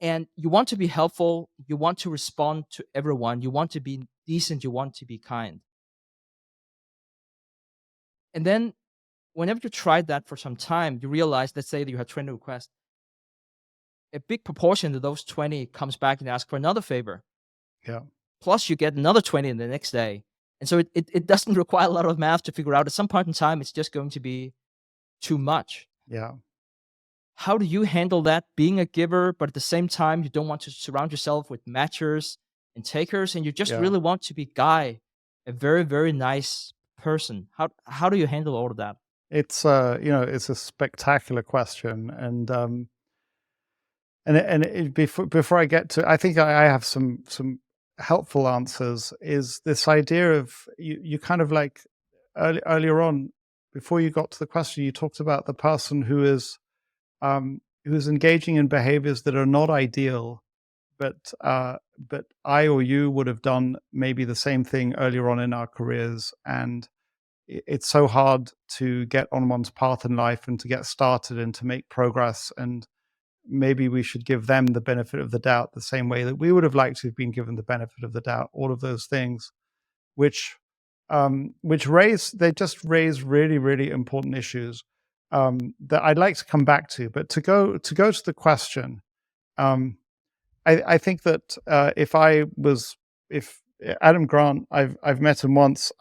And you want to be helpful, you want to respond to everyone, you want to be decent, you want to be kind. And then whenever you tried that for some time, you realize, let's say that you had 20 requests, a big proportion of those 20 comes back and asks for another favor. Yeah. Plus you get another 20 in the next day. And so it doesn't require a lot of math to figure out, at some point in time it's just going to be too much. Yeah. How do you handle that, being a giver, but at the same time you don't want to surround yourself with matchers and takers, and you just Yeah. really want to be Guy, a very, very nice person? How do you handle all of that? It's it's a spectacular question, and before I get to, I think I have some helpful answers. Is this idea of you kind of like earlier on, before you got to the question, you talked about the person who's engaging in behaviors that are not ideal, but I or you would have done maybe the same thing earlier on in our careers, and it's so hard to get on one's path in life and to get started and to make progress. And maybe we should give them the benefit of the doubt the same way that we would have liked to have been given the benefit of the doubt. All of those things, which they just raise really, really important issues that I'd like to come back to. But to the question, I think that if Adam Grant, I've met him once.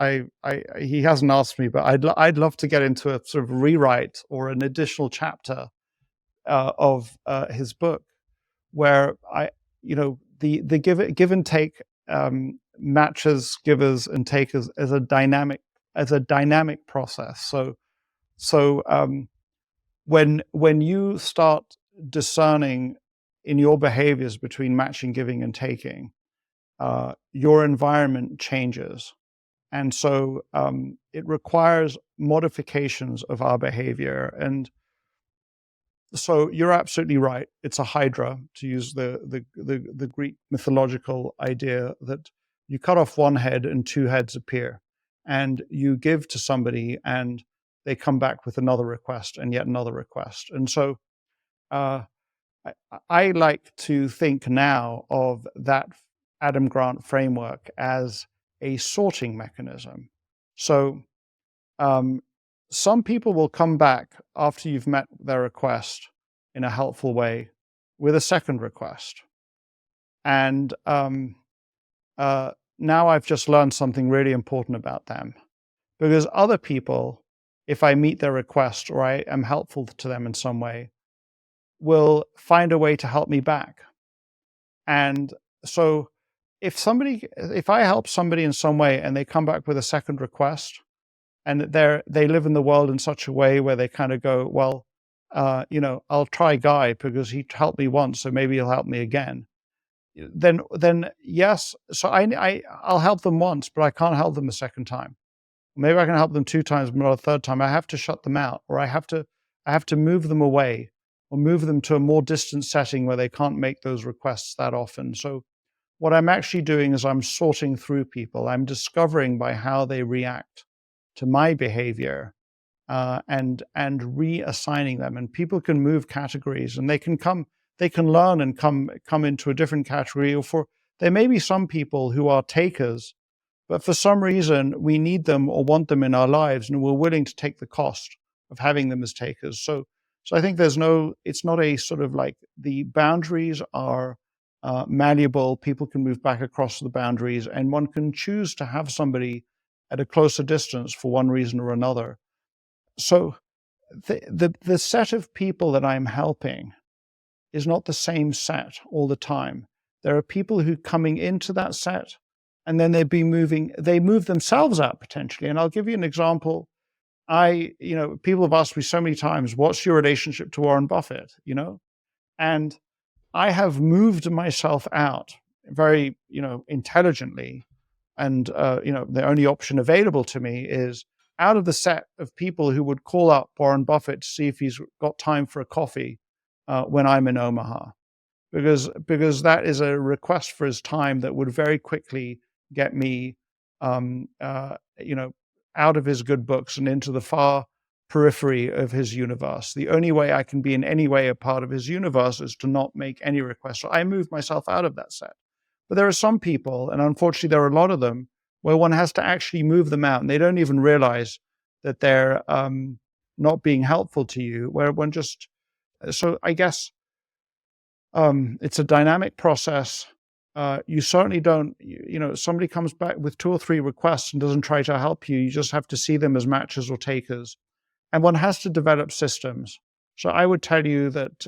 He hasn't asked me, but I'd love to get into a sort of rewrite or an additional chapter of his book, where the give and take matches givers and takers as a dynamic process. So when you start discerning in your behaviors between matching, giving, and taking, your environment changes. And so it requires modifications of our behavior. And so you're absolutely right. It's a hydra, to use the Greek mythological idea that you cut off one head and two heads appear. and you give to somebody and they come back with another request and yet another request. And so uh, I, I like to think now of that Adam Grant framework as a sorting mechanism. So um, some people will come back after you've met their request in a helpful way with a second request. And now I've just learned something really important about them. Because other people, if I meet their request or I am helpful to them in some way, will find a way to help me back. And so if I help somebody in some way and they come back with a second request, and they live in the world in such a way where they kind of go, well, I'll try Guy because he helped me once, so maybe he'll help me again. Then yes, so I'll help them once, but I can't help them a second time. Maybe I can help them 2 times, but not a third time. I have to shut them out, or I have to move them away, or move them to a more distant setting where they can't make those requests that often. So what I'm actually doing is I'm sorting through people. I'm discovering by how they react to my behavior, and reassigning them. And people can move categories, and they can learn and come into a different category. Or there may be some people who are takers, but for some reason we need them or want them in our lives, and we're willing to take the cost of having them as takers. So I think it's not a sort of like, the boundaries are malleable. People can move back across the boundaries, and one can choose to have somebody at a closer distance for one reason or another. So the set of people that I'm helping is not the same set all the time. There are people who coming into that set, and then they move themselves out potentially. And I'll give you an example. People have asked me so many times, what's your relationship to Warren Buffett? And I have moved myself out very, intelligently. And, the only option available to me is out of the set of people who would call up Warren Buffett to see if he's got time for a coffee when I'm in Omaha, because that is a request for his time that would very quickly get me, out of his good books and into the far periphery of his universe. The only way I can be in any way a part of his universe is to not make any requests. So I move myself out of that set. But there are some people, and unfortunately there are a lot of them, where one has to actually move them out, and they don't even realize that they're not being helpful to you, where one just... So I guess it's a dynamic process. You certainly don't, somebody comes back with 2 or 3 requests and doesn't try to help you. You just have to see them as matchers or takers. And one has to develop systems. So I would tell you that,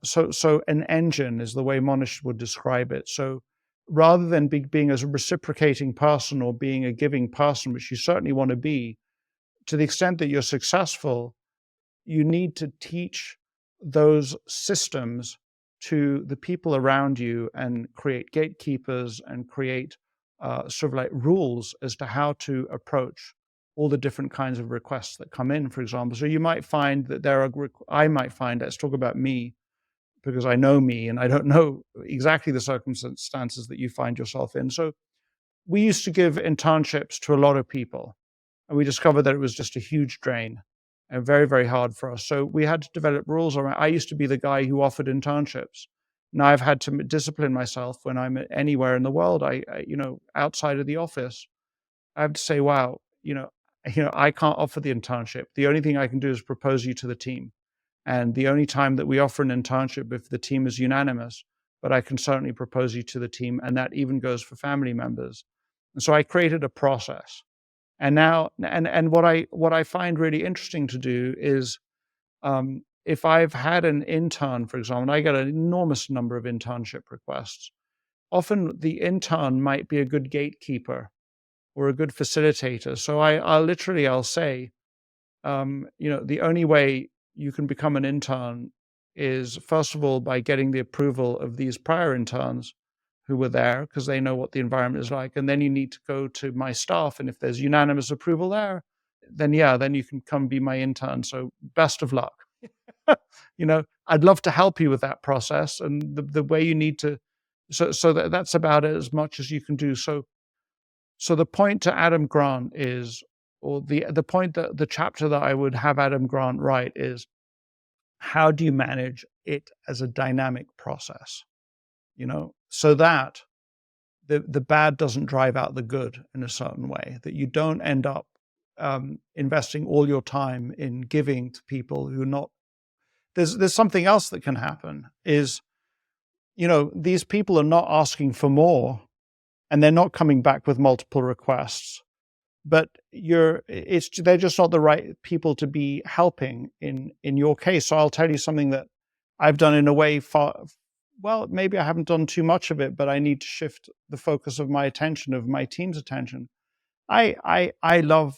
so an engine is the way Monish would describe it. So rather than being a reciprocating person or being a giving person, which you certainly want to be, to the extent that you're successful, you need to teach those systems to the people around you and create gatekeepers and create sort of like rules as to how to approach all the different kinds of requests that come in, for example. So you might find that I might find, let's talk about me, because I know me and I don't know exactly the circumstances that you find yourself in. So we used to give internships to a lot of people, and we discovered that it was just a huge drain and very, very hard for us. So we had to develop rules around. I used to be the guy who offered internships. Now I've had to discipline myself when I'm anywhere in the world. Outside of the office, I have to say, wow, I can't offer the internship. The only thing I can do is propose you to the team. And the only time that we offer an internship if the team is unanimous, but I can certainly propose you to the team. And that even goes for family members. And so I created a process. And now, and what I find really interesting to do is, if I've had an intern, for example, and I get an enormous number of internship requests, often the intern might be a good gatekeeper or a good facilitator. So I'll say, the only way you can become an intern is, first of all, by getting the approval of these prior interns who were there, because they know what the environment is like. And then you need to go to my staff. And if there's unanimous approval there, then you can come be my intern. So best of luck. I'd love to help you with that process. And the way you need to, so that's about it, as much as you can do. So So the point to Adam Grant is, or the point that the chapter that I would have Adam Grant write is, how do you manage it as a dynamic process? So that the bad doesn't drive out the good in a certain way, that you don't end up investing all your time in giving to people who are not. There's something else that can happen is, these people are not asking for more, and they're not coming back with multiple requests, but they're just not the right people to be helping in your case. So I'll tell you something that I've done in a way well, maybe I haven't done too much of it, but I need to shift the focus of my attention, of my team's attention. I love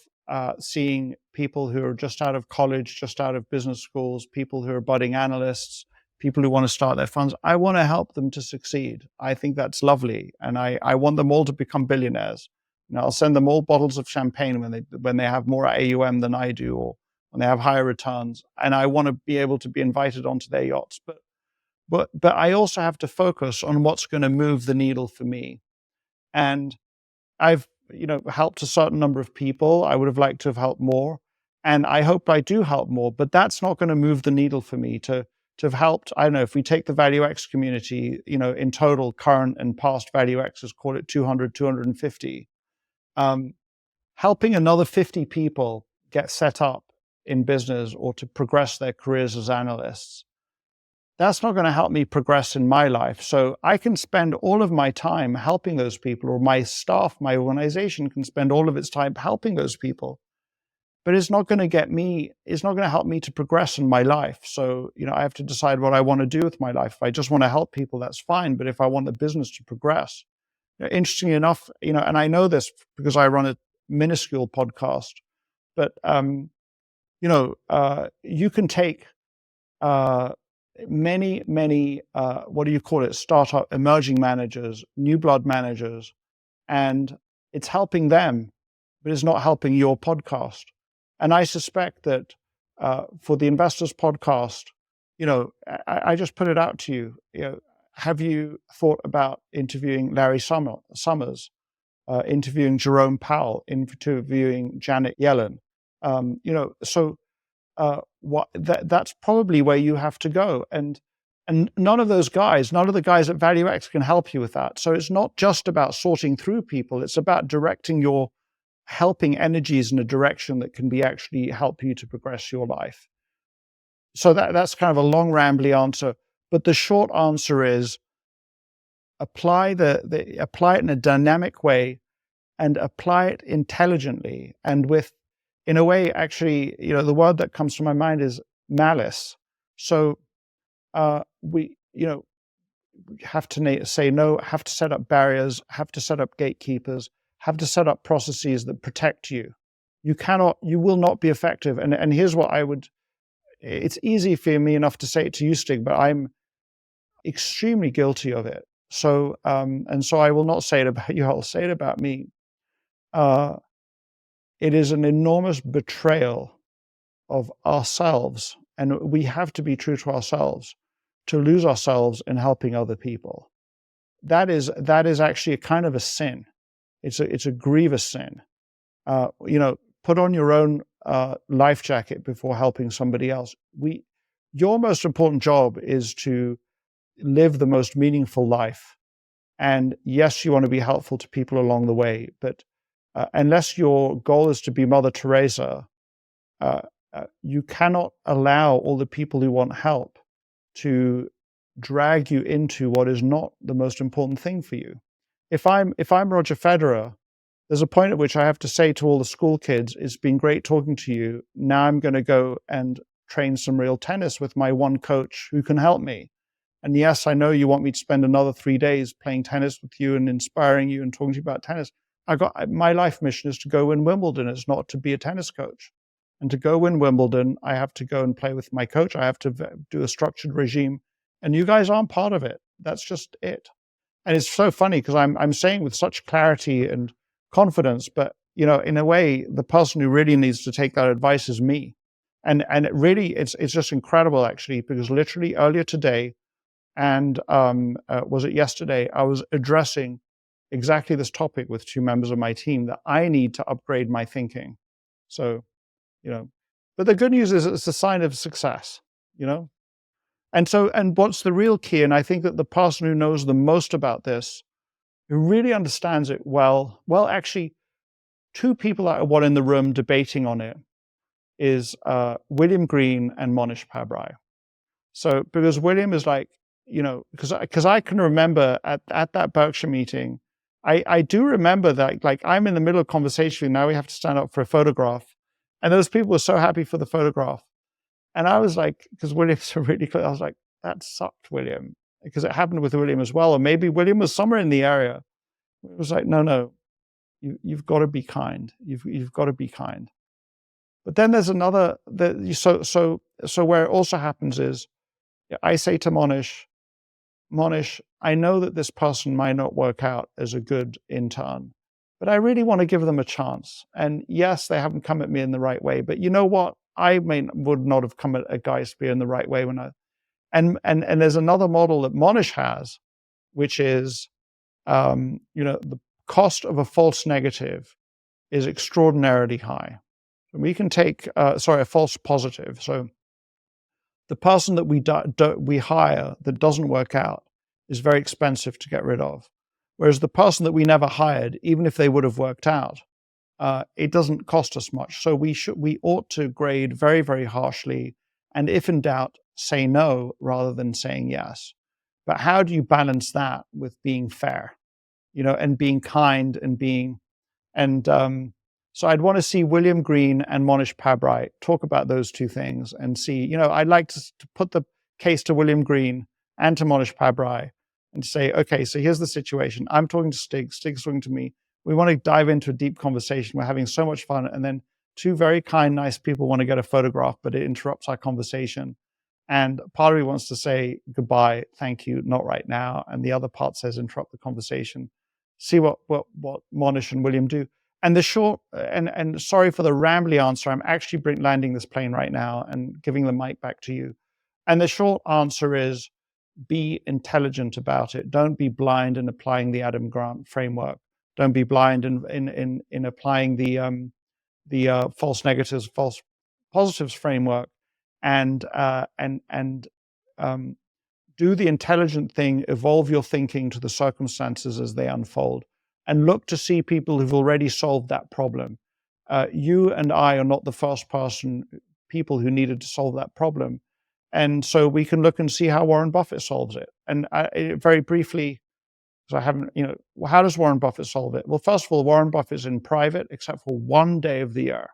seeing people who are just out of college, just out of business schools, people who are budding analysts, people who want to start their funds. I want to help them to succeed. I think that's lovely, and I want them all to become billionaires. I'll send them all bottles of champagne when they have more AUM than I do, or when they have higher returns. And I want to be able to be invited onto their yachts. But I also have to focus on what's going to move the needle for me. And I've helped a certain number of people. I would have liked to have helped more, and I hope I do help more. But that's not going to move the needle for me to have helped. I don't know, if we take the VALUEx community, in total, current and past VALUExes, call it 200, 250. Helping another 50 people get set up in business or to progress their careers as analysts, that's not going to help me progress in my life. So I can spend all of my time helping those people, or my staff, my organization can spend all of its time helping those people. But it's not going to help me to progress in my life. So, I have to decide what I want to do with my life. If I just want to help people, that's fine. But if I want the business to progress, interestingly enough, and I know this because I run a minuscule podcast, but, you can take many, startup emerging managers, new blood managers, and it's helping them, but it's not helping your podcast. And I suspect that for the Investors Podcast, I just put it out to you. Have you thought about interviewing Larry Summers, interviewing Jerome Powell, interviewing Janet Yellen? That's probably where you have to go. And none of the guys at VALUEx can help you with that. So it's not just about sorting through people. It's about directing your helping energies in a direction that can actually help you to progress your life. So that's kind of a long, rambly answer. But the short answer is apply it in a dynamic way, and apply it intelligently and in a way, actually, the word that comes to my mind is malice. So we have to say no, have to set up barriers, have to set up gatekeepers, have to set up processes that protect you. You will not be effective. And here's what it's easy for me enough to say it to you, Stig, but I'm extremely guilty of it. So, and so I will not say it about you, I'll say it about me. It is an enormous betrayal of ourselves, and we have to be true to ourselves, to lose ourselves in helping other people. That is actually a kind of a sin. It's a grievous sin. Put on your own life jacket before helping somebody else. Your most important job is to live the most meaningful life. And yes, you want to be helpful to people along the way, but unless your goal is to be Mother Teresa, you cannot allow all the people who want help to drag you into what is not the most important thing for you. If I'm Roger Federer, there's a point at which I have to say to all the school kids, it's been great talking to you. Now I'm going to go and train some real tennis with my one coach who can help me. And yes, I know you want me to spend another 3 days playing tennis with you and inspiring you and talking to you about tennis. My life mission is to go win Wimbledon. It's not to be a tennis coach. And to go win Wimbledon, I have to go and play with my coach. I have to do a structured regime. And you guys aren't part of it. That's just it. And it's so funny because I'm saying with such clarity and confidence, but in a way, the person who really needs to take that advice is me. And it really, it's just incredible actually, because literally earlier today, and was it yesterday, I was addressing exactly this topic with 2 members of my team that I need to upgrade my thinking. So, you know, but the good news is it's a sign of success, you know? And what's the real key, and I think that the person who knows the most about this, who really understands it well, actually, 2 people out of 1 in the room debating on it is William Green and Monish Pabrai. So because William is like, because I can remember at that Berkshire meeting, I do remember that, like, I'm in the middle of conversation, now we have to stand up for a photograph, and those people were so happy for the photograph. And I was like, because William's really close, I was like, that sucked, William, because it happened with William as well, or maybe William was somewhere in the area. It was like, no, you've got to be kind. You've got to be kind. But then there's another, so where it also happens is, I say to Monish, I know that this person might not work out as a good intern, but I really want to give them a chance. And yes, they haven't come at me in the right way, but you know what? I would not have come at a Guy Spier in the right way and there's another model that Monish has, which is, the cost of a false negative is extraordinarily high. And we can take, a false positive. So the person that we hire that doesn't work out is very expensive to get rid of. Whereas the person that we never hired, even if they would have worked out, it doesn't cost us much. So we ought to grade very, very harshly, and if in doubt, say no rather than saying yes. But how do you balance that with being fair, and being kind and being and so I'd want to see William Green and Monish Pabrai talk about those 2 things and see, I'd like to put the case to William Green and to Monish Pabrai and say, okay, so here's the situation. I'm talking to Stig, Stig's talking to me. We want to dive into a deep conversation. We're having so much fun. And then 2 very kind, nice people want to get a photograph, but it interrupts our conversation. And part of me wants to say goodbye, thank you, not right now. And the other part says interrupt the conversation. See what Monish and William do. And the short, and sorry for the rambly answer, I'm actually landing this plane right now and giving the mic back to you. And the short answer is, be intelligent about it. Don't be blind in applying the Adam Grant framework. Don't be blind in applying the false negatives, false positives framework, and do the intelligent thing, evolve your thinking to the circumstances as they unfold, and look to see people who've already solved that problem. You and I are not the first people who needed to solve that problem. And so we can look and see how Warren Buffett solves it. And very briefly, because I haven't, how does Warren Buffett solve it? Well, first of all, Warren Buffett's in private except for 1 day of the year.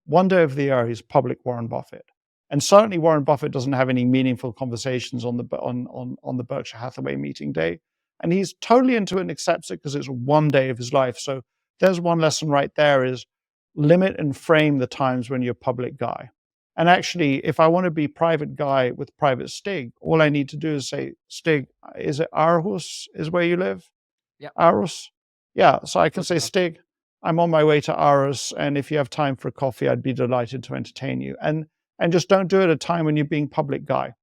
1 day of the year, he's public Warren Buffett. And certainly Warren Buffett doesn't have any meaningful conversations on the Berkshire Hathaway meeting day. And he's totally into it and accepts it because it's 1 day of his life. So there's one lesson right there, is limit and frame the times when you're public Guy. And actually, if I want to be private Guy with private Stig, all I need to do is say, Stig, is it Aarhus is where you live? Yeah. Aarhus? Yeah, so I can say, enough. Stig, I'm on my way to Aarhus, and if you have time for a coffee, I'd be delighted to entertain you. And just don't do it at a time when you're being public Guy.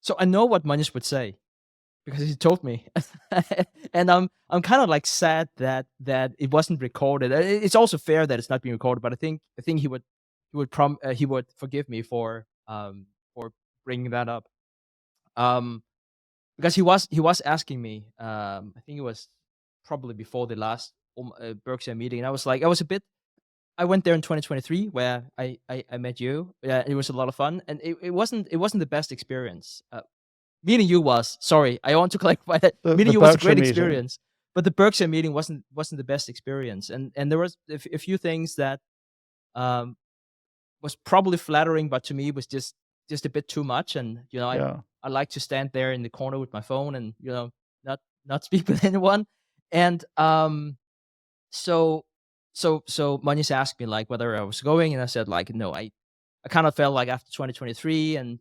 So I know what Manish would say because he told me, and I'm kind of like sad that it wasn't recorded. It's also fair that it's not being recorded, but I think he would forgive me for bringing that up, because he was asking me. I think it was probably before the last Berkshire meeting, and I was a bit. I went there in 2023 where I met you. Yeah, it was a lot of fun, and it wasn't the best experience. Meeting you was, sorry, I want to clarify that meeting you was a Berkshire great meeting. experience, but the Berkshire meeting wasn't the best experience, and there was a few things that was probably flattering, but to me was just a bit too much, and Yeah. I like to stand there in the corner with my phone and not speak with anyone, and so Manish asked me like whether I was going, and I said like no. I kind of felt like after 2023, and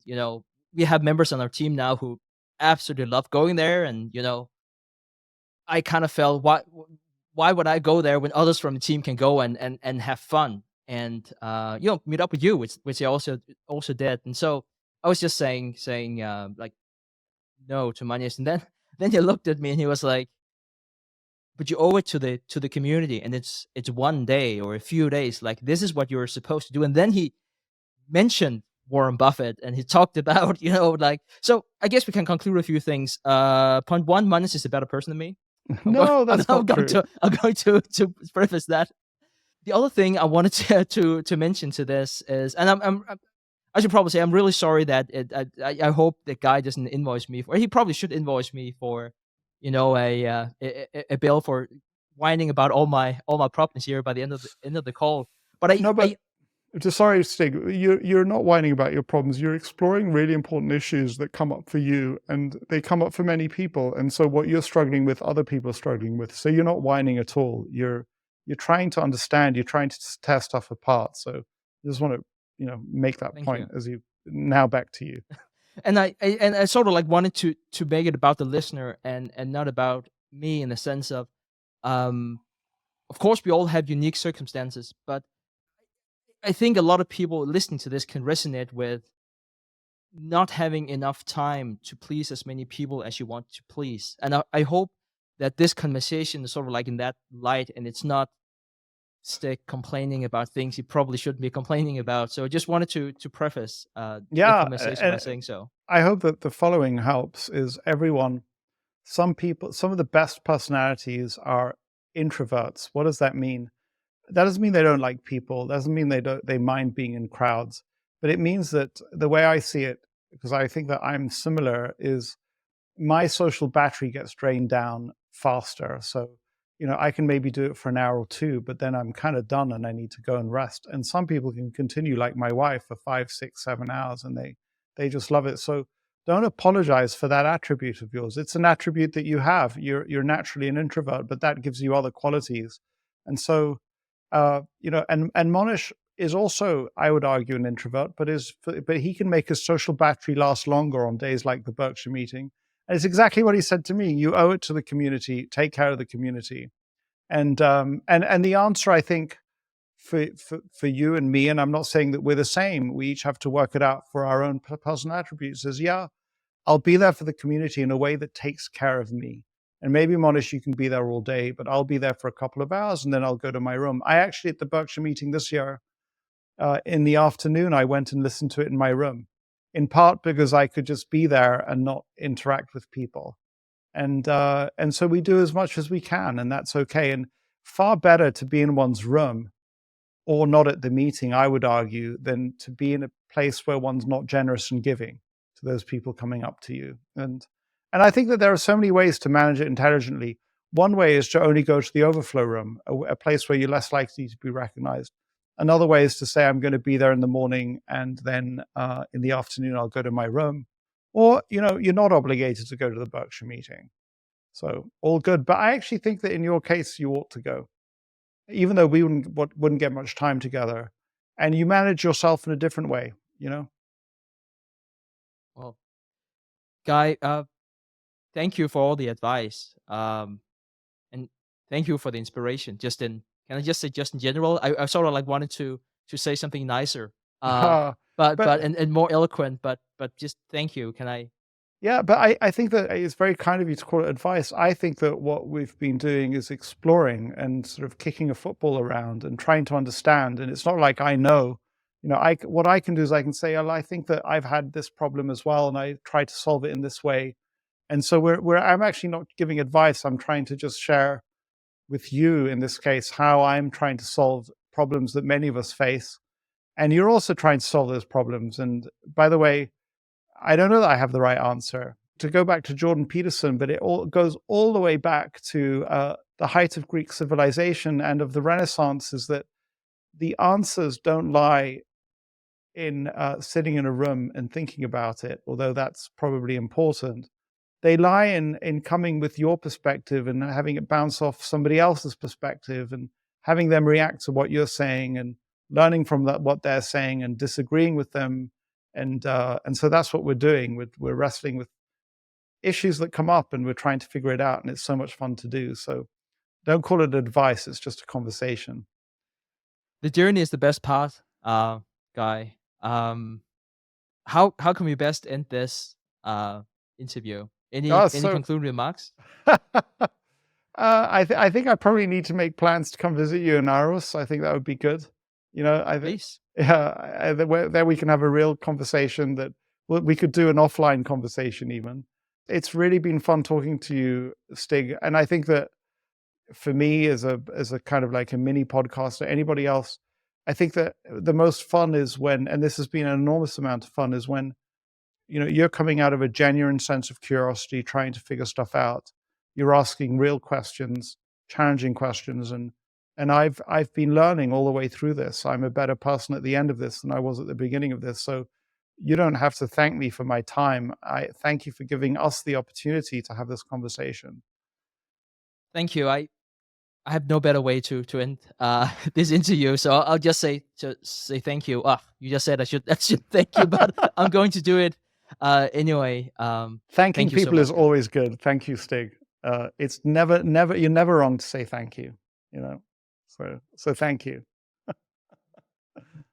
we have members on our team now who absolutely love going there, and I kind of felt why would I go there when others from the team can go and have fun and meet up with you, which I also did, and so I was just saying like no to Manish, and then he looked at me and he was like, but you owe it to the community, and it's one day or a few days. Like, this is what you're supposed to do. And then he mentioned Warren Buffett, and he talked about, like, so I guess we can conclude a few things. Point one, Magnus is a better person than me. I'm going No, that's I'm not going true. to to preface that. The other thing I wanted to mention to this is, and I should probably say I'm really sorry that I hope the guy doesn't invoice me for. He probably should invoice me for, a bill for whining about all my problems here by the end of the call. But No, but sorry, Stig, you're not whining about your problems. You're exploring really important issues that come up for you, and they come up for many people. And so what you're struggling with, other people are struggling with. So you're not whining at all. You're trying to understand. You're trying to tear stuff apart. So I just want to, make that thank point you. as you now back to you. And I sort of like wanted to make it about the listener and not about me, in the sense of course we all have unique circumstances, but I think a lot of people listening to this can resonate with not having enough time to please as many people as you want to please. And I hope that this conversation is sort of like in that light, and it's not Stick complaining about things he probably shouldn't be complaining about. So I just wanted to preface the Yeah, conversation by saying so. I hope that the following helps. Is everyone? Some people, some of the best personalities are introverts. What does that mean? That doesn't mean they don't like people. That doesn't mean they mind being in crowds. But it means that the way I see it, because I think that I'm similar, is my social battery gets drained down faster. So, I can maybe do it for an hour or two, but then I'm kind of done and I need to go and rest. And some people can continue, like my wife, for 5, 6, 7 hours, and they just love it. So don't apologize for that attribute of yours. It's an attribute that you have. You're naturally an introvert, but that gives you other qualities. And so, and Monish is also, I would argue, an introvert, but he can make his social battery last longer on days like the Berkshire meeting. And it's exactly what he said to me. You owe it to the community. Take care of the community. And the answer, I think, for you and me, and I'm not saying that we're the same. We each have to work it out for our own personal attributes. Is, yeah, I'll be there for the community in a way that takes care of me. And maybe, Monish, you can be there all day, but I'll be there for a couple of hours and then I'll go to my room. I actually, at the Berkshire meeting this year, in the afternoon, I went and listened to it in my room, in part because I could just be there and not interact with people. And so we do as much as we can, and that's okay. And far better to be in one's room or not at the meeting, I would argue, than to be in a place where one's not generous and giving to those people coming up to you. And I think that there are so many ways to manage it intelligently. One way is to only go to the overflow room, a place where you're less likely to be recognized. Another way is to say, I'm going to be there in the morning, and then in the afternoon, I'll go to my room. Or, you're not obligated to go to the Berkshire meeting. So all good. But I actually think that in your case, you ought to go, even though we wouldn't get much time together. And you manage yourself in a different way. Well, Guy, thank you for all the advice. And thank you for the inspiration. Can I just say, just in general, I sort of like wanted to say something nicer, but but and more eloquent, but just thank you. Can I? Yeah, but I think that it's very kind of you to call it advice. I think that what we've been doing is exploring and sort of kicking a football around and trying to understand. And it's not like I know, what I can do is I can say, "Oh, I think that I've had this problem as well, and I try to solve it in this way." And so I'm actually not giving advice. I'm trying to just share with you, in this case, how I'm trying to solve problems that many of us face. And you're also trying to solve those problems. And by the way, I don't know that I have the right answer. To go back to Jordan Peterson, but it all goes all the way back to the height of Greek civilization and of the Renaissance, is that the answers don't lie in sitting in a room and thinking about it, although that's probably important. They lie in coming with your perspective and having it bounce off somebody else's perspective and having them react to what you're saying and learning from what they're saying and disagreeing with them. And so that's what we're doing. We're wrestling with issues that come up and we're trying to figure it out. And it's so much fun to do. So don't call it advice. It's just a conversation. The journey is the best part, Guy. How can we best end this interview? Oh, Any so concluding remarks? I think I probably need to make plans to come visit you in Aarhus. I think that would be good. You know, Please. yeah, there we can have a real conversation that we could do an offline conversation even. It's really been fun talking to you, Stig. And I think that for me as a kind of like a mini podcast or anybody else, I think that the most fun is when, and this has been an enormous amount of fun, is when, you know, you're coming out of a genuine sense of curiosity, trying to figure stuff out. You're asking real questions, challenging questions, and I've been learning all the way through this. I'm a better person at the end of this than I was at the beginning of this. So you don't have to thank me for my time. I thank you for giving us the opportunity to have this conversation. Thank you. I have no better way to end this interview, so I'll just say thank you. Ah, you just said I should thank you, but I'm going to do it anyway. Thanking Thank you so people much, is guys. always good. Thank you, Stig. It's never, you're never wrong to say thank you, you know? So thank you.